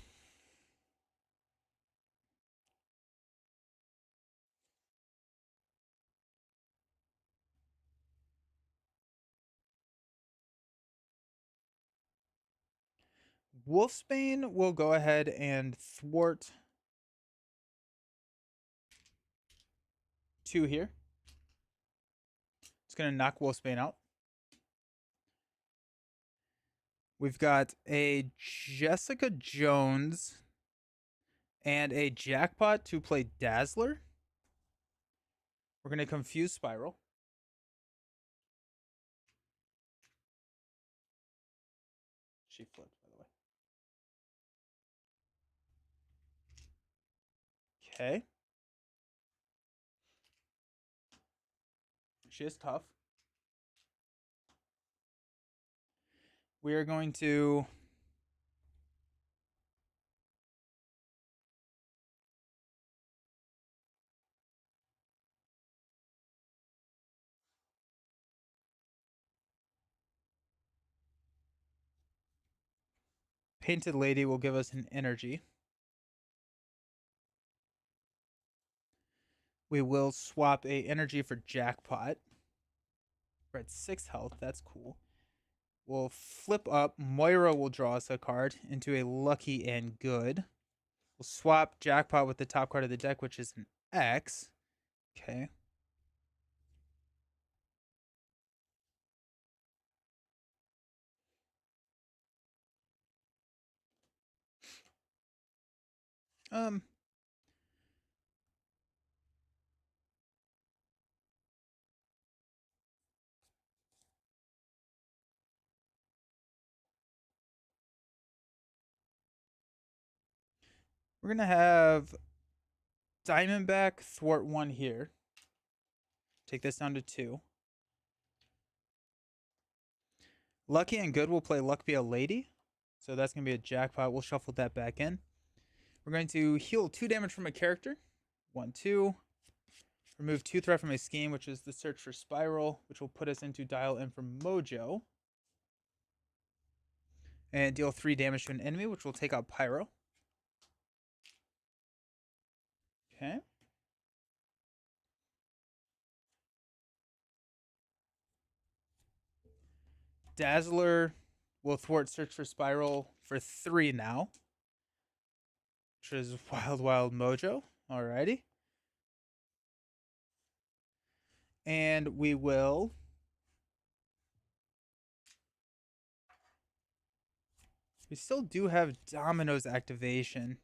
Wolfsbane will go ahead and thwart 2 here. It's going to knock Wolfsbane out. We've got a Jessica Jones and a Jackpot to play Dazzler. We're going to confuse Spiral. She flipped, by the way. Okay. She is tough. We are going to Painted Lady will give us an energy. We will swap a energy for Jackpot. We're at 6 health. That's cool. We'll flip up. Moira will draw us a card into a Lucky and Good. We'll swap Jackpot with the top card of the deck, which is an X. Okay. Um, we're gonna have Diamondback thwart 1 here. Take this down to 2. Lucky and Good will play Luck Be a Lady. So that's going to be a Jackpot. We'll shuffle that back in. We're going to heal 2 damage from a character. 1, 2. Remove 2 threat from a scheme, which is the Search for Spiral, which will put us into Dial M for Mojo. And deal 3 damage to an enemy, which will take out Pyro. Okay. Dazzler will thwart Search for Spiral for 3 now, which is Wild Wild Mojo. Alrighty. And we will we still do have Domino's activation.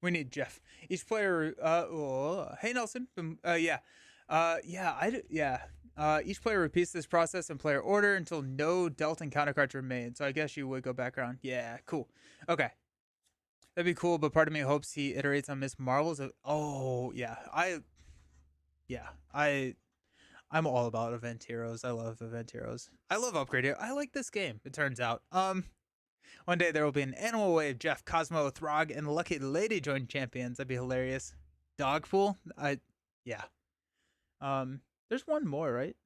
We need Jeff. Each player. Hey Nelson. Yeah. Yeah. Each player repeats this process in player order until no dealt encounter cards remain. So I guess you would go back around. Yeah. Cool. Okay. That'd be cool. But part of me hopes he iterates on Miss Marvel's. Oh yeah. Yeah. I'm all about event heroes. I love event heroes. I love upgrade hero. I like this game. It turns out. One day there will be an Animal Wave, Jeff, Cosmo, Throg, and Lucky Lady join champions. That'd be hilarious. Dogpool? Yeah. There's one more, right?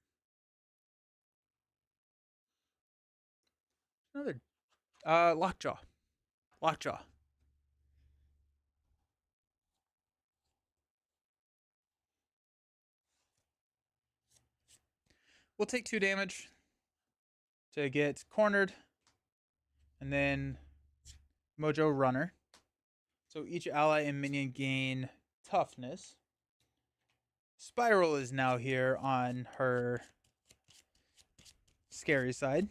Another. Lockjaw. Lockjaw. We'll take 2 damage to get cornered, and then Mojo Runner. So each ally and minion gain toughness. Spiral is now here on her scary side.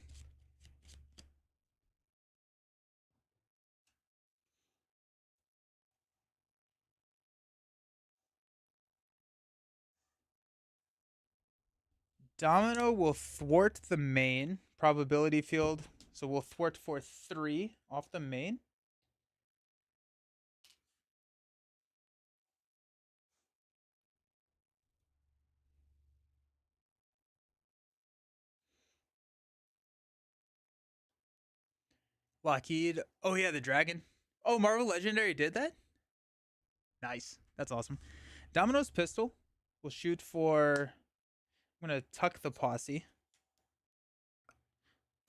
Domino will thwart the main probability field. So we'll thwart for 3 off the main. Lockheed. Oh, yeah, the dragon. Oh, Marvel Legendary did that? Nice. That's awesome. Domino's pistol will shoot for. I'm going to tuck the posse.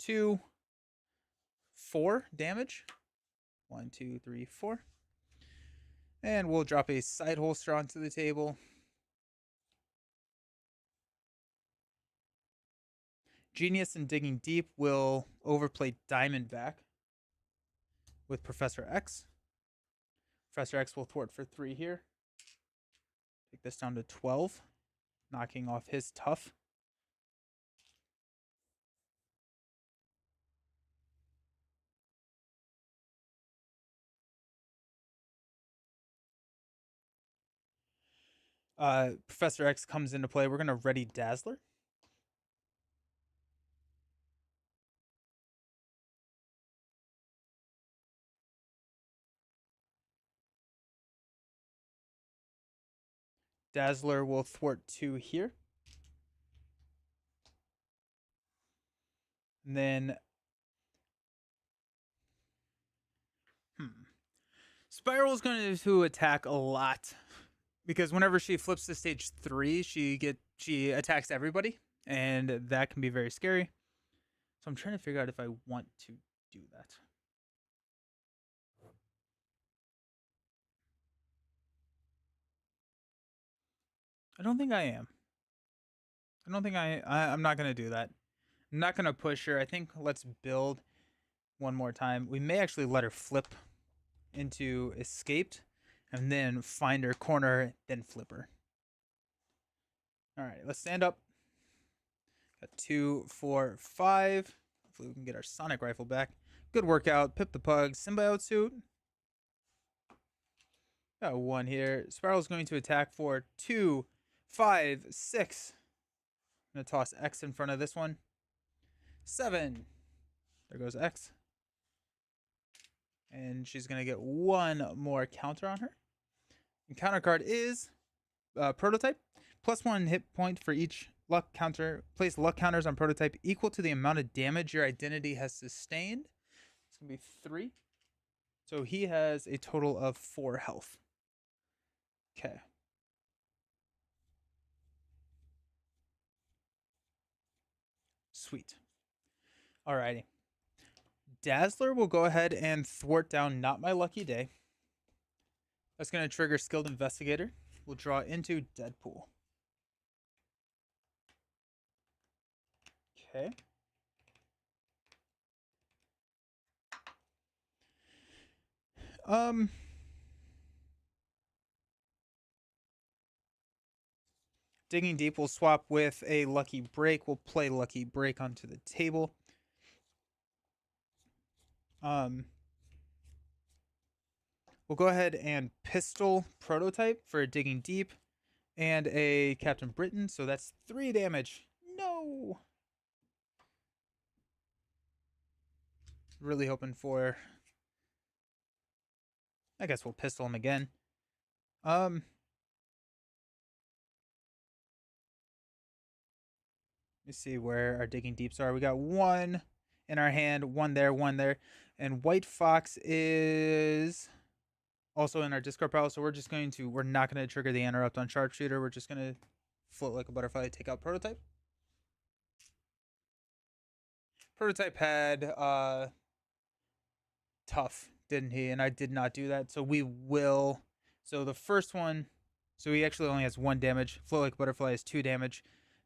2, 4 damage. 1, 2, 3, 4. And we'll drop a side holster onto the table. Genius and Digging Deep will overplay Diamondback with Professor X. Professor X will thwart for 3 here. Take this down to 12, knocking off his tough. Professor X comes into play. We're going to ready Dazzler. Dazzler will thwart 2 here. And then Spiral is going to attack a lot because whenever she flips to stage 3, she attacks everybody, and that can be very scary. So I'm trying to figure out if I want to do that. I don't think I am. I don't think I'm not gonna do that. I'm not gonna push her. I think let's build one more time. We may actually let her flip into escaped, and then find her corner, then flip her. All right, let's stand up. Got 2, 4, 5. Hopefully we can get our sonic rifle back. Good workout. Pip the pug. Symbiote suit. Got 1 here. Spiral's going to attack for 2, 5, 6. I'm going to toss X in front of this one. 7. There goes X. And she's going to get 1 more counter on her. And counter card is Prototype. +1 hit point for each luck counter. Place luck counters on Prototype equal to the amount of damage your identity has sustained. It's going to be 3. So he has a total of 4 health. Okay. Sweet. Alrighty. Dazzler will go ahead and thwart down Not My Lucky Day. That's going to trigger Skilled Investigator. We'll draw into Deadpool. Okay. Digging Deep will swap with a Lucky Break. We'll play Lucky Break onto the table. We'll go ahead and Pistol Prototype for a Digging Deep and a Captain Britain. So that's 3 damage. No. Really hoping for... I guess we'll pistol him again. Let me see where our Digging Deeps are. We got 1 in our hand, 1 there, 1 there. And White Fox is also in our discard pile. So we're not going to trigger the interrupt on Sharpshooter. We're just going to float like a butterfly, take out Prototype. Prototype had tough, didn't he? And I did not do that. So we will. So the first one, so he actually only has 1 damage. Float like a butterfly has 2 damage.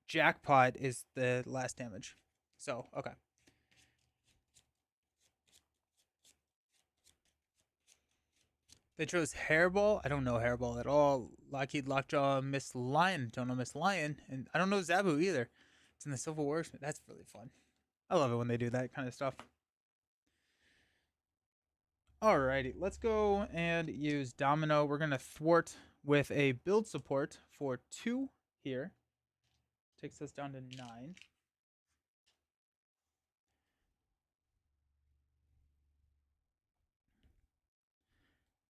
Jackpot is the last damage. So, okay. They chose Hairball. I don't know Hairball at all. Lockheed, Lockjaw, Miss Lion. Don't know Miss Lion. And I don't know Zabu either. It's in the Civil War. That's really fun. I love it when they do that kind of stuff. Alrighty, let's go and use Domino. We're going to thwart with a build support for 2 here. Takes us down to 9.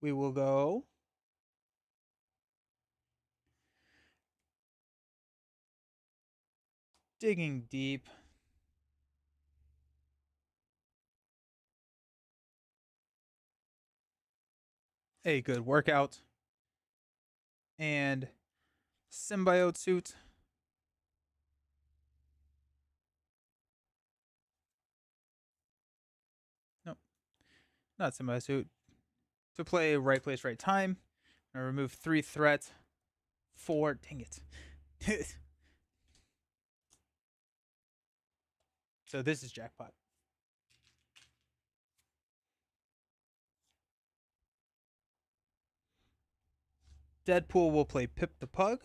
We will go Digging Deep. A good workout. And Symbiote Suit. Nope. Not Symbiote Suit. To play Right Place, Right Time. I'm gonna remove 3 threat. 4. Dang it. So this is Jackpot. Deadpool will play Pip the Pug.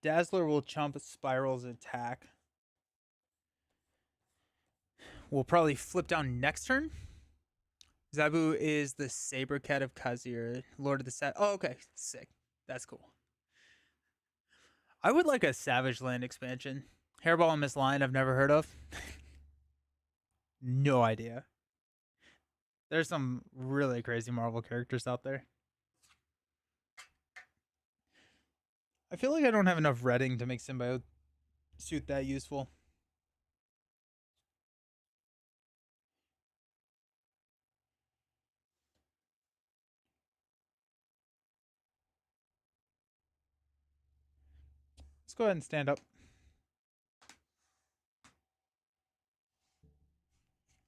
Dazzler will chump Spiral's attack. We'll probably flip down next turn. Zabu is the Saber Cat of Kazir, Lord of the Sat. Oh, okay. Sick. That's cool. I would like a Savage Land expansion. Hairball and Miss Lion I've never heard of. No idea. There's some really crazy Marvel characters out there. I feel like I don't have enough redding to make Symbiote Suit that useful. go ahead and stand up.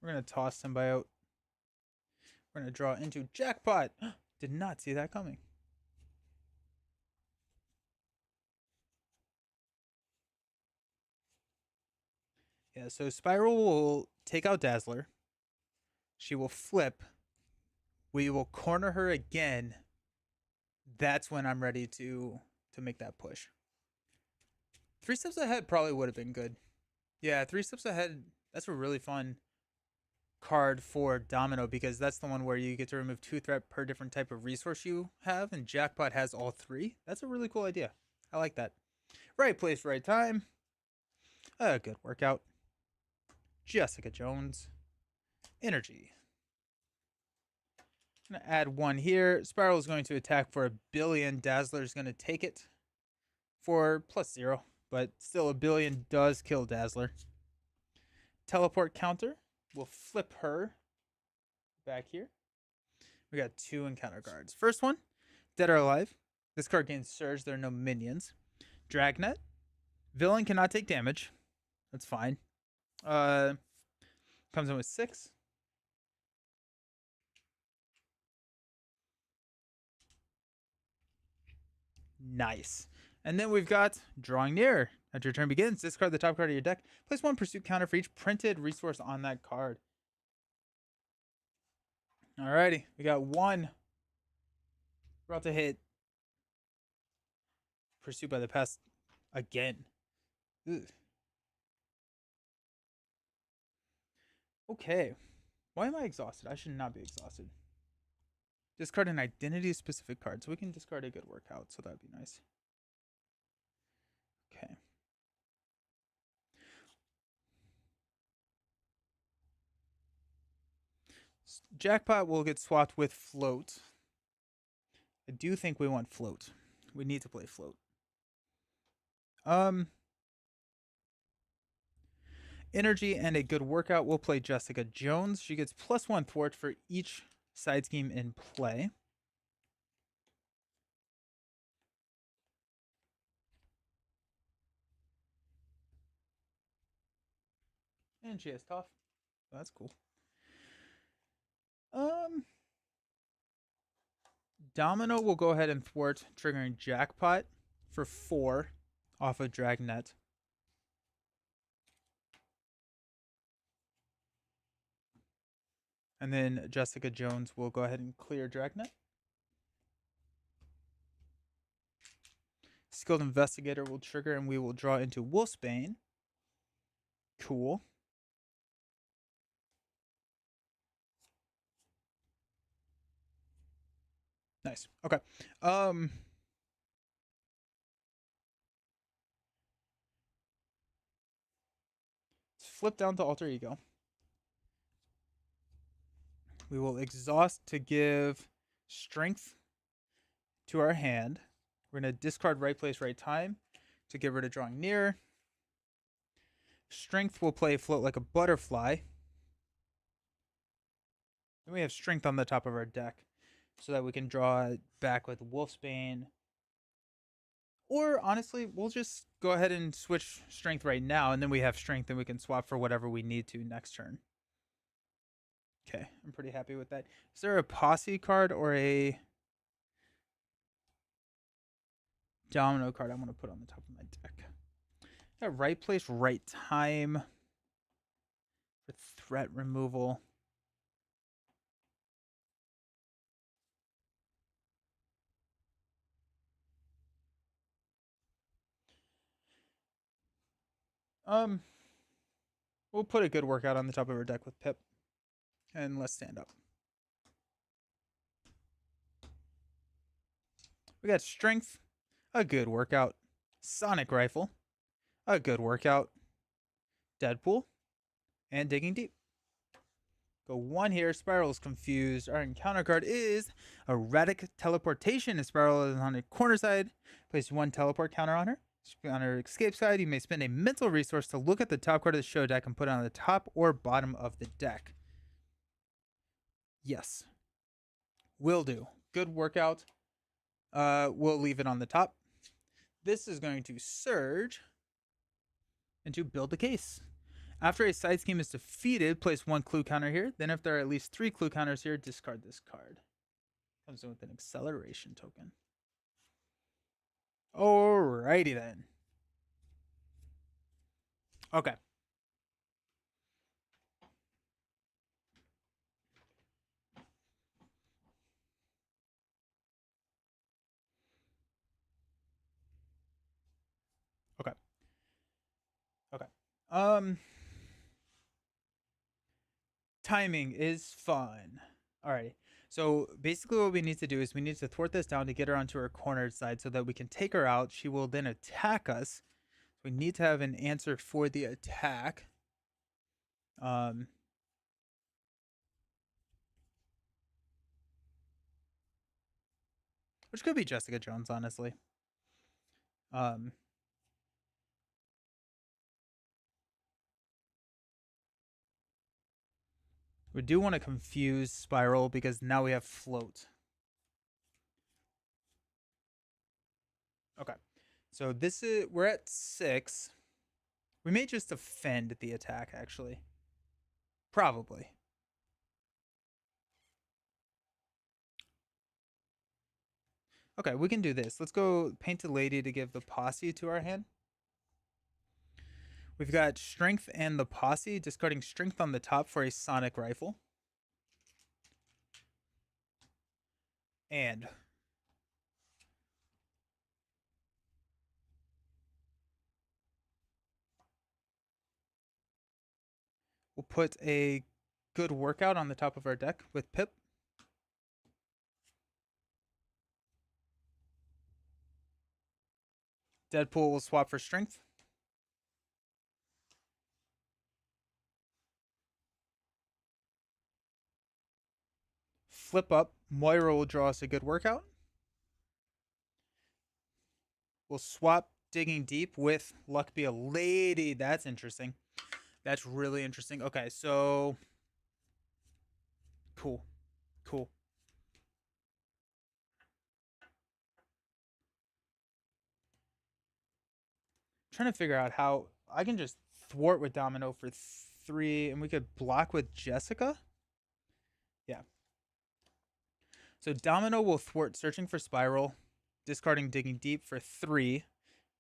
We're going to toss symbiote. We're going to draw into jackpot. Did not see that coming. Yeah, so Spiral will take out Dazzler. She will flip. We will corner her again. That's when I'm ready to make that push. 3 steps ahead probably would have been good. Yeah, 3 steps ahead. That's a really fun card for Domino because that's the one where you get to remove 2 threat per different type of resource you have, and Jackpot has all 3. That's a really cool idea. I like that. Right place, right time. A good workout. Jessica Jones. Energy. I'm going to add 1 here. Spiral is going to attack for 1 billion. Dazzler is going to take it for +0, but still 1 billion does kill Dazzler. Teleport counter. We'll flip her back here. We got 2 encounter cards. First one, Dead or Alive. This card gains Surge. There are no minions. Dragnet. Villain cannot take damage. That's fine. Comes in with 6. Nice. And then we've got Drawing Near. As your turn begins, discard the top card of your deck. Place 1 pursuit counter for each printed resource on that card. Alrighty, we got 1. We're about to hit Pursuit by the Past again. Ugh. Okay. Why am I exhausted? I should not be exhausted. Discard an identity specific card. So we can discard a good workout. So that'd be nice. Okay. Jackpot will get swapped with Float. I do think we want Float. We need to play Float. Energy and a good workout. We'll play Jessica Jones. She gets +1 thwart for each side scheme in play. And she has tough. So that's cool. Domino will go ahead and thwart, triggering Jackpot for 4 off of Dragnet. And then Jessica Jones will go ahead and clear Dragnet. Skilled Investigator will trigger and we will draw into Wolfsbane. Cool. Nice. Okay. Flip down to Alter Ego. We will exhaust to give strength to our hand. We're going to discard right place, right time to get rid of Drawing Near. Strength will play Float Like a Butterfly. Then we have Strength on the top of our deck so that we can draw it back with Wolfsbane. Or honestly, we'll just go ahead and switch Strength right now, and then we have Strength and we can swap for whatever we need to next turn. Okay, I'm pretty happy with that. Is there a Posse card or a Domino card I want to put on the top of my deck? Got right place, right time for threat removal. We'll put a good workout on the top of our deck with Pip. And let's stand up. We got Strength, a good workout. Sonic Rifle, a good workout. Deadpool, and Digging Deep. Go 1 here. Spiral is confused. Our encounter card is Erratic Teleportation. If Spiral is on the corner side, place 1 teleport counter on her. On her escape side, you may spend a mental resource to look at the top card of the show deck and put it on the top or bottom of the deck. Yes. Will do. Good workout. We'll leave it on the top. This is going to surge into build the case. After a side scheme is defeated, place one clue counter here. Then, if there are at least 3 clue counters here, discard this card. Comes in with an acceleration token. Alrighty then. Okay. Okay. Okay. Timing is fun. Alrighty. So basically, what we need to do is we need to thwart this down to get her onto her cornered side so that we can take her out. She will then attack us. We need to have an answer for the attack. Which could be Jessica Jones, honestly. We do want to confuse Spiral because now we have float. Okay. So this is we're at 6. We may just defend the attack, actually. Probably. Okay, we can do this. Let's go Painted Lady to give the Posse to our hand. We've got Strength and the Posse, discarding Strength on the top for a Sonic Rifle. And we'll put a Good Workout on the top of our deck with Pip. Deadpool will swap for Strength. Flip up. Moira will draw us a Good Workout. We'll swap Digging Deep with Luck Be a Lady. That's interesting. That's really interesting. Okay, so cool. Cool. Trying to figure out how I can just thwart with Domino for 3 and we could block with Jessica. Yeah. So Domino will thwart searching for Spiral, discarding Digging Deep for 3.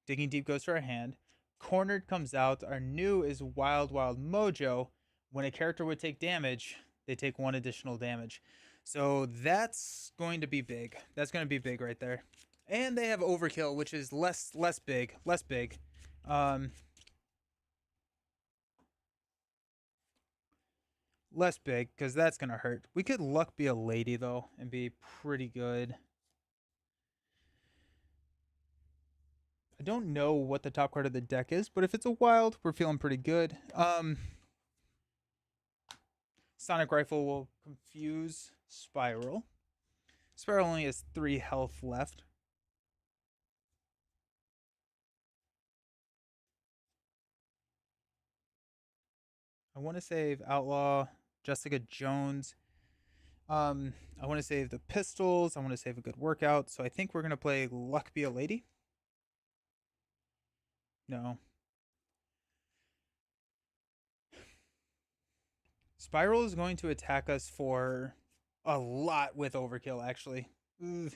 Digging Deep goes to our hand. Cornered comes out. Our new is Wild Wild Mojo. When a character would take damage, they take 1 additional damage. So that's going to be big. That's going to be big right there. And they have Overkill, which is less big. Less big. Less big, because that's going to hurt. We could Luck Be a Lady, though, and be pretty good. I don't know what the top card of the deck is, but if it's a wild, we're feeling pretty good. Sonic Rifle will confuse Spiral. Spiral only has 3 health left. I want to save Outlaw, Jessica Jones. I want to save the pistols. I want to save a Good Workout. So I think we're going to play Luck Be a Lady. No. Spiral is going to attack us for a lot with Overkill, actually. Ugh.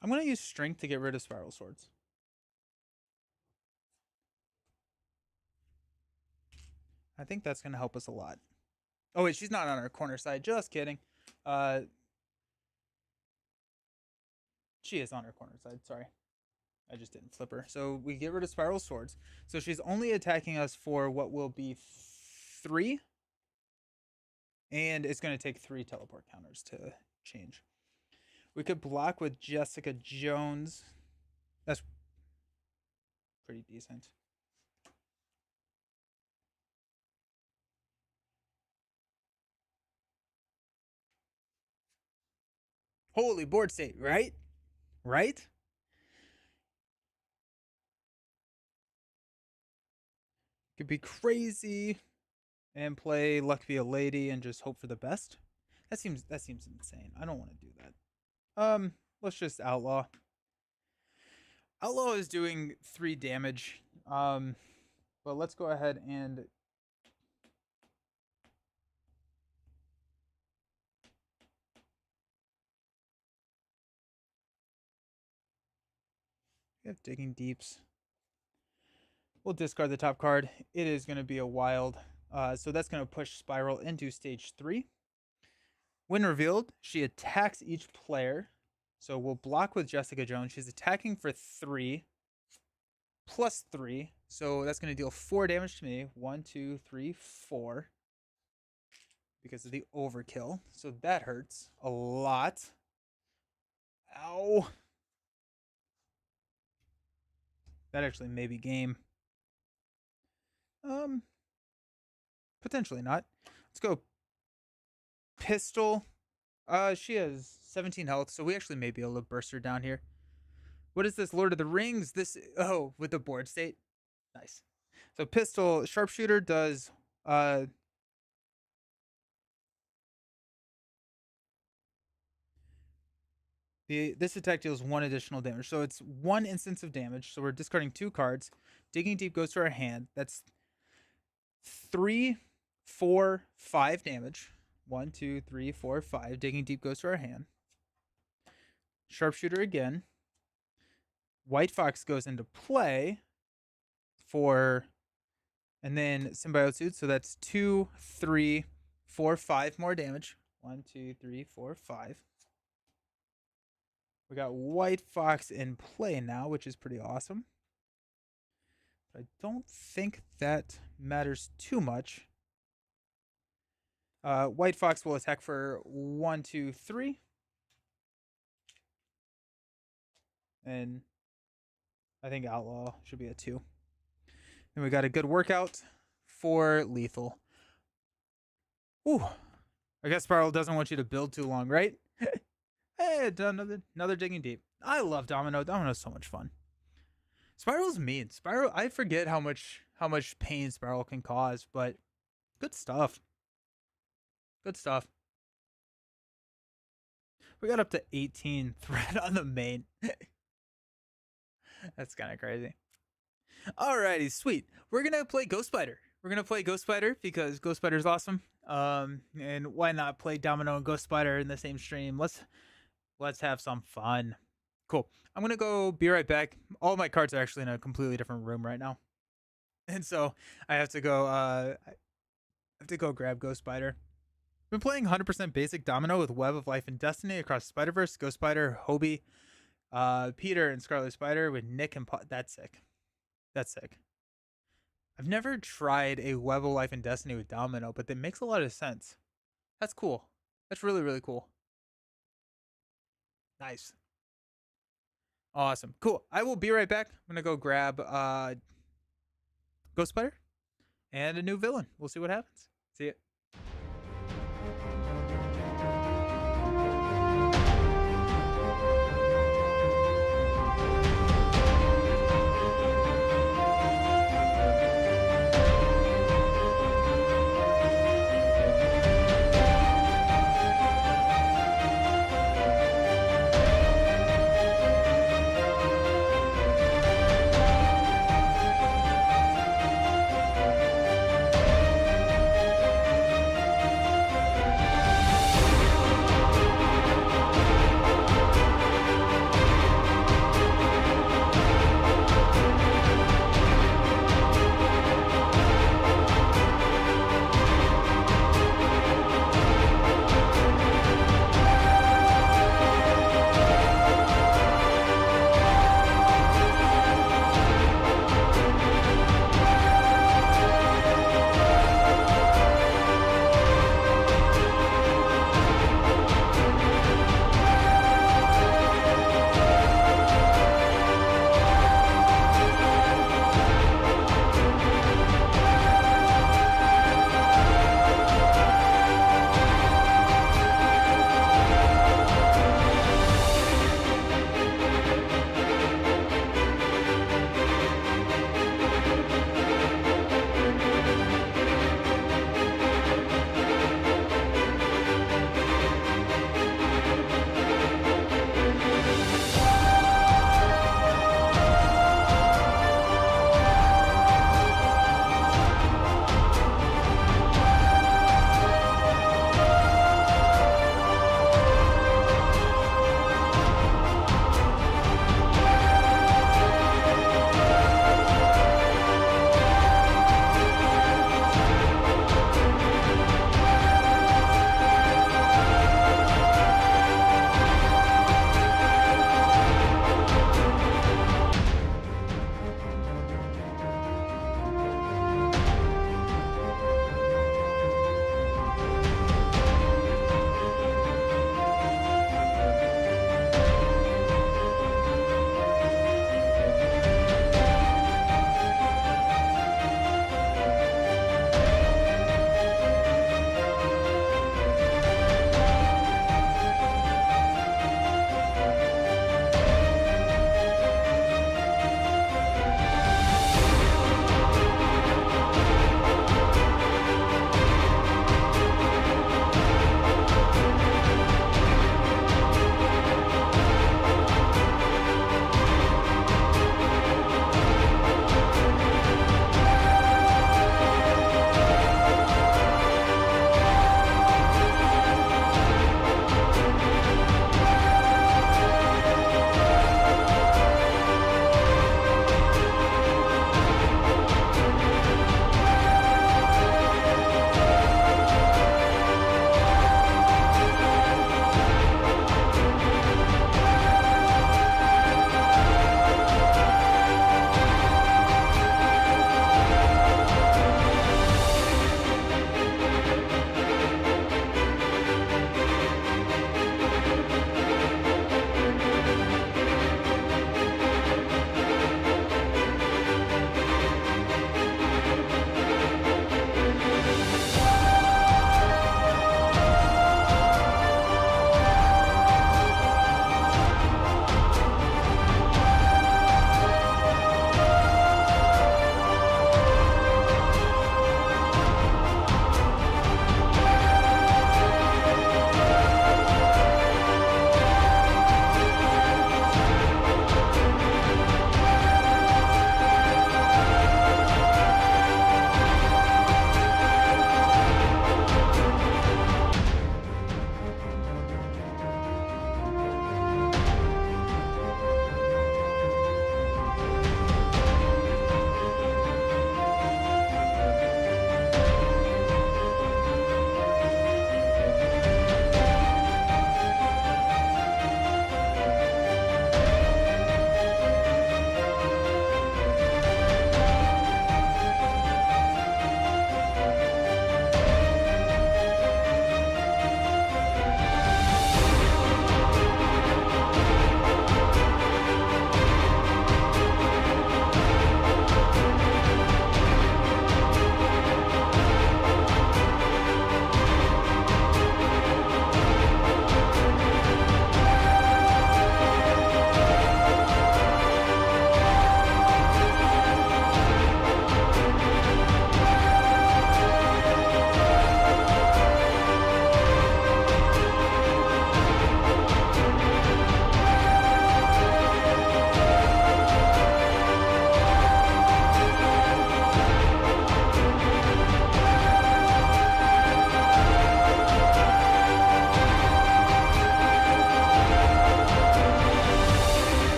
I'm going to use Strength to get rid of Spiral Swords. I think that's going to help us a lot. Oh, wait, she's not on our corner side. Just kidding. She is on her corner side. Sorry. I just didn't flip her. So we get rid of Spiral Swords. So she's only attacking us for what will be 3. And it's going to take 3 teleport counters to change. We could block with Jessica Jones. That's pretty decent. Holy board state, right? Right? Could be crazy and play Luck Be a Lady and just hope for the best. That seems insane. I don't want to do that. Let's just outlaw. Outlaw is doing 3 damage. But let's go ahead and we have Digging Deeps. We'll discard the top card. It is going to be a wild. So that's going to push Spiral into stage 3. When revealed, she attacks each player. So we'll block with Jessica Jones. She's attacking for 3 plus 3. So that's going to deal 4 damage to me. 1, 2, 3, 4. Because of the overkill. So that hurts a lot. Ow. That actually may be game. Potentially not. Let's go Pistol. She has 17 health, so we actually may be able to burst her down here. What is this? Lord of the Rings? This, oh, with the board state. Nice. So Pistol Sharpshooter does this attack deals 1 additional damage. So it's 1 instance of damage. So we're discarding 2 cards. Digging Deep goes to our hand. That's 3, 4, 5 damage. 1, 2, 3, 4, 5. Digging Deep goes to our hand. Sharpshooter again. White Fox goes into play for, and then Symbiote Suit. So that's 2, 3, 4, 5 more damage. 1, 2, 3, 4, 5. We got White Fox in play now, which is pretty awesome. But I don't think that matters too much. White Fox will attack for 1, 2, 3. And I think Outlaw should be a 2. Then we got a good workout for lethal. Ooh. I guess Spiral doesn't want you to build too long, right? Hey, another Digging Deep. I love Domino. Domino's so much fun. Spiral's mean. Spiral, I forget how much pain Spiral can cause, but good stuff. Good stuff. We got up to 18 threat on the main. That's kind of crazy. Alrighty, sweet. We're gonna play Ghost Spider. We're gonna play Ghost Spider because Ghost Spider is awesome. And why not play Domino and Ghost Spider in the same stream? Let's have some fun. Cool. I'm gonna go be right back. All my cards are actually in a completely different room right now, and so I have to go. Grab Ghost Spider. I've been playing 100% basic Domino with Web of Life and Destiny across Spider-Verse, Ghost Spider, Hobie, Peter, and Scarlet Spider with Nick and That's sick. That's sick. I've never tried a Web of Life and Destiny with Domino, but that makes a lot of sense. That's cool. That's really, really cool. Nice. Awesome. Cool. I will be right back. I'm going to go grab Ghost Spider and a new villain. We'll see what happens. See ya.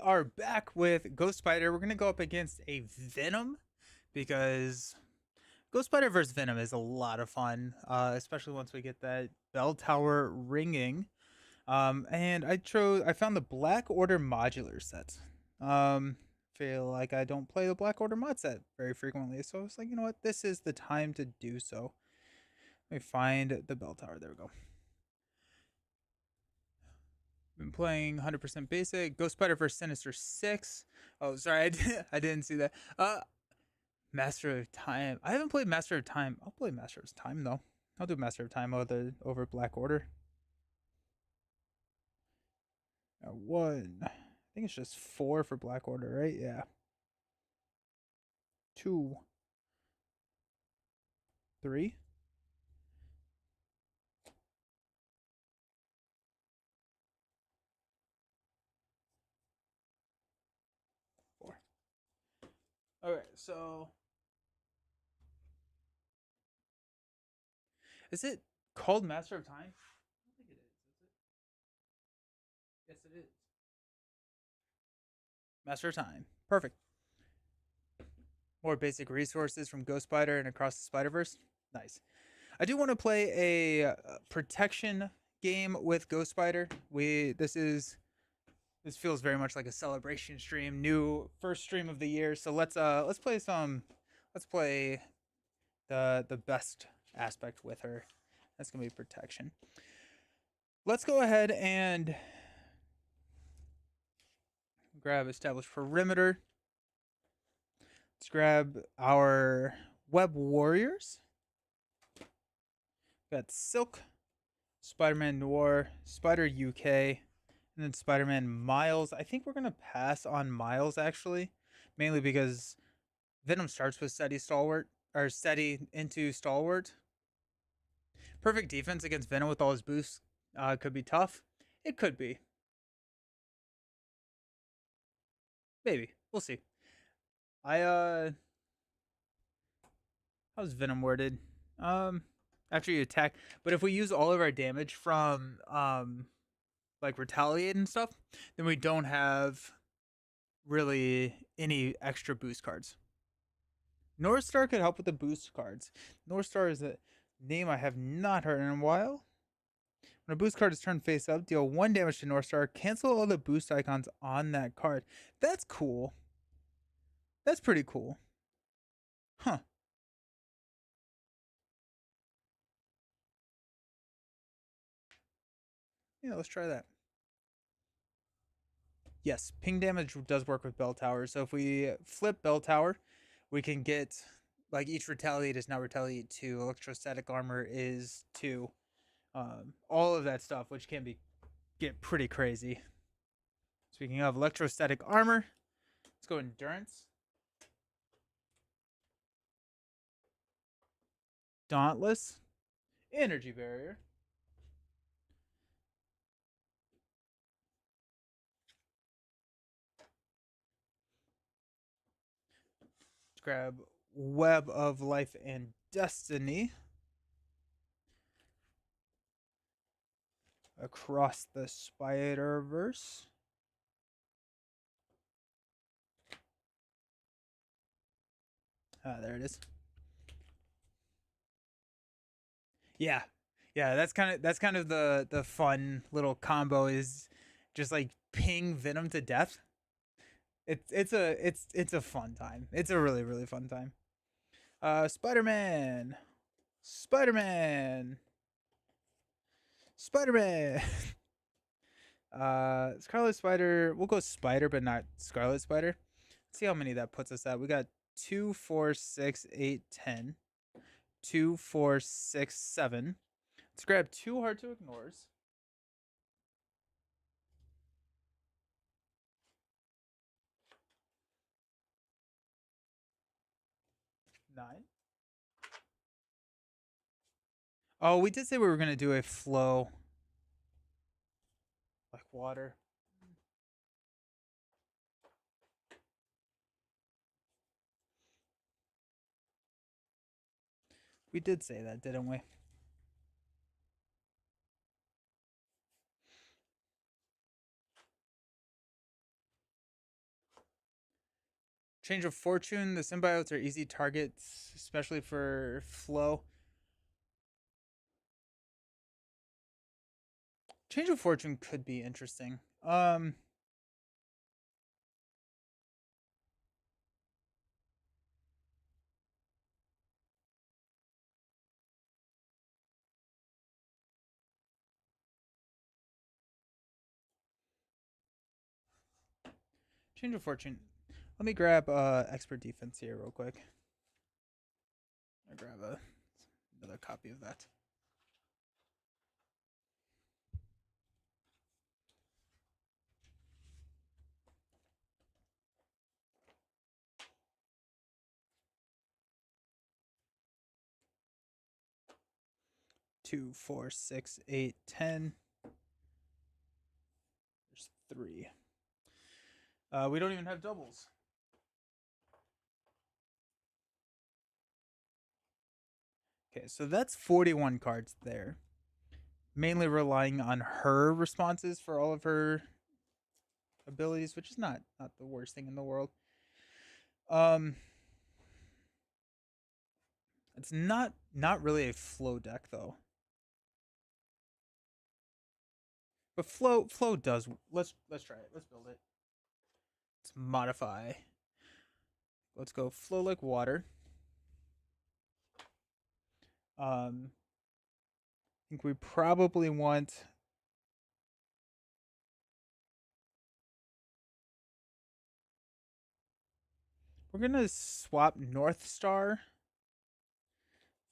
are back with Ghost Spider. We're gonna go up against a Venom because Ghost Spider versus Venom is a lot of fun, especially once we get that bell tower ringing. And I found the Black Order modular set. Um, feel like I don't play the Black Order mod set very frequently, so I was like, you know what, this is the time to do so. Let me find the bell tower. There we go. Been playing 100% basic. Ghost Spider vs Sinister 6. Oh, sorry, I didn't see that. Master of Time. I haven't played Master of Time. I'll play Master of Time though. I'll do Master of Time over Black Order. One. I think it's just 4 for Black Order, right? Yeah. 2. 3. 4. Okay, so is it called Master of Time? I don't think it is. Is it? Yes, it is. Master of Time. Perfect. More basic resources from Ghost Spider and Across the Spider Verse. Nice. I do want to play a protection game with Ghost Spider. This feels very much like a celebration stream, new first stream of the year. So let's play the best aspect with her. That's gonna be protection. Let's go ahead and grab establish perimeter. Let's grab our web warriors. Got Silk, Spider-Man Noir, Spider UK, and then Spider-Man Miles. I think we're gonna pass on Miles actually, mainly because Venom starts with steady stalwart or steady into stalwart. Perfect defense against Venom with all his boosts could be tough. It could be. Maybe. We'll see. I how's Venom worded? After you attack. But if we use all of our damage from like retaliate and stuff, then we don't have really any extra boost cards. North Star could help with the boost cards. North Star is a name I have not heard in a while. When a boost card is turned face up, deal 1 damage to North Star. Cancel all the boost icons on that card. That's cool. That's pretty cool. Huh. Yeah, let's try that. Yes, ping damage does work with Bell Tower. So if we flip Bell Tower, we can get like each retaliate is now retaliate 2. Electrostatic armor is 2. All of that stuff, which can get pretty crazy. Speaking of electrostatic armor, let's go endurance. Dauntless. Energy barrier. Let's grab Web of Life and Destiny. Across the Spider Verse. There it is. Yeah, yeah. That's kind of the fun little combo is just like ping Venom to death. It's a fun time. It's a really fun time. Spider Man, Spider Man, Spider Man. Scarlet Spider. We'll go Spider, but not Scarlet Spider. Let's see how many that puts us at. We got 2, 4, 6, 8, 10. 2, 4, 6, 7. Let's grab 2 hard to ignores. 9. Oh, we did say we were gonna do a flow like water. We did say that, didn't we? Change of Fortune. The symbiotes are easy targets, especially for flow. Change of Fortune could be interesting. Change of Fortune. Let me grab expert defense here real quick. I'll grab another copy of that. Two, four, six, 8, 10. There's 3. We don't even have doubles. Okay, so that's 41 cards there. Mainly relying on her responses for all of her abilities, which is not the worst thing in the world. Um, it's not really a flow deck though. But flow does. Let's try it. Let's build it. Let's modify. Let's go flow like water. I think we probably want. We're gonna swap North Star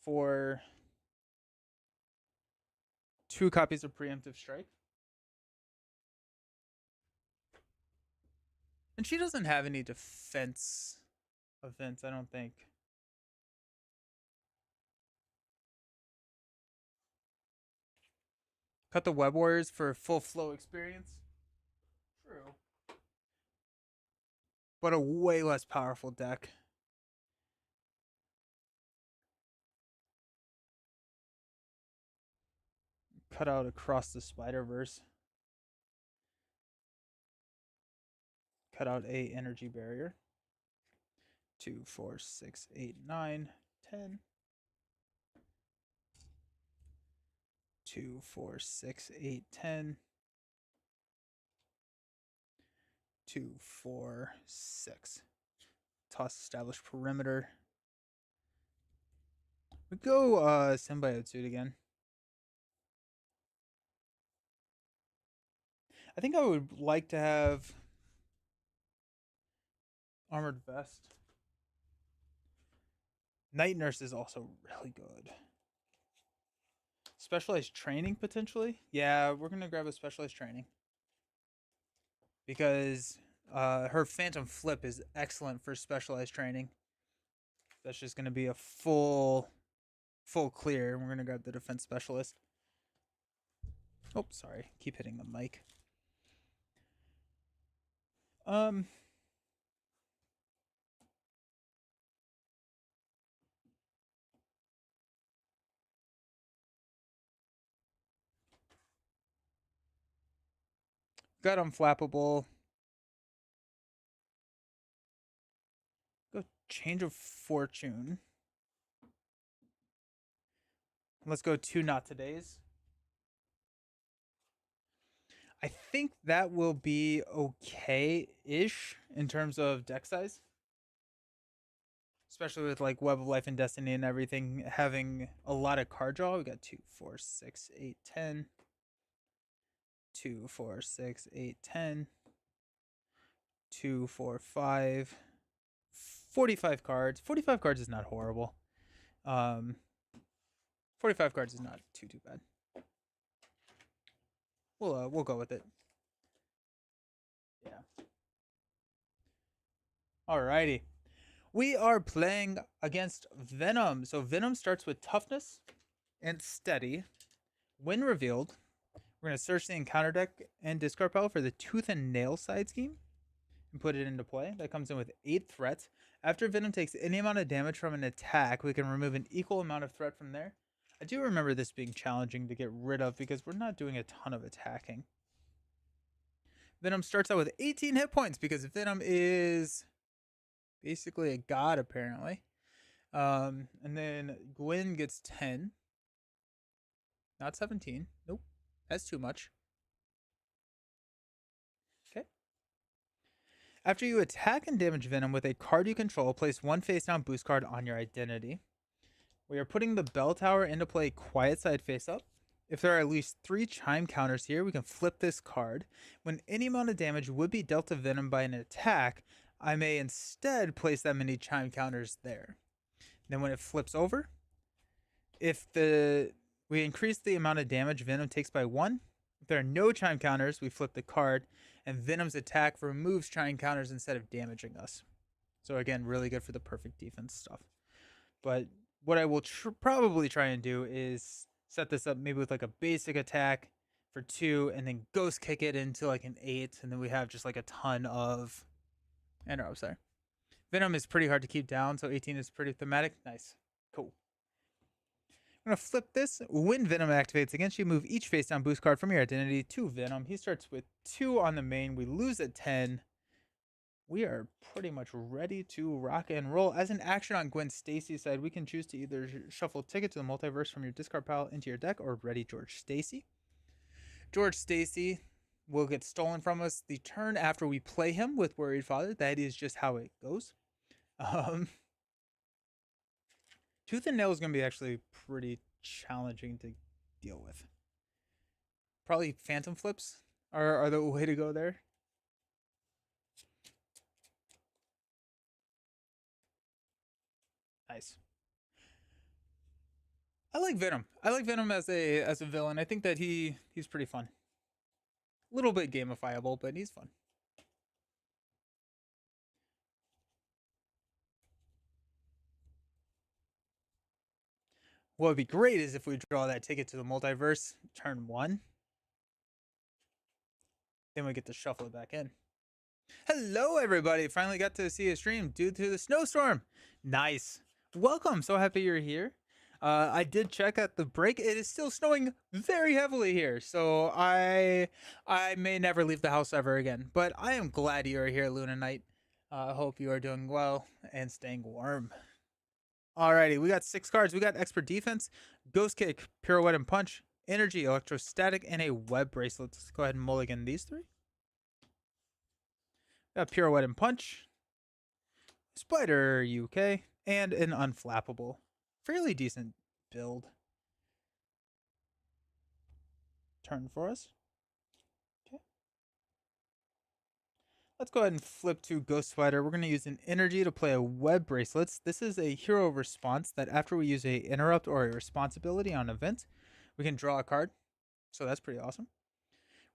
for 2 copies of Preemptive Strike. And she doesn't have any defense events, I don't think. Cut the Web Warriors for full flow experience. True. But a way less powerful deck. Cut out Across the Spider-Verse. Cut out a energy barrier. 2, 4, 6, 8, 9, 10. 2, 4, 6, 8, 10. 2, 4, 6. Toss Establish Perimeter. We go Symbiote Suit again. I think I would like to have Armored Vest. Night Nurse is also really good. Specialized Training, potentially? Yeah, we're going to grab a Specialized Training. Because her Phantom Flip is excellent for Specialized Training. That's just going to be a full clear. We're going to grab the Defense Specialist. Oh, sorry. Keep hitting the mic. Got Unflappable. Go Change of Fortune. Let's go 2 Not Todays. I think that will be okay-ish in terms of deck size. Especially with like Web of Life and Destiny and everything having a lot of card draw. We got 2, 4, 6, 8, 10. 2, 4, 6, 8, 10. 2, 4, 5. 45 cards. 45 cards is not horrible. 45 cards is not too bad. We'll go with it. Yeah. Alrighty. We are playing against Venom. So Venom starts with Toughness and Steady. When revealed, we're going to search the encounter deck and discard pile for the Tooth and Nail side scheme and put it into play. That comes in with 8 threats. After Venom takes any amount of damage from an attack, we can remove an equal amount of threat from there. I do remember this being challenging to get rid of because we're not doing a ton of attacking. Venom starts out with 18 hit points because Venom is Basically a god, apparently. And then Gwen gets 10, not 17. Nope, that's too much. Okay. After you attack and damage Venom with a card you control, place one face down boost card on your identity. We are putting the bell tower into play quiet side face up. If there are at least 3 chime counters here, we can flip this card. When any amount of damage would be dealt to Venom by an attack, I may instead place that many chime counters there. Then when it flips over, if we increase the amount of damage Venom takes by 1, if there are no chime counters, we flip the card, and Venom's attack removes chime counters instead of damaging us. So again, really good for the perfect defense stuff. But what I will probably try and do is set this up maybe with like a basic attack for 2, and then ghost kick it into like an 8, and then we have just like a ton of. And I'm sorry. Venom is pretty hard to keep down, so 18 is pretty thematic. Nice. Cool. I'm going to flip this. When Venom activates against you, move each face down boost card from your identity to Venom. He starts with 2 on the main. We lose at 10. We are pretty much ready to rock and roll. As an action on Gwen Stacy's side, we can choose to either shuffle Ticket to the Multiverse from your discard pile into your deck or ready George Stacy. George Stacy will get stolen from us the turn after we play him with Worried Father. That is just how it goes. Tooth and Nail is going to be actually pretty challenging to deal with. Probably Phantom Flips are the way to go there. Nice. I like Venom. I like Venom as a villain. I think that he's pretty fun. A little bit gamifiable, but he's fun. What would be great is if we draw that Ticket to the Multiverse turn 1. Then we get to shuffle it back in. Hello, everybody. Finally got to see a stream due to the snowstorm. Nice. Welcome. So happy you're here. I did check at the break. It is still snowing very heavily here, so I may never leave the house ever again. But I am glad you are here, Luna Knight. I hope you are doing well and staying warm. Alrighty, we got 6 cards. We got Expert Defense, Ghost Kick, Pirouette and Punch, Energy, Electrostatic, and a Web Bracelet. Let's go ahead and mulligan these 3. We got Pirouette and Punch, Spider UK, and an Unflappable. Fairly decent build. Turn for us. Okay. Let's go ahead and flip to Ghost Spider. We're going to use an energy to play a Web Bracelets. This is a hero response that after we use a interrupt or a responsibility on an event, we can draw a card. So that's pretty awesome.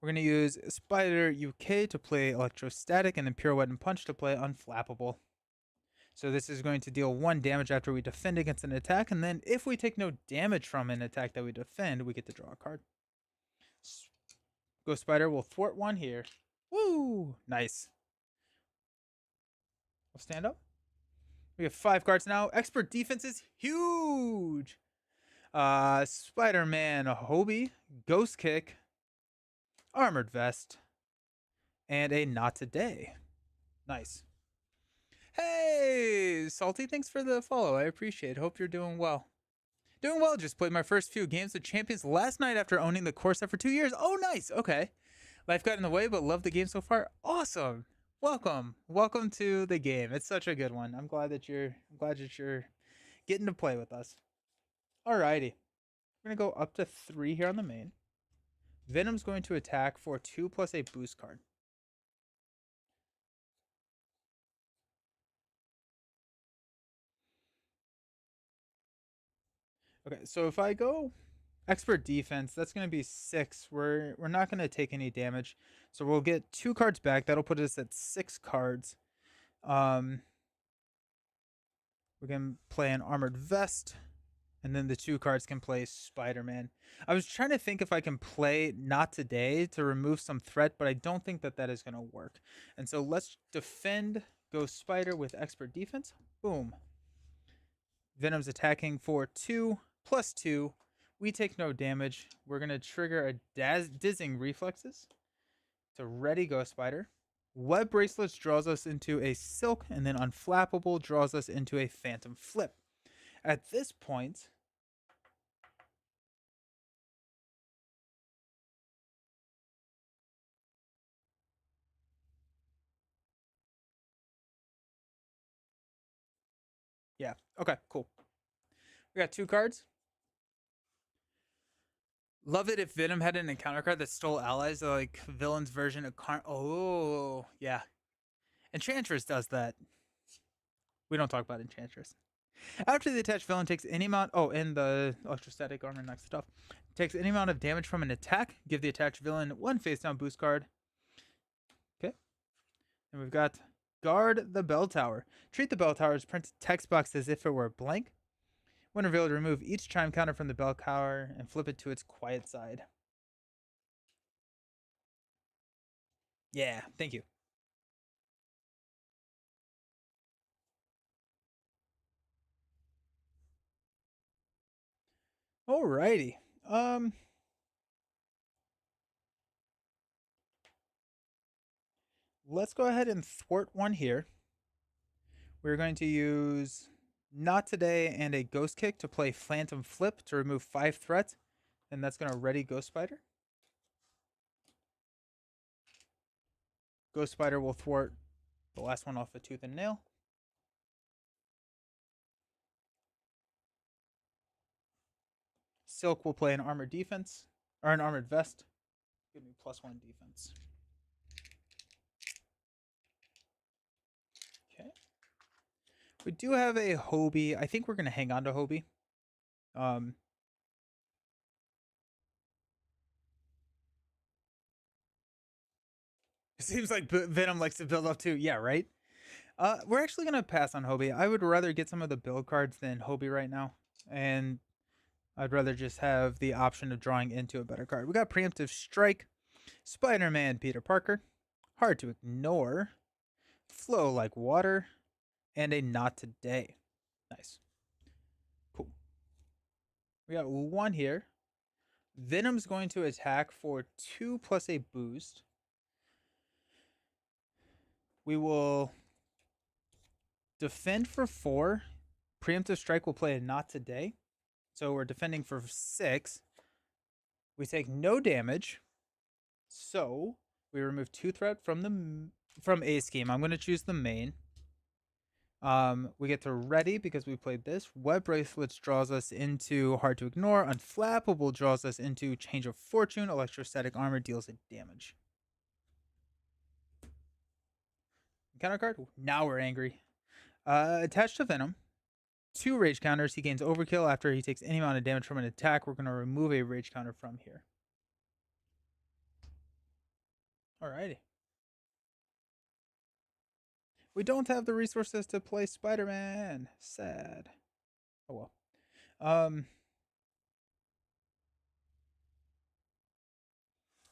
We're going to use Spider UK to play Electrostatic, and then Pirouette and Punch to play Unflappable. So this is going to deal 1 damage after we defend against an attack, and then if we take no damage from an attack that we defend, we get to draw a card. Ghost Spider will thwart 1 here. Woo! Nice. We'll stand up. We have 5 cards now. Expert Defense is huge. Spider-Man Hobie, Ghost Kick, Armored Vest, and a Not Today. Nice. Hey, Salty, thanks for the follow. I appreciate it. Hope you're doing well. Doing well. Just played my first few games of Champions last night after owning the core set for 2 years. Oh, nice. Okay. Life got in the way, but love the game so far. Awesome. Welcome. Welcome to the game. It's such a good one. I'm glad that you're getting to play with us. Alrighty. We're going to go up to 3 here on the main. Venom's going to attack for 2 plus a boost card. Okay, so if I go Expert Defense, that's going to be 6. We're not going to take any damage. So we'll get 2 cards back. That'll put us at 6 cards. We can play an Armored Vest. And then the 2 cards can play Spider-Man. I was trying to think if I can play Not Today to remove some threat, but I don't think that is going to work. And so let's defend Ghost Spider with Expert Defense. Boom. Venom's attacking for 2 plus 2. We take no damage. We're going to trigger a Dizzying Reflexes to ready Ghost Spider. Web Bracelets draws us into a Silk, and then Unflappable draws us into a Phantom Flip. At this point, yeah, okay, cool. We got 2 cards. Love it if Venom had an encounter card that stole allies, like villain's version of Oh, yeah. Enchantress does that. We don't talk about Enchantress. After the attached villain takes any amount, and the electrostatic armor knocks it off. Takes any amount of damage from an attack, give the attached villain 1 face down boost card. Okay. And we've got Guard the Bell Tower. Treat the bell tower's printed text box as if it were blank. When revealed, remove each chime counter from the bell tower and flip it to its quiet side. Yeah, thank you. Alrighty. Let's go ahead and thwart one here. We're going to use Not Today and a Ghost Kick to play Phantom Flip to remove 5 threats. And that's going to ready Ghost Spider. Ghost Spider will thwart the last one off a Tooth and Nail. Silk will play an armored defense, or an armored vest. Give me +1 defense. Okay. We do have a Hobie. I think we're going to hang on to Hobie. It seems like Venom likes to build up too. Yeah, right? We're actually going to pass on Hobie. I would rather get some of the build cards than Hobie right now. And I'd rather just have the option of drawing into a better card. We got Preemptive Strike, Spider-Man Peter Parker, Hard to Ignore, Flow Like Water, and a Not Today. Nice. Cool. We got one here. Venom's going to attack for 2 plus a boost. We will defend for 4. Preemptive Strike will play a Not Today. So we're defending for 6. We take no damage. So we remove 2 threat from A scheme. I'm going to choose the main. We get to ready because we played this. Web Bracelets draws us into Hard to Ignore. Unflappable draws us into Change of Fortune. Electrostatic Armor deals it damage. Counter card. Now we're angry. Attached to Venom. 2 rage counters. He gains overkill after he takes any amount of damage from an attack. We're going to remove a rage counter from here. Alrighty. We don't have the resources to play Spider-Man. Sad. Oh well.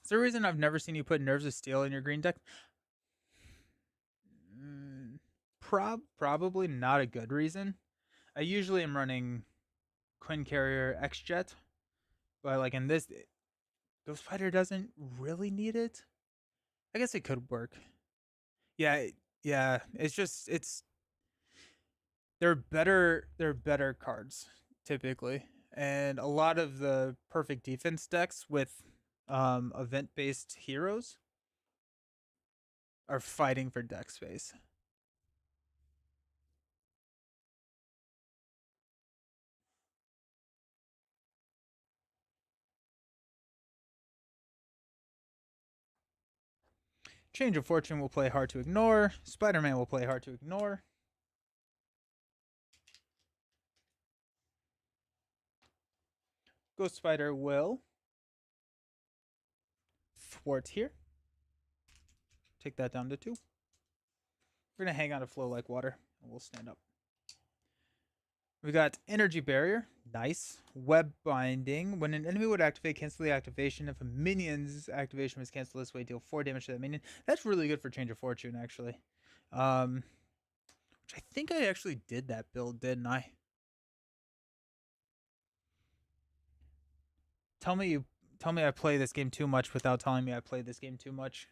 Is there a reason I've never seen you put Nerves of Steel in your green deck? Probably not a good reason. I usually am running Quinn Carrier X Jet, but like in this, Ghost Fighter doesn't really need it. I guess it could work. Yeah, yeah. It's they're better cards typically, and a lot of the perfect defense decks with event based heroes are fighting for deck space. Change of Fortune will play Hard to Ignore. Spider-Man will play Hard to Ignore. Ghost Spider will thwart here. Take that down to 2. We're going to hang on to Flow Like Water, and we'll stand up. We got Energy Barrier. Nice. Web Binding. When an enemy would activate, cancel the activation. If a minion's activation was canceled this way, deal 4 damage to that minion. That's really good for Change of Fortune, actually. Which I think I actually did that build, didn't I? Tell me I play this game too much without telling me I play this game too much.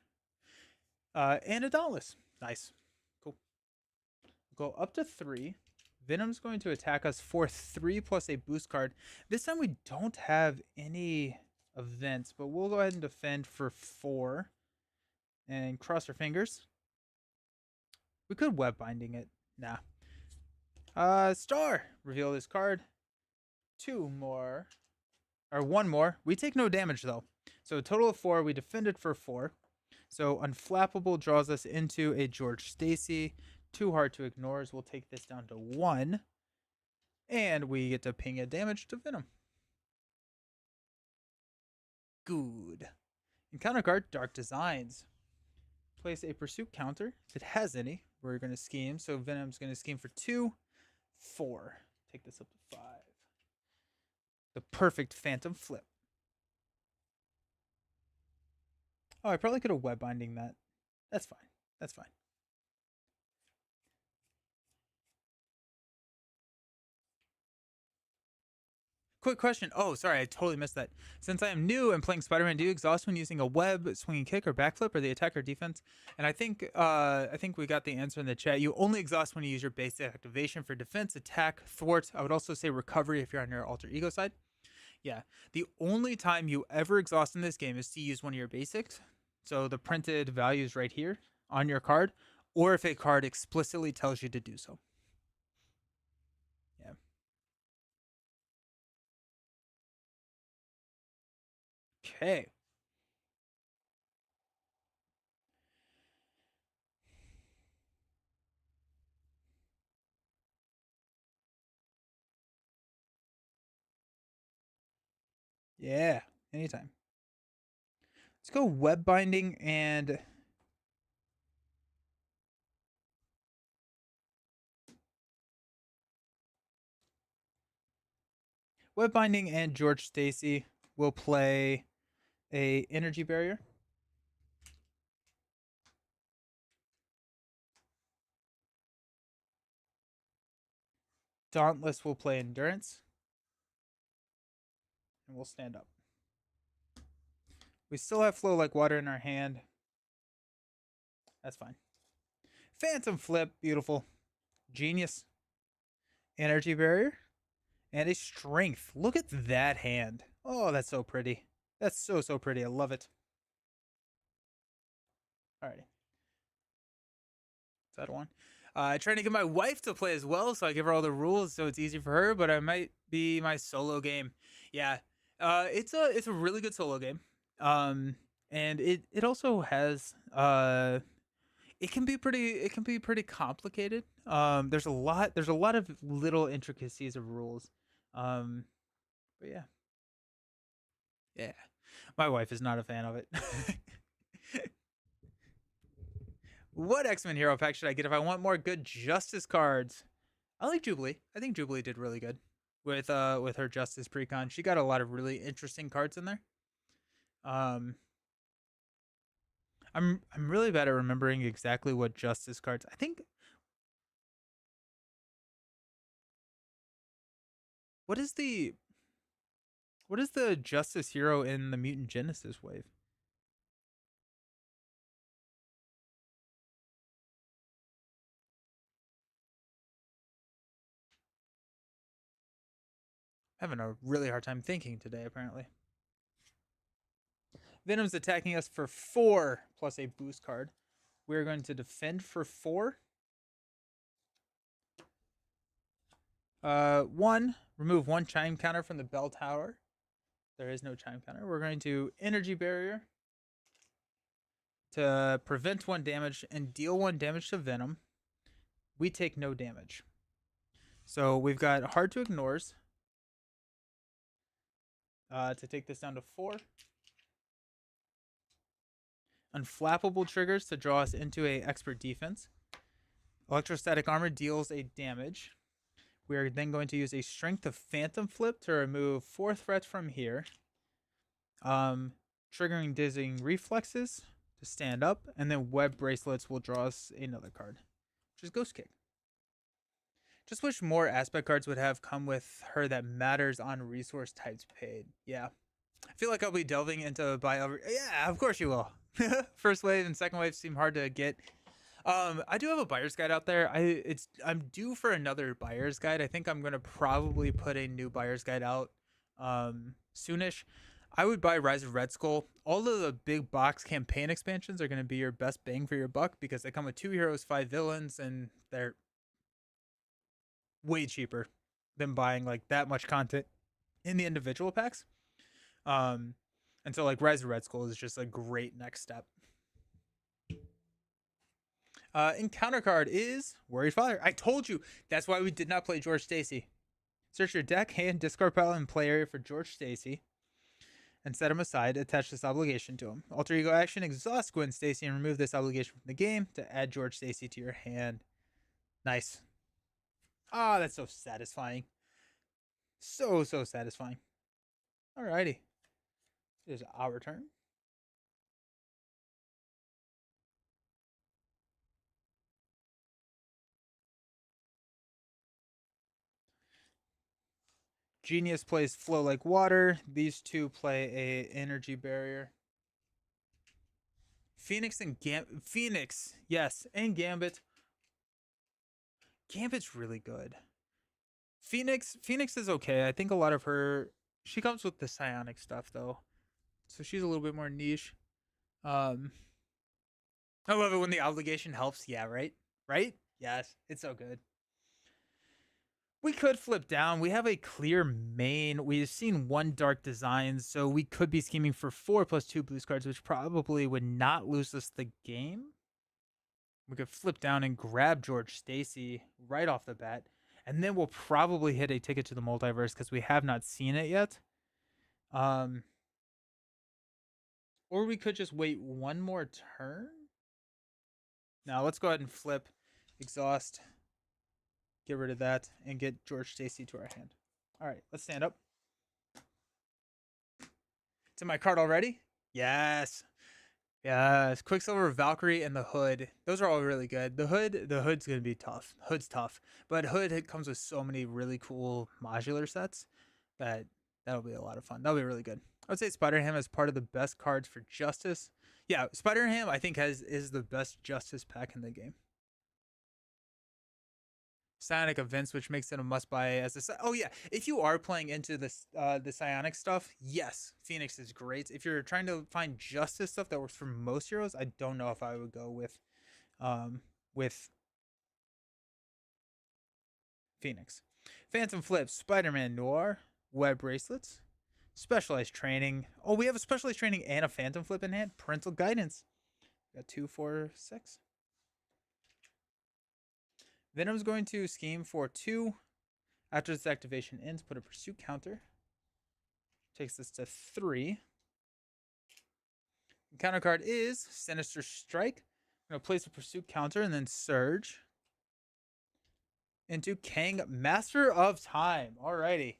And a Dauntless. Nice. Cool. Go up to 3. Venom's going to attack us for 3 plus a boost card. This time we don't have any events, but we'll go ahead and defend for 4. And cross our fingers. We could web binding it. Nah. Star. Reveal this card. 2 more. Or 1 more. We take no damage though. So a total of 4. We defended for 4. So Unflappable draws us into a George Stacy. Too hard to ignore. We'll take this down to 1. And we get to ping a damage to Venom. Good. Encounter card, Dark Designs. Place a pursuit counter if it has any. We're going to scheme. So Venom's going to scheme for 2, 4. Take this up to 5. The perfect Phantom Flip. Oh, I probably could have web binding that. That's fine. That's fine. Quick question. Oh, sorry, I totally missed that. Since I am new and playing Spider-Man, do you exhaust when using a web, swinging kick, or backflip, or the attack or defense? And I think we got the answer in the chat. You only exhaust when you use your basic activation for defense, attack, thwart. I would also say recovery if you're on your alter ego side. Yeah, the only time you ever exhaust in this game is to use one of your basics. So the printed values right here on your card, or if a card explicitly tells you to do so. Yeah. Okay. Yeah, anytime. Let's go web binding and George Stacy will play a energy barrier. Dauntless will play endurance. And we'll stand up. We still have flow like water in our hand. That's fine. Phantom Flip, beautiful. Genius. Energy barrier. And a strength. Look at that hand. Oh, that's so pretty. That's so pretty. I love it. Alrighty. Is that one? Trying to get my wife to play as well, so I give her all the rules so it's easy for her, but it might be my solo game. Yeah. It's a really good solo game. And it also has it can be pretty complicated. There's a lot of little intricacies of rules. But yeah. Yeah. My wife is not a fan of it. What X-Men hero pack should I get if I want more good Justice cards? I like Jubilee. I think Jubilee did really good with her Justice precon. She got a lot of really interesting cards in there. I'm really bad at remembering exactly what Justice cards. I think what is the Justice hero in the Mutant Genesis wave? I'm having a really hard time thinking today, apparently. Venom's attacking us for 4 plus a boost card. We're going to defend for 4. 1, remove 1 chime counter from the bell tower. There is no chime counter. We're going to energy barrier to prevent 1 damage and deal 1 damage to Venom. We take no damage. So we've got hard to ignores to take this down to 4. Unflappable triggers to draw us into a expert defense. Electrostatic armor deals a damage. We are then going to use a strength of Phantom Flip to remove 4 threats from here. Triggering dizzying reflexes to stand up, and then web bracelets will draw us another card, which is Ghost Kick. Just wish more aspect cards would have come with her that matters on resource types paid. Yeah. I feel like I'll be delving into bio. Yeah, of course you will. First wave and second wave seem hard to get. I do have a buyer's guide out there. I'm due for another buyer's guide. I think I'm gonna probably put a new buyer's guide out soonish. I would buy Rise of Red Skull. All of the big box campaign expansions are gonna be your best bang for your buck because they come with 2 heroes, 5 villains, and they're way cheaper than buying like that much content in the individual packs. Um, and so like Rise of Red Skull is just a great next step. Encounter card is Worried Father. I told you that's why we did not play George Stacy. Search your deck, hand, discard pile, and play area for George Stacy, and set him aside. Attach this obligation to him. Alter ego action: exhaust Gwen Stacy and remove this obligation from the game to add George Stacy to your hand. Nice. Ah, that's so satisfying. So satisfying. Alrighty. It is our turn. Genius plays Flow Like Water. These two play a energy barrier. Phoenix and Phoenix, yes, and Gambit. Gambit's really good. Phoenix is okay. I think a lot of her she comes with the psionic stuff though. So she's a little bit more niche. Um I love it when the obligation helps. Yeah, right? Right? Yes, it's so good. We could flip down. We have a clear main. We've seen one dark design, so we could be scheming for 4+2 blues cards, which probably would not lose us the game. We could flip down and grab George Stacy right off the bat, and then we'll probably hit a ticket to the multiverse because we have not seen it yet. Or we could just wait one more turn. Now let's go ahead and flip, exhaust, get rid of that, and get George Stacy to our hand. All right, let's stand up. It's in my card already? Yes. Yes. Quicksilver, Valkyrie, and the Hood. Those are all really good. The Hood's gonna be tough. Hood's tough. But Hood it comes with so many really cool modular sets that that'll be a lot of fun. That'll be really good. I would say Spider Ham is part of the best cards for Justice. Yeah, Spider Ham I think is the best Justice pack in the game. Psionic events, which makes it a must buy as a. Oh yeah, if you are playing into this the psionic stuff, yes, Phoenix is great. If you're trying to find justice stuff that works for most heroes, I don't know if I would go with Phoenix. Phantom Flip, Spider-Man Noir, Web Bracelets, Specialized Training. Oh, we have a Specialized Training and a Phantom Flip in hand. Parental Guidance. Got 2, 4, 6. Venom's going to scheme for 2. After this activation ends, put a pursuit counter. Takes this to 3. The counter card is Sinister Strike. I'm going to place a pursuit counter and then Surge into Kang, Master of Time. Alrighty.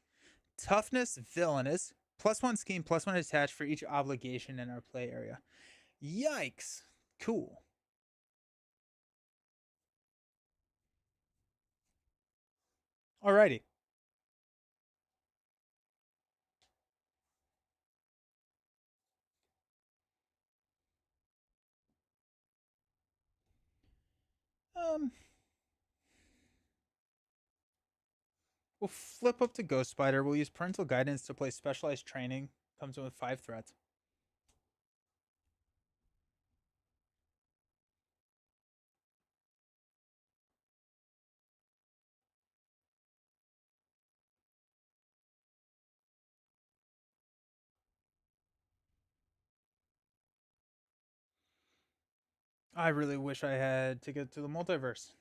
Toughness, Villainous. +1 scheme, +1 attach for each obligation in our play area. Yikes. Cool. Alrighty. We'll flip up to Ghost Spider. We'll use Parental Guidance to play Specialized Training. Comes in with 5 threats. I really wish I had to get to the multiverse.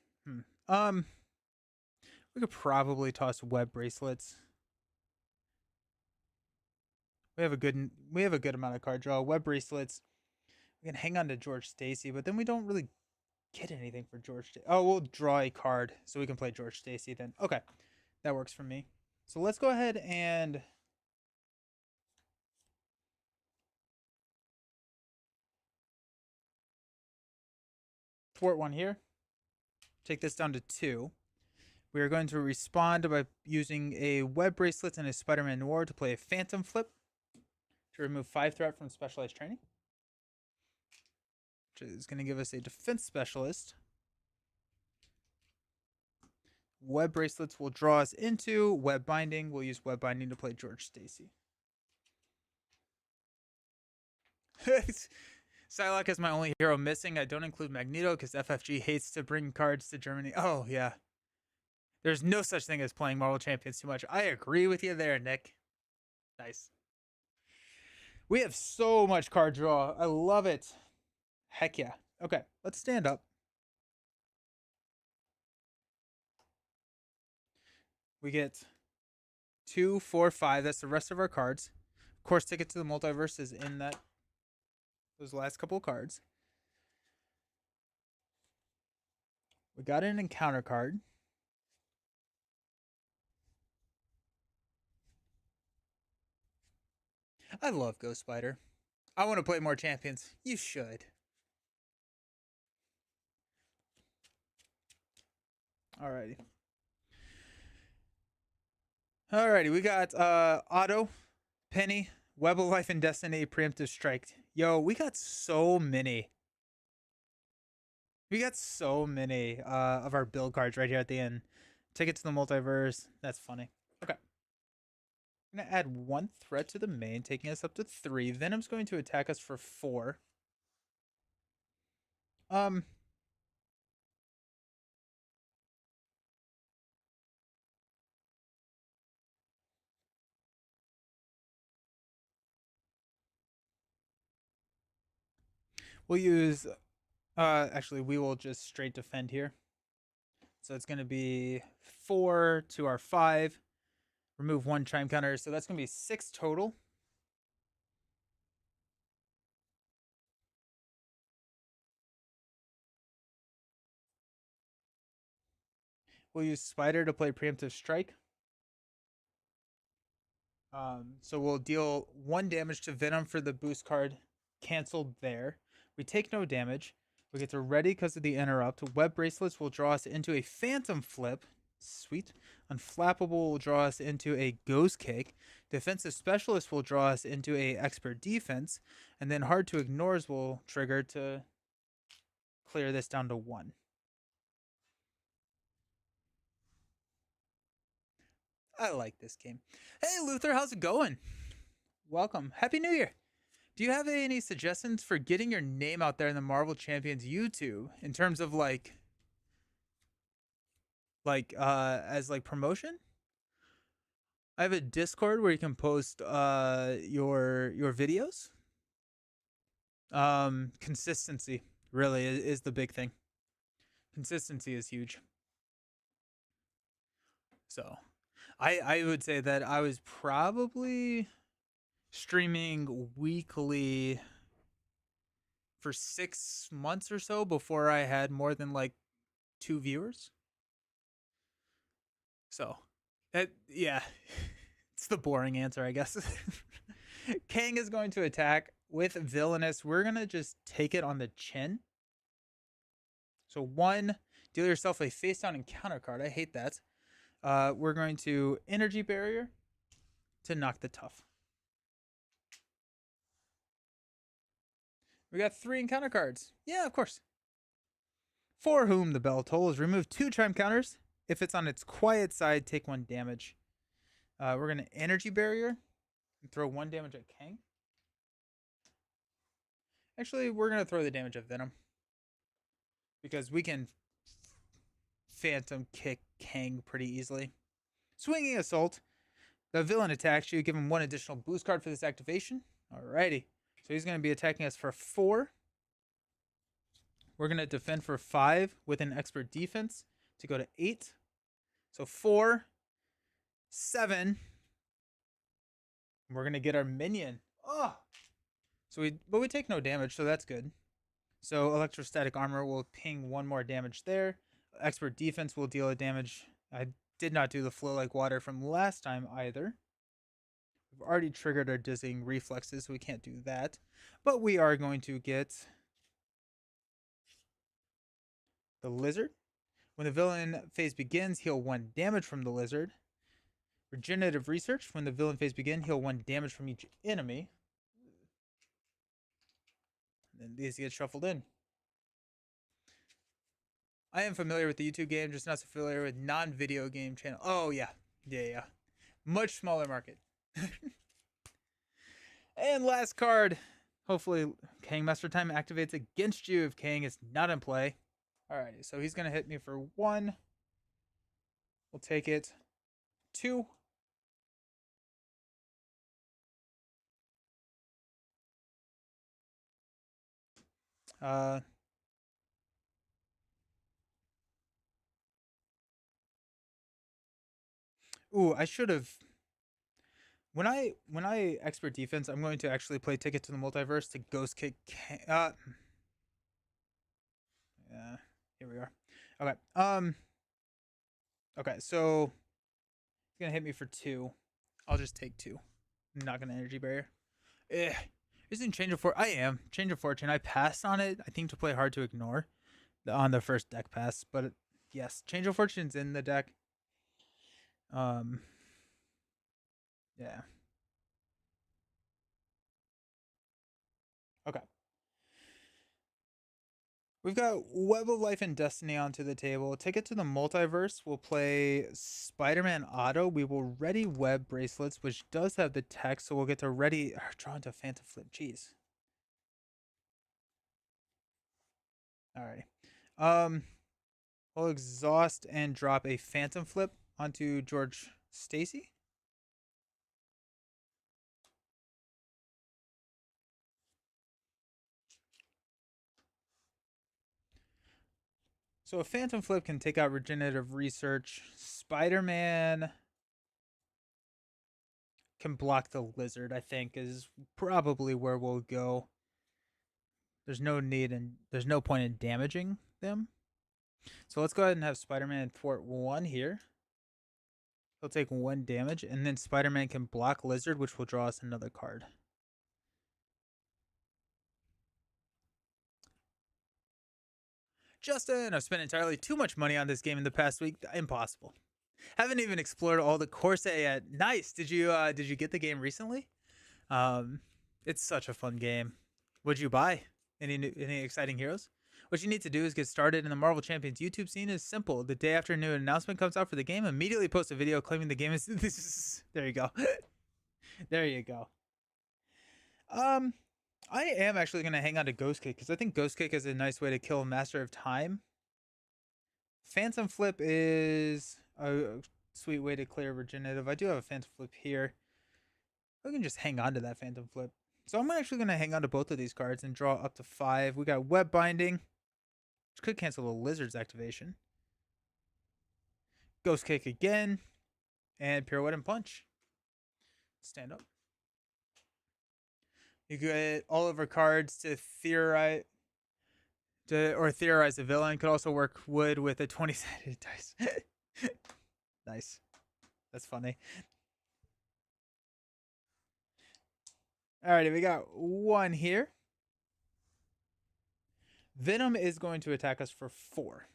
We could probably toss Web Bracelets. We have a good amount of card draw. Web Bracelets. We can hang on to George Stacy, but then we don't really get anything for George. Oh, we'll draw a card so we can play George Stacy then. Okay, that works for me. So let's go ahead and thwart one here. Take this down to 2. We are going to respond by using a Web Bracelet and a Spider-Man Noir to play a Phantom Flip to remove 5 threat from Specialized Training. which is going to give us a defense specialist. Web bracelets will draw us into web binding. We'll use web binding to play George Stacy. Psylocke is my only hero missing. I don't include Magneto because FFG hates to bring cards to Germany. Oh, yeah. There's no such thing as playing Marvel Champions too much. I agree with you there, Nick. Nice. We have so much card draw. I love it. Heck yeah. Okay, let's stand up. We get 2, 4, 5. That's the rest of our cards. Of course, Ticket to the Multiverse is in those last couple of cards. We got an encounter card. I love Ghost Spider. I want to play more champions. You should. Alrighty. Alrighty, we got Otto, Penny, Web of Life and Destiny, Preemptive Strike. Yo, we got so many. We got so many of our build cards right here at the end. Ticket to the Multiverse. That's funny. Okay. I'm going to add 1 threat to the main, taking us up to 3. Venom's going to attack us for 4. We'll use actually we will just straight defend here. So it's going to be 4 to our 5. Remove 1 chime counter. So that's going to be 6 total. We'll use Spider to play Preemptive Strike. So we'll deal 1 damage to Venom for the boost card canceled there. We take no damage. We get to ready because of the interrupt. Web bracelets will draw us into a phantom flip. Sweet. Unflappable will draw us into a ghost kick. Defensive specialist will draw us into a expert defense. And then hard to ignores will trigger to clear this down to 1. I like this game. Hey Luther, how's it going? Welcome. Happy New Year. Do you have any suggestions for getting your name out there in the Marvel Champions YouTube in terms of as like promotion? I have a Discord where you can post your videos. Consistency really is the big thing. Consistency is huge. So, I would say that I was probably streaming weekly for 6 months or so before I had more than like 2 viewers. So, yeah, it's the boring answer, I guess. Kang is going to attack with Villainous. We're going to just take it on the chin. So 1, deal yourself a face down encounter card. I hate that. We're going to Energy Barrier to knock the tough. We got 3 encounter cards. Yeah, of course. For whom the bell tolls, remove 2 chime counters. If it's on its quiet side, take 1 damage. We're going to Energy Barrier and throw 1 damage at Kang. Actually, we're going to throw the damage at Venom. Because we can Phantom kick Kang pretty easily. Swinging Assault. The villain attacks you. Give him 1 additional boost card for this activation. Alrighty. So he's going to be attacking us for 4. We're going to defend for 5 with an expert defense to go to 8. So 4, 7. We're going to get our minion. Oh! But we take no damage, so that's good. So electrostatic armor will ping 1 more damage there. Expert defense will deal a damage. I did not do the flow like water from last time either. We've already triggered our dizzying reflexes, so we can't do that. But we are going to get the lizard. When the villain phase begins, heal 1 damage from the lizard. Regenerative research. When the villain phase begins, heal 1 damage from each enemy. And then these get shuffled in. I am familiar with the YouTube game, just not so familiar with non-video game channel. Oh yeah, yeah. Much smaller market. And last card. Hopefully, Kang Master Time activates against you if Kang is not in play. Alrighty, so he's gonna hit me for 1. We'll take it. 2. Uh. Ooh, I should have. When I expert defense, I'm going to actually play Ticket to the Multiverse to Ghost Kick. Yeah, here we are. Okay. Okay. So he's gonna hit me for 2. I'll just take 2. I'm not gonna energy barrier. Eh. Isn't change of for? I am change of fortune. I passed on it. I think to play hard to ignore on the first deck pass, but yes, change of fortune's in the deck. Um. Yeah. Okay. We've got Web of Life and Destiny onto the table. Take it to the multiverse. We'll play Spider-Man Auto. We will ready Web Bracelets, which does have the text, so we'll get to ready draw into Phantom Flip. Jeez. Alrighty. We'll exhaust and drop a Phantom Flip onto George Stacy. So a Phantom Flip can take out Regenerative Research. Spider-Man can block the Lizard, I think, is probably where we'll go. There's no need and there's no point in damaging them. So let's go ahead and have Spider-Man thwart 1 here. He'll take 1 damage, and then Spider-Man can block Lizard, which will draw us another card. Justin, I've spent entirely too much money on this game in the past week. Impossible. Haven't even explored all the Corsa yet. Nice. Did you get the game recently? It's such a fun game. What'd you buy? Any exciting heroes? What you need to do is get started in the Marvel Champions YouTube scene is simple. The day after a new announcement comes out for the game, immediately post a video claiming the game is there you go. There you go. Um I am actually gonna hang on to Ghost Kick because I think Ghost Kick is a nice way to kill Master of Time. Phantom Flip is a sweet way to clear Regenerative. I do have a Phantom Flip here. I can just hang on to that Phantom Flip. So I'm actually going to hang on to both of these cards and draw up to 5. We got Web Binding, which could cancel the Lizard's activation. Ghost Kick again, and Pirouette and Punch. Stand up. You get all of our cards to theorize, theorize a villain. Could also work wood with a 20-sided dice. Nice. That's funny. Alrighty, we got 1 here. Venom is going to attack us for 4.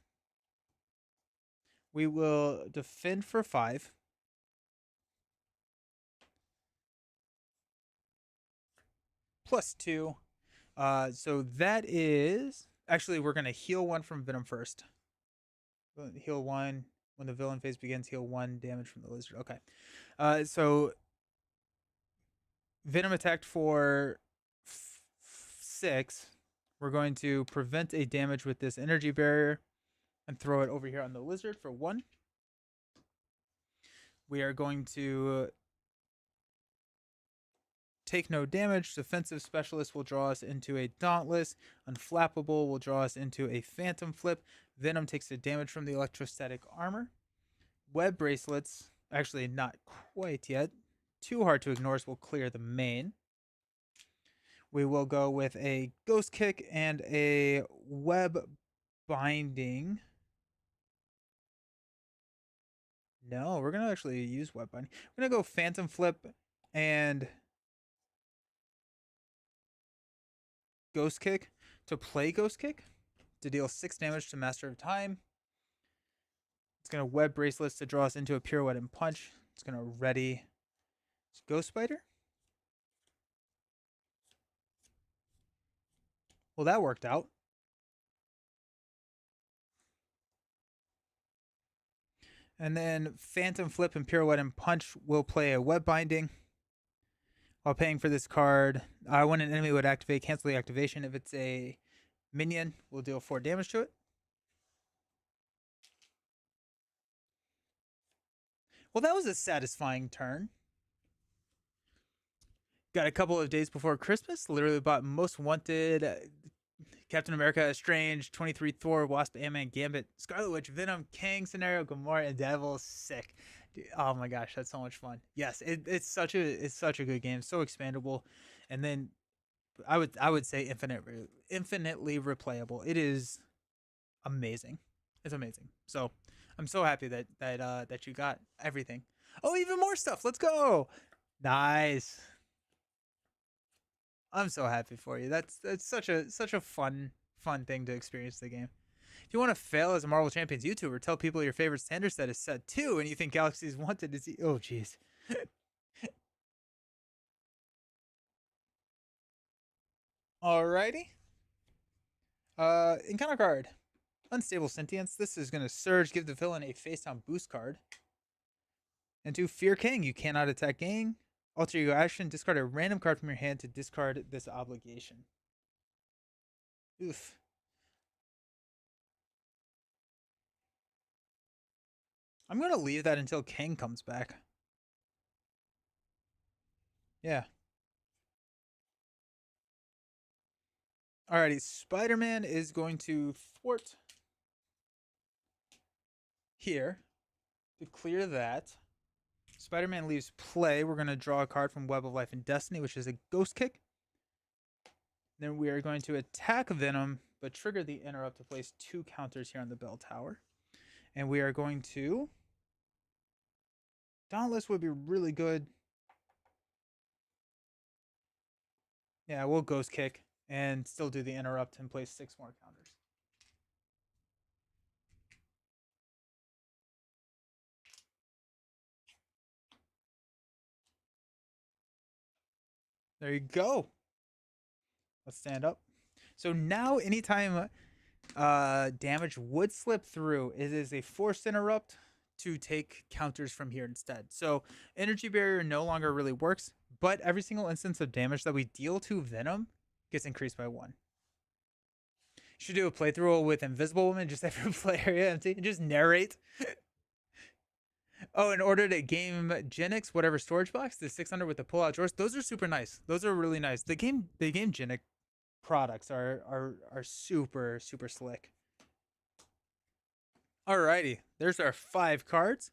We will defend for 5. Plus 2. So that is actually we're gonna heal 1 from Venom first. Heal 1 when the villain phase begins. Heal 1 damage from the Lizard. Okay. So Venom attacked for 6. We're going to prevent a damage with this energy barrier and throw it over here on the Lizard for 1. We are going to take no damage. Defensive Specialist will draw us into a Dauntless. Unflappable will draw us into a Phantom Flip. Venom takes the damage from the electrostatic armor. Web Bracelets, actually not quite yet. Too hard to ignore will clear the main. We will go with a Ghost Kick and a Web Binding. No, we're going to actually use Web Binding. We're going to go Phantom Flip and Ghost Kick to play Ghost Kick to deal 6 damage to Master of Time. It's going to Web Bracelets to draw us into a Pirouette and Punch. It's going to ready Ghost Spider. Well, that worked out. And then Phantom Flip and Pirouette and Punch will play a web binding. While paying for this card, when an enemy would activate, cancel the activation. If it's a minion, we'll deal 4 damage to it. Well, that was a satisfying turn. Got a couple of days before Christmas. Literally bought Most Wanted, Captain America, Strange, 23 Thor, Wasp, Ant-Man, Gambit, Scarlet Witch, Venom, Kang, Scenario, Gamora, and Devil. Sick. Dude, oh my gosh, that's so much fun. Yes, it's such a good game, so expandable, and then I would say infinitely replayable. It is amazing. It's amazing. So I'm so happy that you got everything. Oh, even more stuff. Let's go. Nice. I'm so happy for you. That's such a fun thing to experience the game. If you want to fail as a Marvel Champions YouTuber, tell people your favorite standard set is set 2 and you think Galaxy's wanted to see. Oh jeez. Alrighty. Encounter card. Unstable Sentience. This is going to surge, give the villain a face down boost card. And to Fear King, you cannot attack Gang. Alter ego action, discard a random card from your hand to discard this obligation. Oof. I'm going to leave that until Kang comes back. Yeah. Alrighty, Spider-Man is going to thwart here to clear that. Spider-Man leaves play. We're going to draw a card from Web of Life and Destiny, which is a Ghost Kick. Then we are going to attack Venom, but trigger the interrupt to place 2 counters here on the bell tower. And we are going to... Dauntless would be really good. Yeah, we'll Ghost Kick and still do the interrupt and place 6 more counters. There you go. Let's stand up. So now anytime damage would slip through, it is a forced interrupt to take counters from here instead. So energy barrier no longer really works, but every single instance of damage that we deal to Venom gets increased by 1. You should do a playthrough with Invisible Woman, just every play area empty, and just narrate. Oh, in order to game Genix, whatever storage box, the 600 with the pull-out drawers, those are super nice. Those are really nice. The game Genix products are super slick. Alrighty, there's our 5 cards.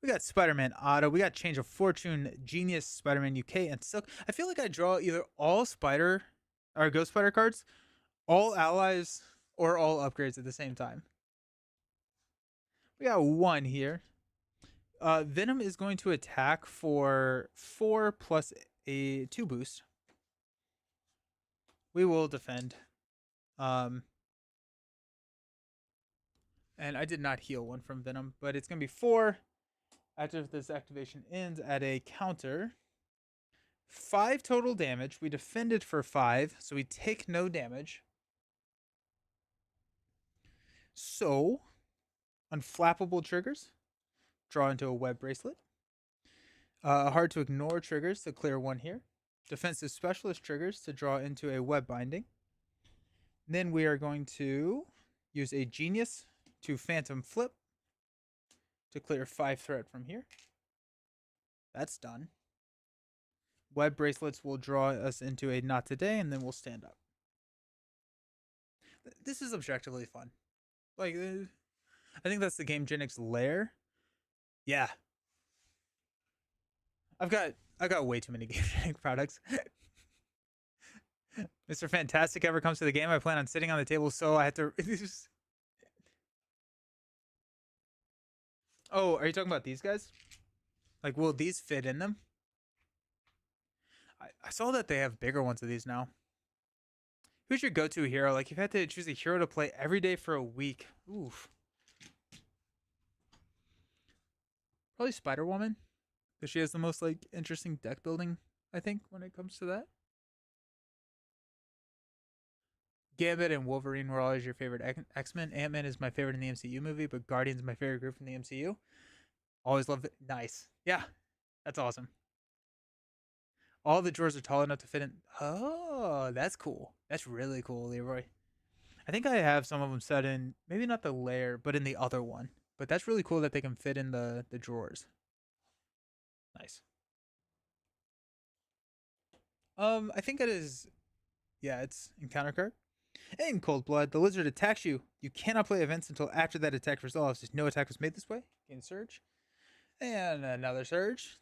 We got Spider-Man Auto. We got Change of Fortune, Genius, Spider-Man UK, and Silk. I feel like I draw either all Spider or Ghost Spider cards, all allies, or all upgrades at the same time. We got 1 here. Venom is going to attack for 4 plus a 2 boost. We will defend. And I did not heal 1 from Venom, but it's going to be 4. After this activation ends at a counter. 5 total damage. We defended for 5, so we take no damage. So, unflappable triggers. Draw into a web bracelet. Hard to ignore triggers to clear 1 here. Defensive specialist triggers to draw into a web binding. Then we are going to use a genius to phantom flip to clear 5 threat from here. That's done. Web bracelets will draw us into a not today, and then we'll stand up. This is objectively fun. Like, I think that's the game Genix lair. Yeah. I've got way too many Game Genix products. Mr. Fantastic ever comes to the game, I plan on sitting on the table, so I have to. Oh, are you talking about these guys? Like, will these fit in them? I saw that they have bigger ones of these now. Who's your go-to hero? Like, you've had to choose a hero to play every day for a week. Oof. Probably Spider-Woman. Because she has the most, like, interesting deck building, I think, when it comes to that. Gambit and Wolverine were always your favorite X-Men. Ant-Man is my favorite in the MCU movie, but Guardians is my favorite group from the MCU. Always love it. Nice. Yeah, that's awesome. All the drawers are tall enough to fit in. Oh, that's cool. That's really cool, Leroy. I think I have some of them set in, maybe not the layer, but in the other one. But that's really cool that they can fit in the drawers. Nice. I think it is. Yeah, it's encounter card. In Cold Blood, the lizard attacks you. You cannot play events until after that attack resolves. If no attack was made this way, gain surge. And another surge.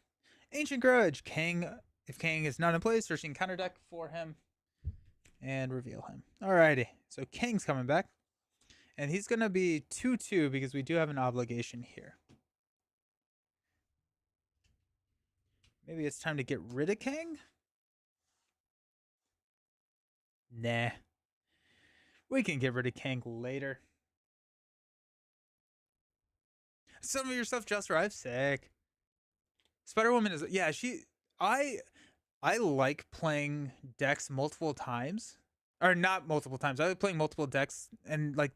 Ancient Grudge. Kang, if Kang is not in place, search the encounter deck for him and reveal him. Alrighty, so Kang's coming back. And he's going to be 2-2 because we do have an obligation here. Maybe it's time to get rid of Kang? Nah. We can get rid of Kang later. Some of your stuff just arrived. Sick. Spider Woman is she I like playing decks multiple times. Or not multiple times. I like playing multiple decks and like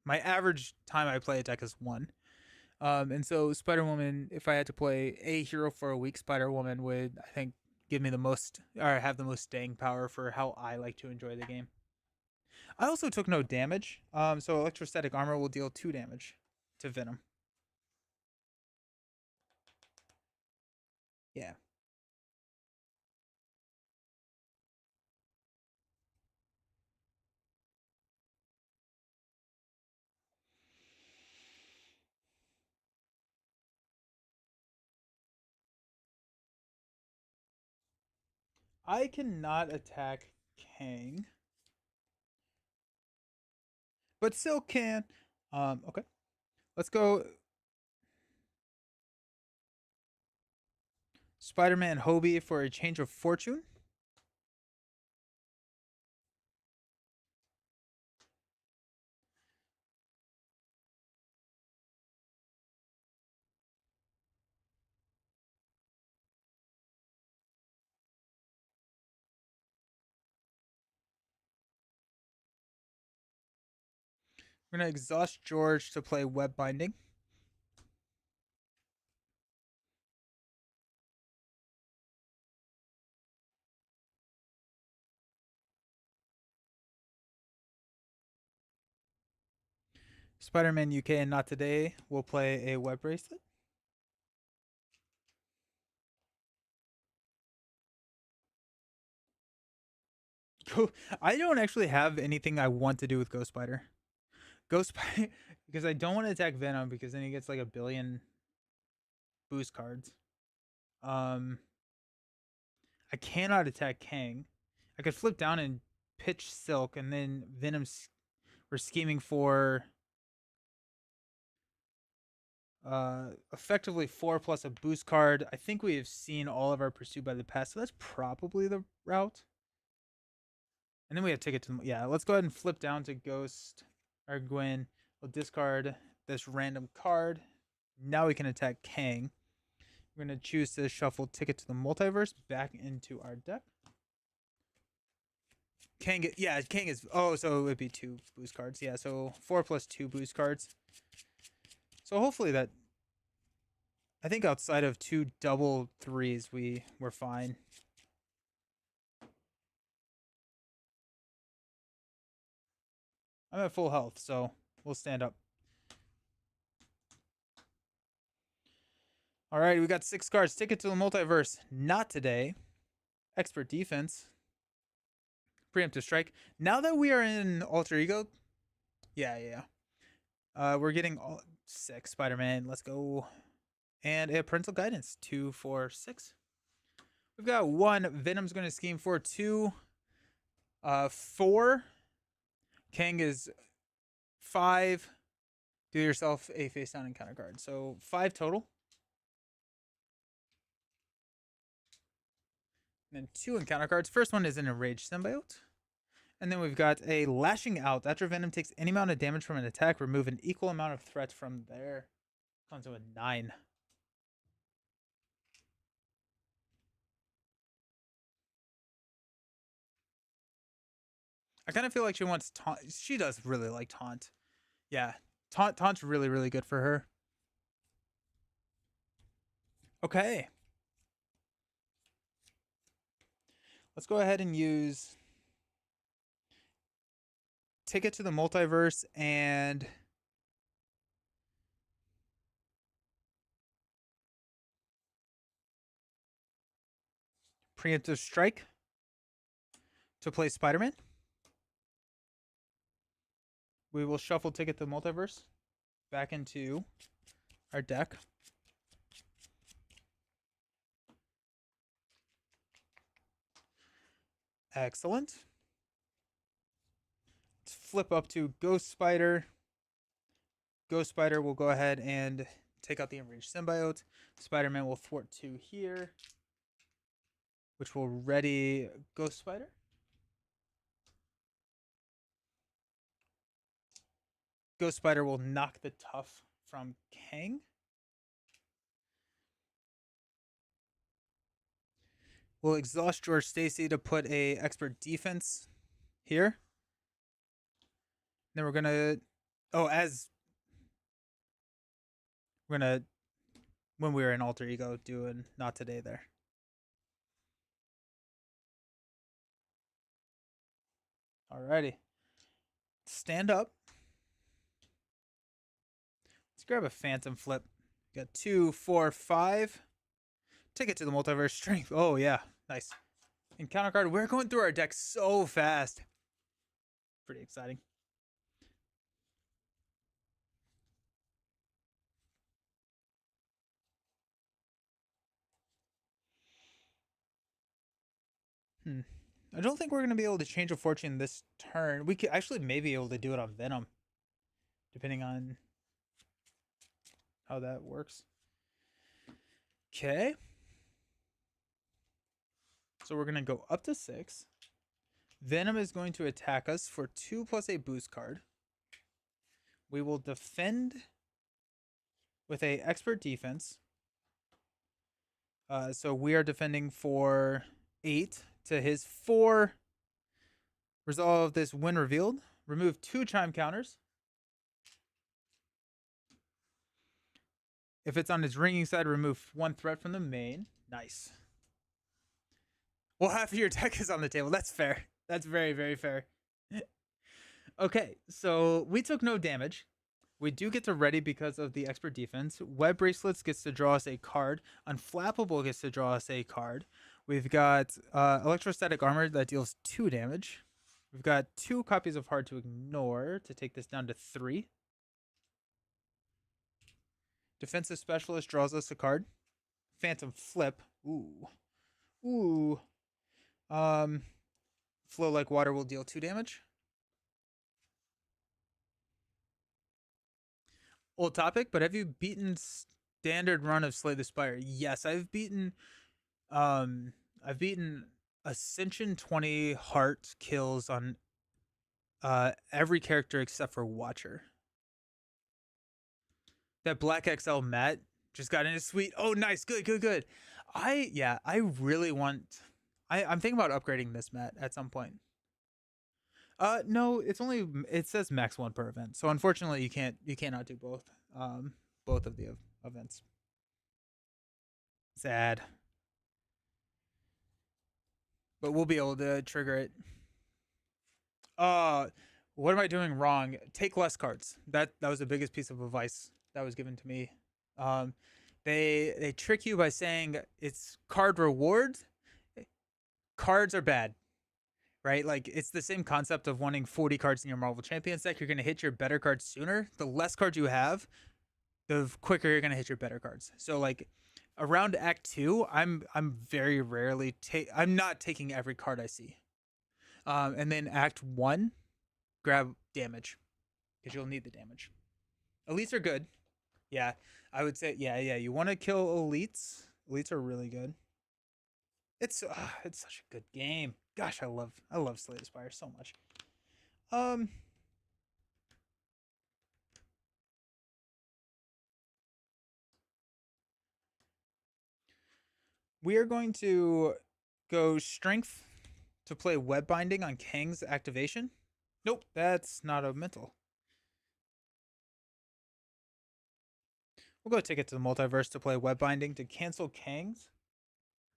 my average time I play a deck is one. And so Spider Woman, if I had to play a hero for a week, Spider Woman would I think give me the most or have the most staying power for how I like to enjoy the game. I also took no damage. So electrostatic armor will deal 2 damage to Venom. Yeah. I cannot attack Kang, but still can. Okay. Let's go Spider-Man Hobie for a change of fortune. We're gonna exhaust George to play web binding. Spider-Man UK and not today will play a web bracelet. I don't actually have anything I want to do with Ghost Spider. Ghost Spider because I don't want to attack Venom because then he gets like a billion boost cards. Um, I cannot attack Kang. I could flip down and pitch Silk, and then Venom's. We're scheming for effectively 4 plus a boost card. I think we have seen all of our pursuit by the past, so that's probably the route. And then we have ticket to let's go ahead and flip down to Ghost or Gwen. We'll discard this random card. Now we can attack Kang. We're gonna choose to shuffle Ticket to the Multiverse back into our deck. Kang, Kang is so it would be 2 boost cards. Yeah, so 4 plus 2 boost cards. So hopefully that I think outside of 2 double 3s we're fine. I'm at full health, so we'll stand up. All right, we got 6 cards. Ticket to the Multiverse. Not today. Expert Defense. Preemptive Strike. Now that we are in Alter Ego, yeah. We're getting all 6 Spider-Man. Let's go. And a Parental Guidance. 2, 4, 6. We've got 1. Venom's going to scheme for 2. 4. Kang is 5. Do yourself a face down encounter card. So 5 total. And then 2 encounter cards. First one is an Enraged Symbiote. And then we've got a Lashing Out. After Venom takes any amount of damage from an attack, remove an equal amount of threats from there. Comes with 9. I kind of feel like she wants taunt. She does really like taunt. Yeah, taunt's really good for her. Okay. Let's go ahead and use Ticket to the Multiverse and Preemptive Strike to play Spider-Man. We will shuffle Ticket to the Multiverse back into our deck. Excellent. Let's flip up to Ghost Spider. Ghost Spider will go ahead and take out the Enraged Symbiote. Spider-Man will thwart 2 here, which will ready Ghost Spider. Ghost Spider will knock the Tough from Kang. We'll exhaust George Stacy to put a Expert Defense here. Then we're gonna, we're gonna, when we were in Alter Ego, do a Not Today there. Alrighty. Stand up. Let's grab a Phantom Flip. Got 2, 4, 5. Take it to the Multiverse Strength. Oh, yeah. Nice. Encounter card. We're going through our deck so fast. Pretty exciting. I don't think we're going to be able to change a fortune this turn. We could actually maybe be able to do it on Venom, depending on how that works. Okay. So we're going to go up to 6. Venom is going to attack us for 2 plus a boost card. We will defend with a Expert Defense. So we are defending for 8 to his 4. Resolve this when revealed. Remove 2 chime counters. If it's on his ringing side, remove 1 threat from the main. Nice. Well, half of your deck is on the table. That's fair. That's very, very fair. Okay, so we took no damage. We do get to ready because of the Expert Defense. Web Bracelets gets to draw us a card. Unflappable gets to draw us a card. We've got Electrostatic Armor that deals 2 damage. We've got 2 copies of Hard to Ignore to take this down to 3. Defensive Specialist draws us a card. Phantom Flip. Ooh. Ooh. Flow Like Water will deal 2 damage. Old topic, but have you beaten standard run of Slay the Spire? Yes, I've beaten Ascension 20 heart kills on every character except for Watcher. That Black XL Matt just got in his suite. Oh, nice. Good. I really want. I'm thinking about upgrading this Matt at some point. No, it says max 1 per event. So unfortunately, you cannot do both of the events. Sad. But we'll be able to trigger it. What am I doing wrong? Take less cards. That was the biggest piece of advice that was given to me. They trick you by saying it's card rewards. Cards are bad, right? Like it's the same concept of wanting 40 cards in your Marvel Champions deck. You're going to hit your better cards sooner. The less cards you have, the quicker you're going to hit your better cards. So like around Act 2, I'm very rarely I'm not taking every card I see. And then Act 1, grab damage because you'll need the damage. Elites are good. Yeah, I would say yeah. You want to kill elites. Elites are really good. It's such a good game. Gosh, I love Slay the Spire so much. We are going to go strength to play web binding on Kang's activation. Nope, that's not a mental. We'll go take it to the multiverse to play web binding to cancel Kangs.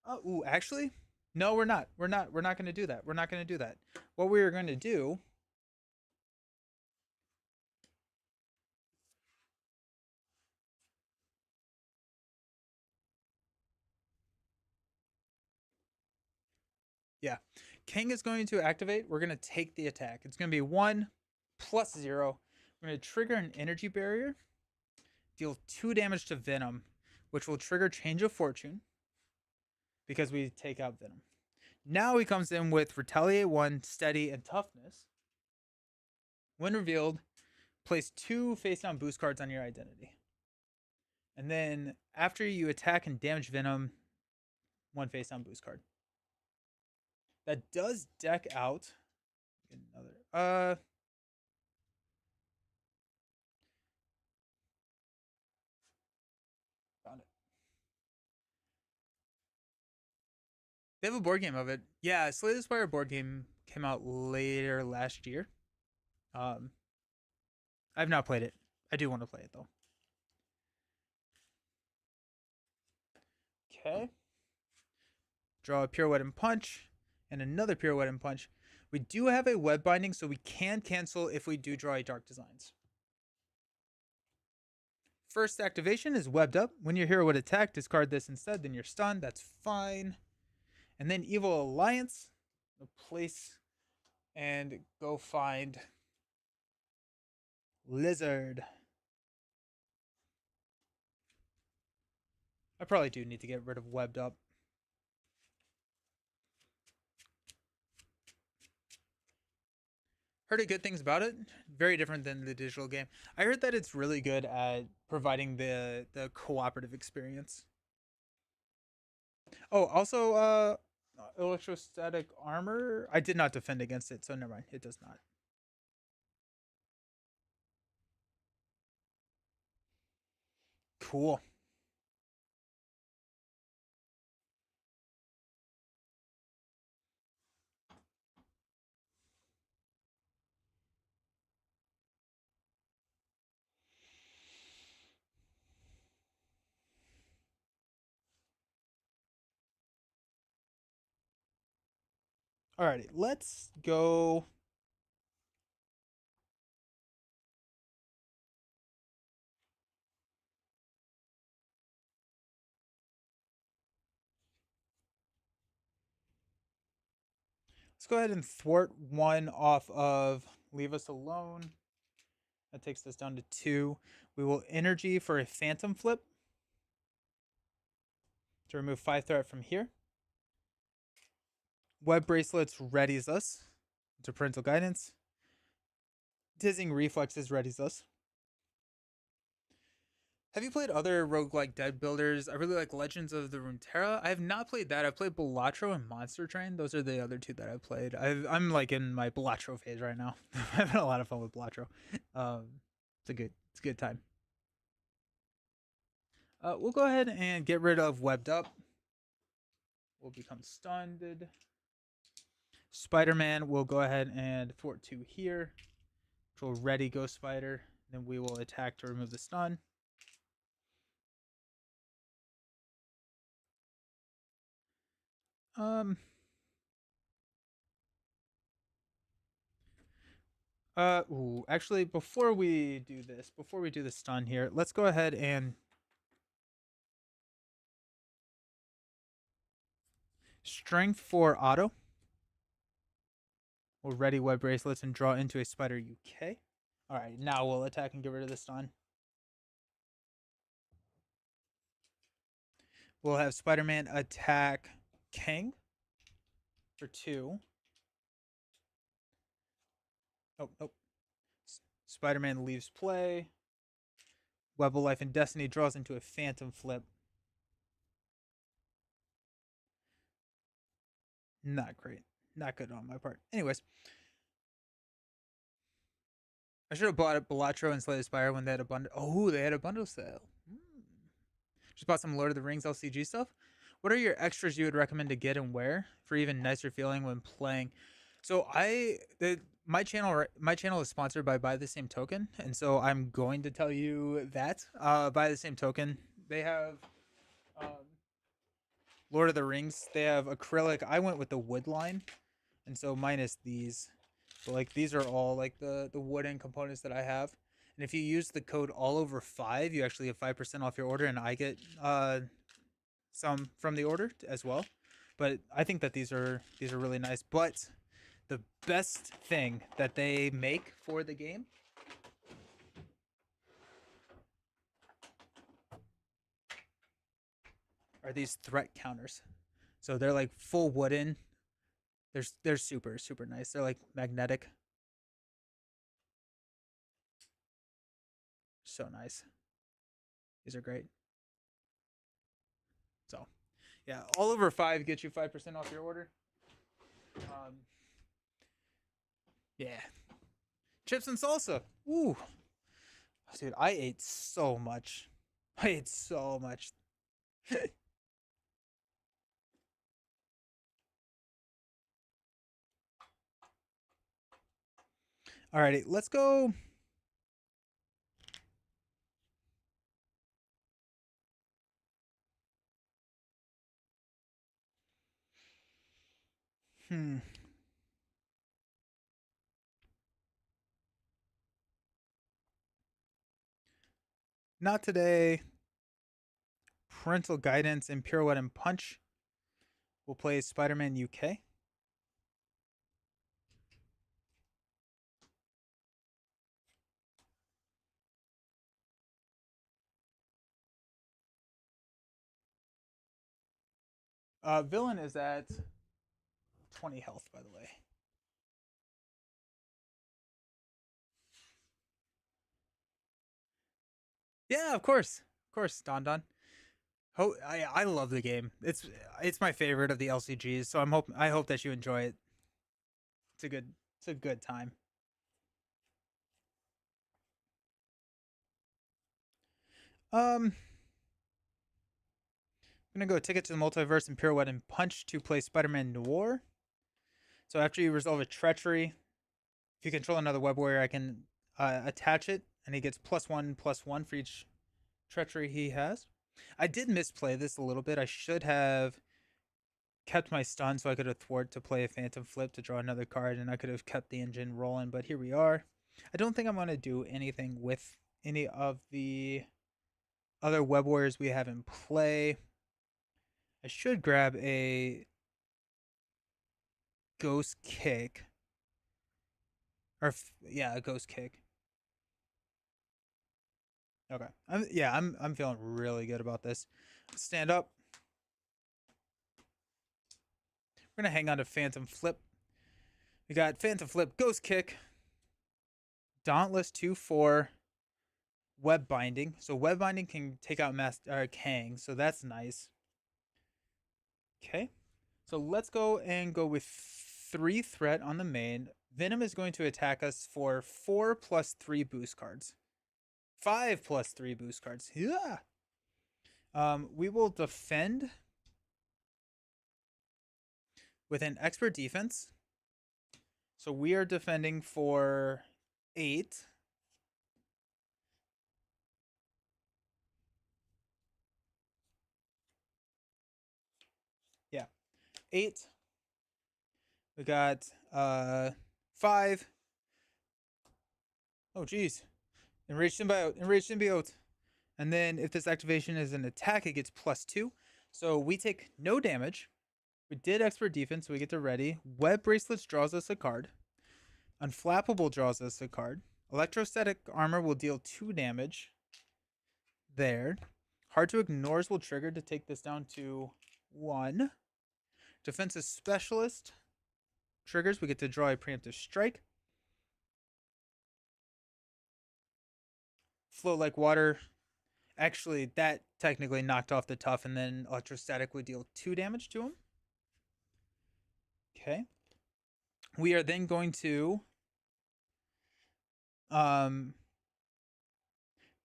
Oh, ooh, actually, no, we're not. We're not going to do that. We're not going to do that. What we are going to do. Yeah, King is going to activate. We're going to take the attack. It's going to be 1 + 0. We're going to trigger an energy barrier, deal 2 damage to Venom, which will trigger Change of Fortune because we take out Venom. Now he comes in with Retaliate 1, Steady, and Toughness. When revealed, place 2 face down boost cards on your identity. And then after you attack and damage Venom, 1 face down boost card. That does deck out another. Found it. They have a board game of it. Yeah, Slay the Spire board game came out later last year. I've not played it. I do want to play it though. Okay. Draw a Pirouette and Punch, and another Pirouette and Punch. We do have a web binding, so we can cancel if we do draw a Dark Designs. First activation is webbed up. When your hero would attack, discard this instead, then you're stunned. That's fine. And then Evil Alliance, place and go find Lizard. I probably do need to get rid of webbed up. Heard good things about it. Very different than the digital game. I heard that it's really good at providing the cooperative experience. Oh, also electrostatic armor. I did not defend against it, so never mind. It does not. Cool. Alrighty, let's go. Let's go ahead and thwart 1 off of Leave Us Alone. That takes us down to 2. We will energy for a Phantom Flip to remove 5 threat from here. Web Bracelets readies us to Parental Guidance. Dizzying Reflexes readies us. Have you played other roguelike dead builders? I really like Legends of the Runeterra. I have not played that. I've played Balatro and Monster Train. Those are the other 2 that I've played. I'm like in my Balatro phase right now. I'm having a lot of fun with Balatro. It's a good time. We'll go ahead and get rid of Webbed Up. We'll become stunned. Spider-Man will go ahead and thwart 2 here, which will ready Ghost Spider. Then we will attack to remove the stun. Actually, before we do the stun here, let's go ahead and strength for auto. We'll ready Web Bracelets and draw into a Spider UK. Alright, now we'll attack and get rid of the stun. We'll have Spider-Man attack Kang for 2. Nope. Spider-Man leaves play. Web of Life and Destiny draws into a Phantom Flip. Not great. Not good on my part. Anyways. I should have bought a Balatro and Slay the Spire when they had a bundle. Oh, they had a bundle sale. Just bought some Lord of the Rings LCG stuff. What are your extras you would recommend to get and wear for even nicer feeling when playing? So my channel is sponsored by Buy the Same Token, and so I'm going to tell you that Buy the Same Token, they have um, Lord of the Rings. They have acrylic. I went with the wood line, and so minus these. But like these are all like the wooden components that I have. And if you use the code all over 5, you actually get 5% off your order, and I get some from the order as well. But I think that these are really nice. But the best thing that they make for the game are these threat counters. So they're like full wooden. They're super super nice. They're like magnetic. So nice. These are great. So yeah, all over 5 gets you 5% off your order. Um, yeah, chips and salsa. Ooh, dude, I ate so much. I ate so much. Alrighty, let's go. Hmm. Not today. Parental guidance and pirouette and punch. We'll play Spider-Man UK. Villain is at 20 health, by the way. Yeah, of course, Don Don. I love the game. It's my favorite of the LCGs. So I hope that you enjoy it. It's a good it's a good time. I'm gonna go Ticket to the Multiverse and Pirouette and Punch to play Spider-Man Noir. So after you resolve a treachery, if you control another web warrior, I can attach it, and he gets +1/+1 for each treachery he has. I did misplay this a little bit. I should have kept my stun so I could have thwart to play a phantom flip to draw another card, and I could have kept the engine rolling. But here we are. I don't think I'm going to do anything with any of the other web warriors we have in play. I should grab a ghost kick, or yeah, a ghost kick. Okay, I'm feeling really good about this. Stand up. We're gonna hang on to phantom flip. We got phantom flip, ghost kick, dauntless 2/4, web binding. So web binding can take out Kang, so that's nice. Okay, so let's go with 3 threat on the main. Venom is going to attack us for 4+3 boost cards. 5+3 boost cards. Yeah. We will defend with an expert defense. So we are defending for 8. Yeah, 8. We got 5. Oh geez. Enraged symbiote. Enraged symbiote. And then if this activation is an attack, it gets +2. So we take no damage. We did expert defense, so we get to ready. Web bracelets draws us a card. Unflappable draws us a card. Electrostatic armor will deal 2 damage. There. Hard to ignores will trigger to take this down to 1. Defensive specialist triggers. We get to draw a preemptive strike. Float like water. Actually, that technically knocked off the tough, and then electrostatic would deal 2 damage to him. Okay. We are then going to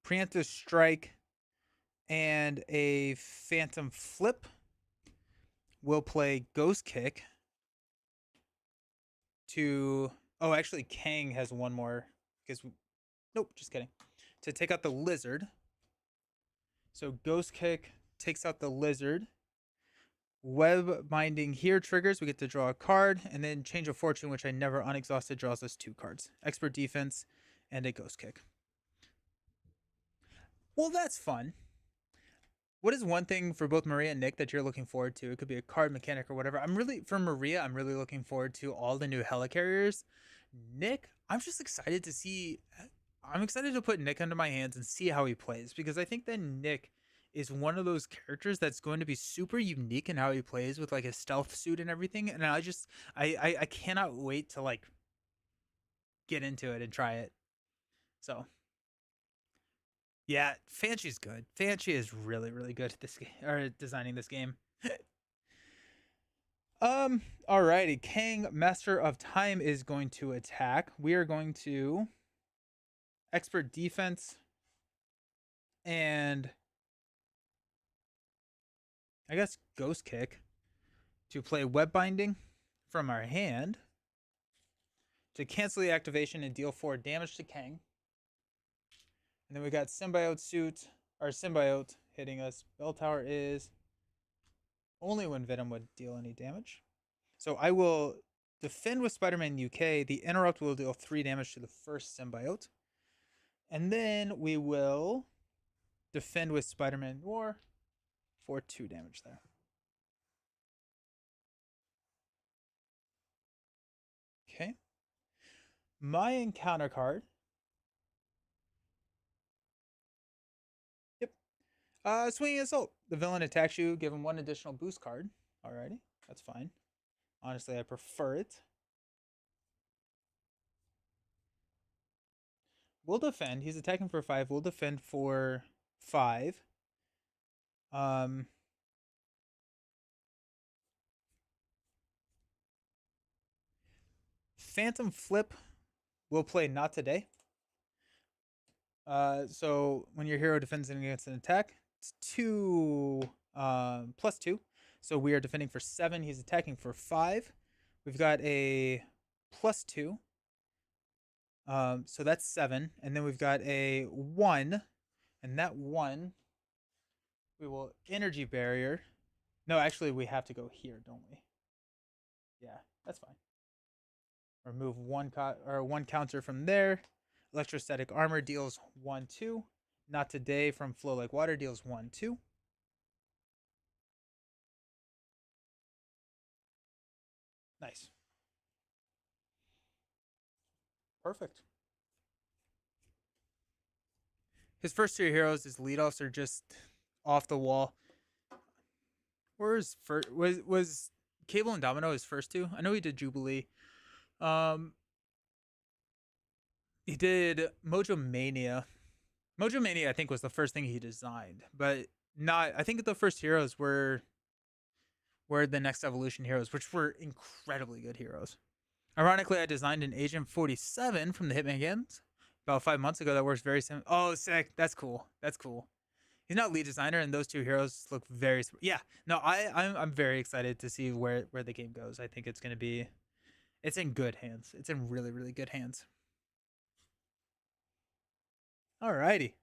preemptive strike and a phantom flip. We'll play ghost kick to Oh, actually, Kang has one more because nope, just kidding. To take out the lizard. So Ghost Kick takes out the lizard. Web binding here triggers. We get to draw a card, and then change of fortune, which I never unexhausted, draws us 2 cards. Expert defense and a Ghost Kick. Well, that's fun. What is one thing for both Maria and Nick that you're looking forward to? It could be a card mechanic or whatever. For Maria, I'm really looking forward to all the new helicarriers. Nick, I'm just excited to see. I'm excited to put Nick under my hands and see how he plays because I think that Nick is one of those characters that's going to be super unique in how he plays with like his stealth suit and everything. And I cannot wait to like get into it and try it. So yeah, Fanchi's good. Fanchi is really, really good at this game or designing this game. Alrighty. Kang, Master of Time, is going to attack. We are going to expert defense and I guess Ghost Kick to play web binding from our hand to cancel the activation and deal 4 damage to Kang. And then we got symbiote suit or symbiote hitting us. Bell tower is only when Venom would deal any damage. So I will defend with Spider-Man UK. The interrupt will deal 3 damage to the first symbiote. And then we will defend with Spider-Man War for 2 damage there. Okay. My encounter card. Yep. Swinging Assault. The villain attacks you, give him 1 additional boost card. Alrighty. That's fine. Honestly, I prefer it. We'll defend. He's attacking for 5. We'll defend for 5. Um, Phantom Flip will play not today. So when your hero defends against an attack, it's 2 plus 2. So we are defending for 7. He's attacking for 5. We've got a plus 2. So that's 7. And then we've got a 1. And that 1, we will energy barrier. No, actually, we have to go here, don't we? Yeah, that's fine. Remove one counter from there. Electrostatic armor deals 1/2. Not today from Flow Like Water deals 1/2. Nice. Perfect. His first 2 heroes, his leadoffs are just off the wall. Where's first was Cable and Domino his first 2? I know he did Jubilee. Um, he did Mojo Mania. Mojo Mania, I think, was the first thing he designed, but not. I think the first heroes were the next evolution heroes, which were incredibly good heroes. Ironically, I designed an Agent 47 from the Hitman games about 5 months ago that works very similar. Oh, sick! That's cool. That's cool. He's not lead designer, and those 2 heroes look very. Yeah, no, I'm very excited to see where the game goes. I think it's gonna be. It's in good hands. It's in really, really good hands. Alrighty.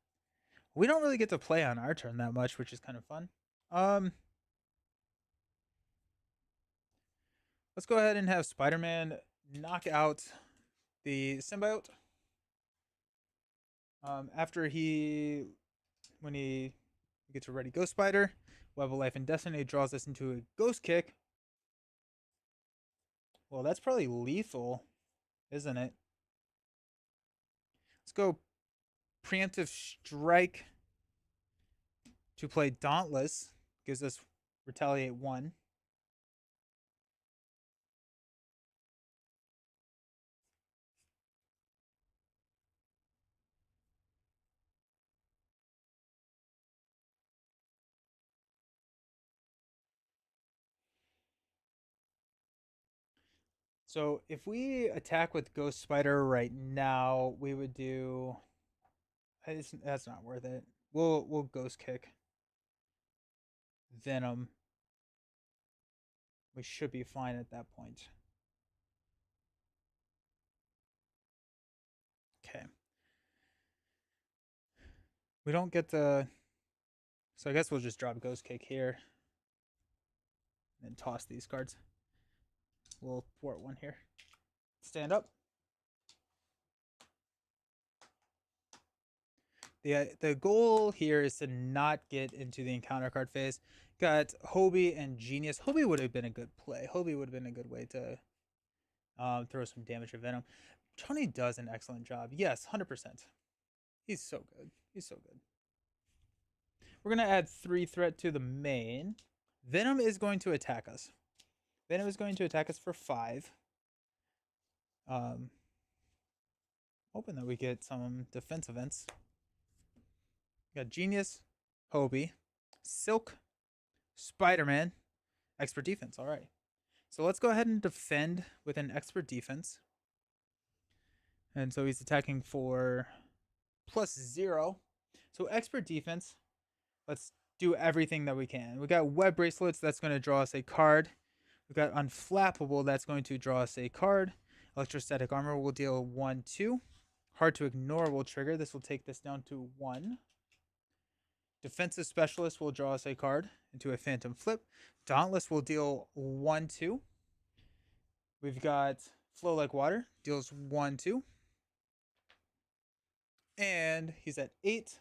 We don't really get to play on our turn that much, which is kind of fun. Um, let's go ahead and have Spider-Man knock out the symbiote. After when he gets a ready Ghost Spider, Web of Life and Destiny draws us into a Ghost Kick. Well, that's probably lethal, isn't it? Let's go Preemptive Strike to play Dauntless. Gives us Retaliate 1. So if we attack with Ghost Spider right now, we would do. That's not worth it. We'll Ghost Kick Venom. We should be fine at that point. We don't get the. So I guess we'll just drop Ghost Kick here and toss these cards. We'll thwart one here. Stand up. The goal here is to not get into the encounter card phase. Got Hobie and Genius. Hobie would have been a good play. Hobie would have been a good way to throw some damage at Venom. Tony does an excellent job. Yes, 100%. He's so good. He's so good. We're going to add 3 threat to the main. Venom is going to attack us. Venom is going to attack us for 5. Hoping that we get some defense events. We got Genius, Hobie, Silk, Spider-Man, Expert Defense. All right. So let's go ahead and defend with an Expert Defense. And so he's attacking for +0. So Expert Defense, let's do everything that we can. We got Web Bracelets, that's going to draw us a card. We got Unflappable, that's going to draw us a card. Electrostatic Armor will deal 1/2. Hard to Ignore will trigger. This will take this down to 1. Defensive Specialist will draw us a card into a Phantom Flip. Dauntless will deal 1/2. We've got Flow Like Water, deals 1/2. And he's at 8.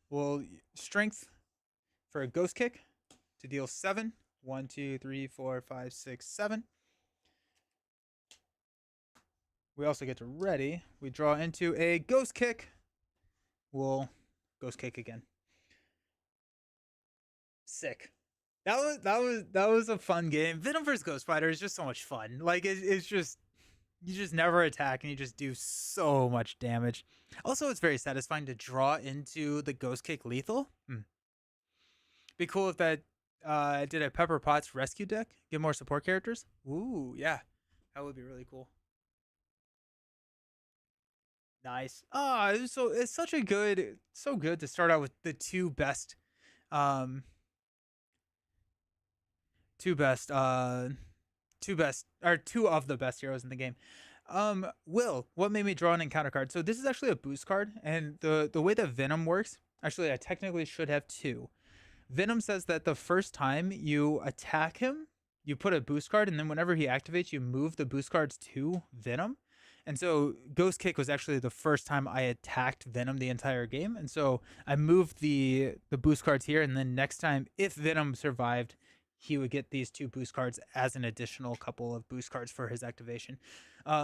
We'll Strength for a Ghost Kick to deal 7. 1, 2, 3, 4, 5, 6, 7. We also get to ready. We draw into a Ghost Kick. We'll Ghost Kick again. Sick. That was a fun game. Venom vs Ghost Fighter is just so much fun. Like it's just you just never attack and you just do so much damage. Also, it's very satisfying to draw into the Ghost Kick lethal. Be cool if that did a Pepper Potts rescue deck. Get more support characters. Ooh, yeah, that would be really cool. Nice. So it's such a good, so good to start out with the two best, um, two best, or two of the best heroes in the game. Will, what made me draw an encounter card? So this is actually a boost card, and the way that Venom works, actually, I technically should have 2. Venom says that the first time you attack him, you put a boost card, and then whenever he activates, you move the boost cards to Venom. And so Ghost Kick was actually the first time I attacked Venom the entire game. And so I moved the boost cards here, and then next time, if Venom survived, he would get these 2 boost cards as an additional couple of boost cards for his activation.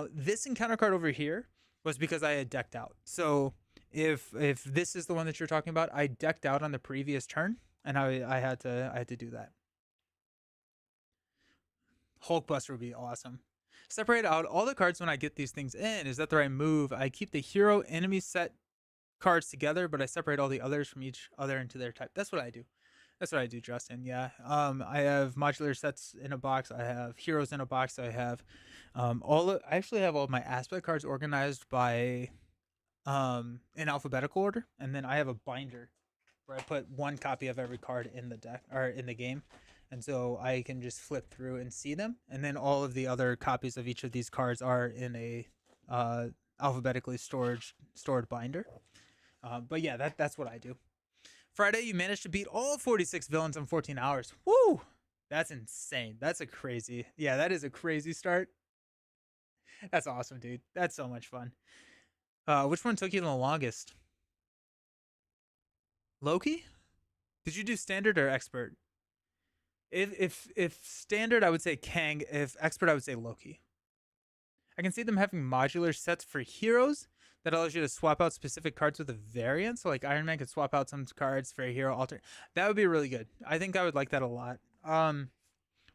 This encounter card over here was because I had decked out. So if this is the one that you're talking about, I decked out on the previous turn, and I had to do that. Hulkbuster would be awesome. Separate out all the cards when I get these things in. Is that the right move? I keep the hero enemy set cards together, but I separate all the others from each other into their type. That's what I do. That's what I do, Justin. Yeah. I have modular sets in a box. I have heroes in a box. I have I actually have all of my aspect cards organized by in alphabetical order, and then I have a binder where I put 1 copy of every card in the deck or in the game. And so I can just flip through and see them, and then all of the other copies of each of these cards are in a alphabetically stored binder. But yeah, that's what I do. Friday, you managed to beat all 46 villains in 14 hours. Woo! That's insane. That's a crazy. Yeah, that is a crazy start. That's awesome, dude. That's so much fun. Which one took you the longest? Loki? Did you do standard or expert? If standard, I would say Kang. If expert, I would say Loki. I can see them having modular sets for heroes that allows you to swap out specific cards with a variant. So like Iron Man could swap out some cards for a hero alter. That would be really good. I think I would like that a lot.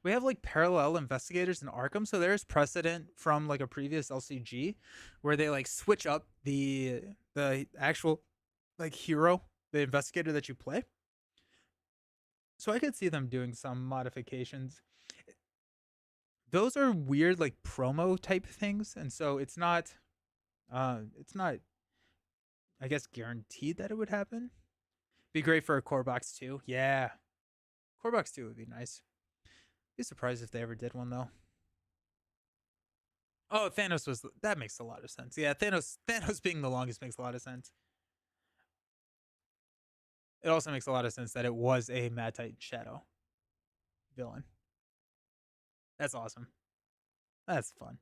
We have like parallel investigators in Arkham, so there's precedent from like a previous LCG where they like switch up the actual like hero, the investigator that you play. So I could see them doing some modifications. Those are weird like promo type things, and so it's not I guess guaranteed that it would happen. Be great for a core box too. Yeah. Core box 2 would be nice. Be surprised if they ever did one though. Oh, Thanos was that makes a lot of sense. Yeah, Thanos being the longest makes a lot of sense. It also makes a lot of sense that it was a Matite Shadow villain. That's awesome. That's fun.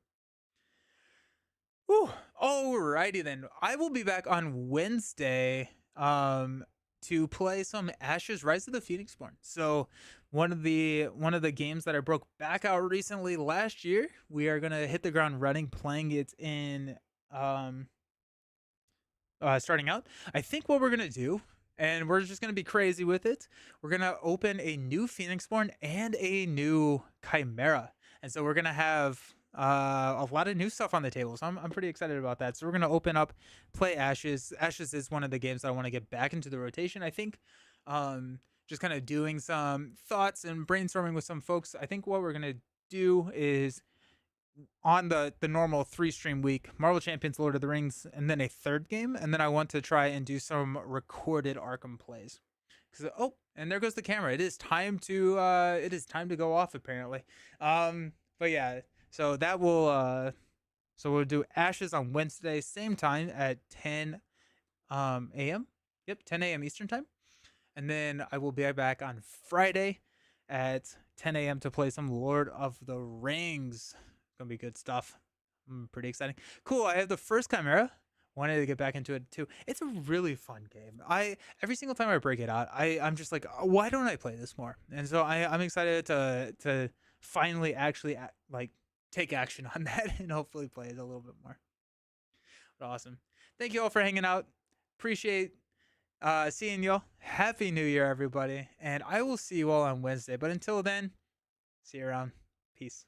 Whew. Alrighty then. I will be back on Wednesday to play some Ashes Rise of the Phoenixborn. So one of the games that I broke back out recently last year, we are gonna hit the ground running playing it in um starting out. I think what we're gonna do, and we're just gonna be crazy with it. We're gonna open a new Phoenixborn and a new Chimera, and so we're gonna have a lot of new stuff on the table. So I'm pretty excited about that. So we're gonna open up, play Ashes. Ashes is one of the games that I want to get back into the rotation. I think, just kind of doing some thoughts and brainstorming with some folks. I think what we're gonna do is on the normal 3 stream week, Marvel Champions, Lord of the Rings, and then a third game, and then I want to try and do some recorded Arkham plays. Because and there goes the camera. It is time to go off apparently. But yeah, so that will so we'll do Ashes on Wednesday, same time at 10 a.m. Yep, 10 a.m. Eastern time, and then I will be back on Friday at 10 a.m. to play some Lord of the Rings. Gonna be good stuff. Pretty exciting. Cool. I have the first Chimera. Wanted to get back into it too. It's a really fun game. I every single time I break it out, I'm just like, "Oh, why don't I play this more?" And so I'm excited to finally actually like take action on that and hopefully play it a little bit more. But awesome. Thank you all for hanging out. Appreciate seeing y'all. Happy New Year, everybody. And I will see you all on Wednesday. But until then, see you around. Peace.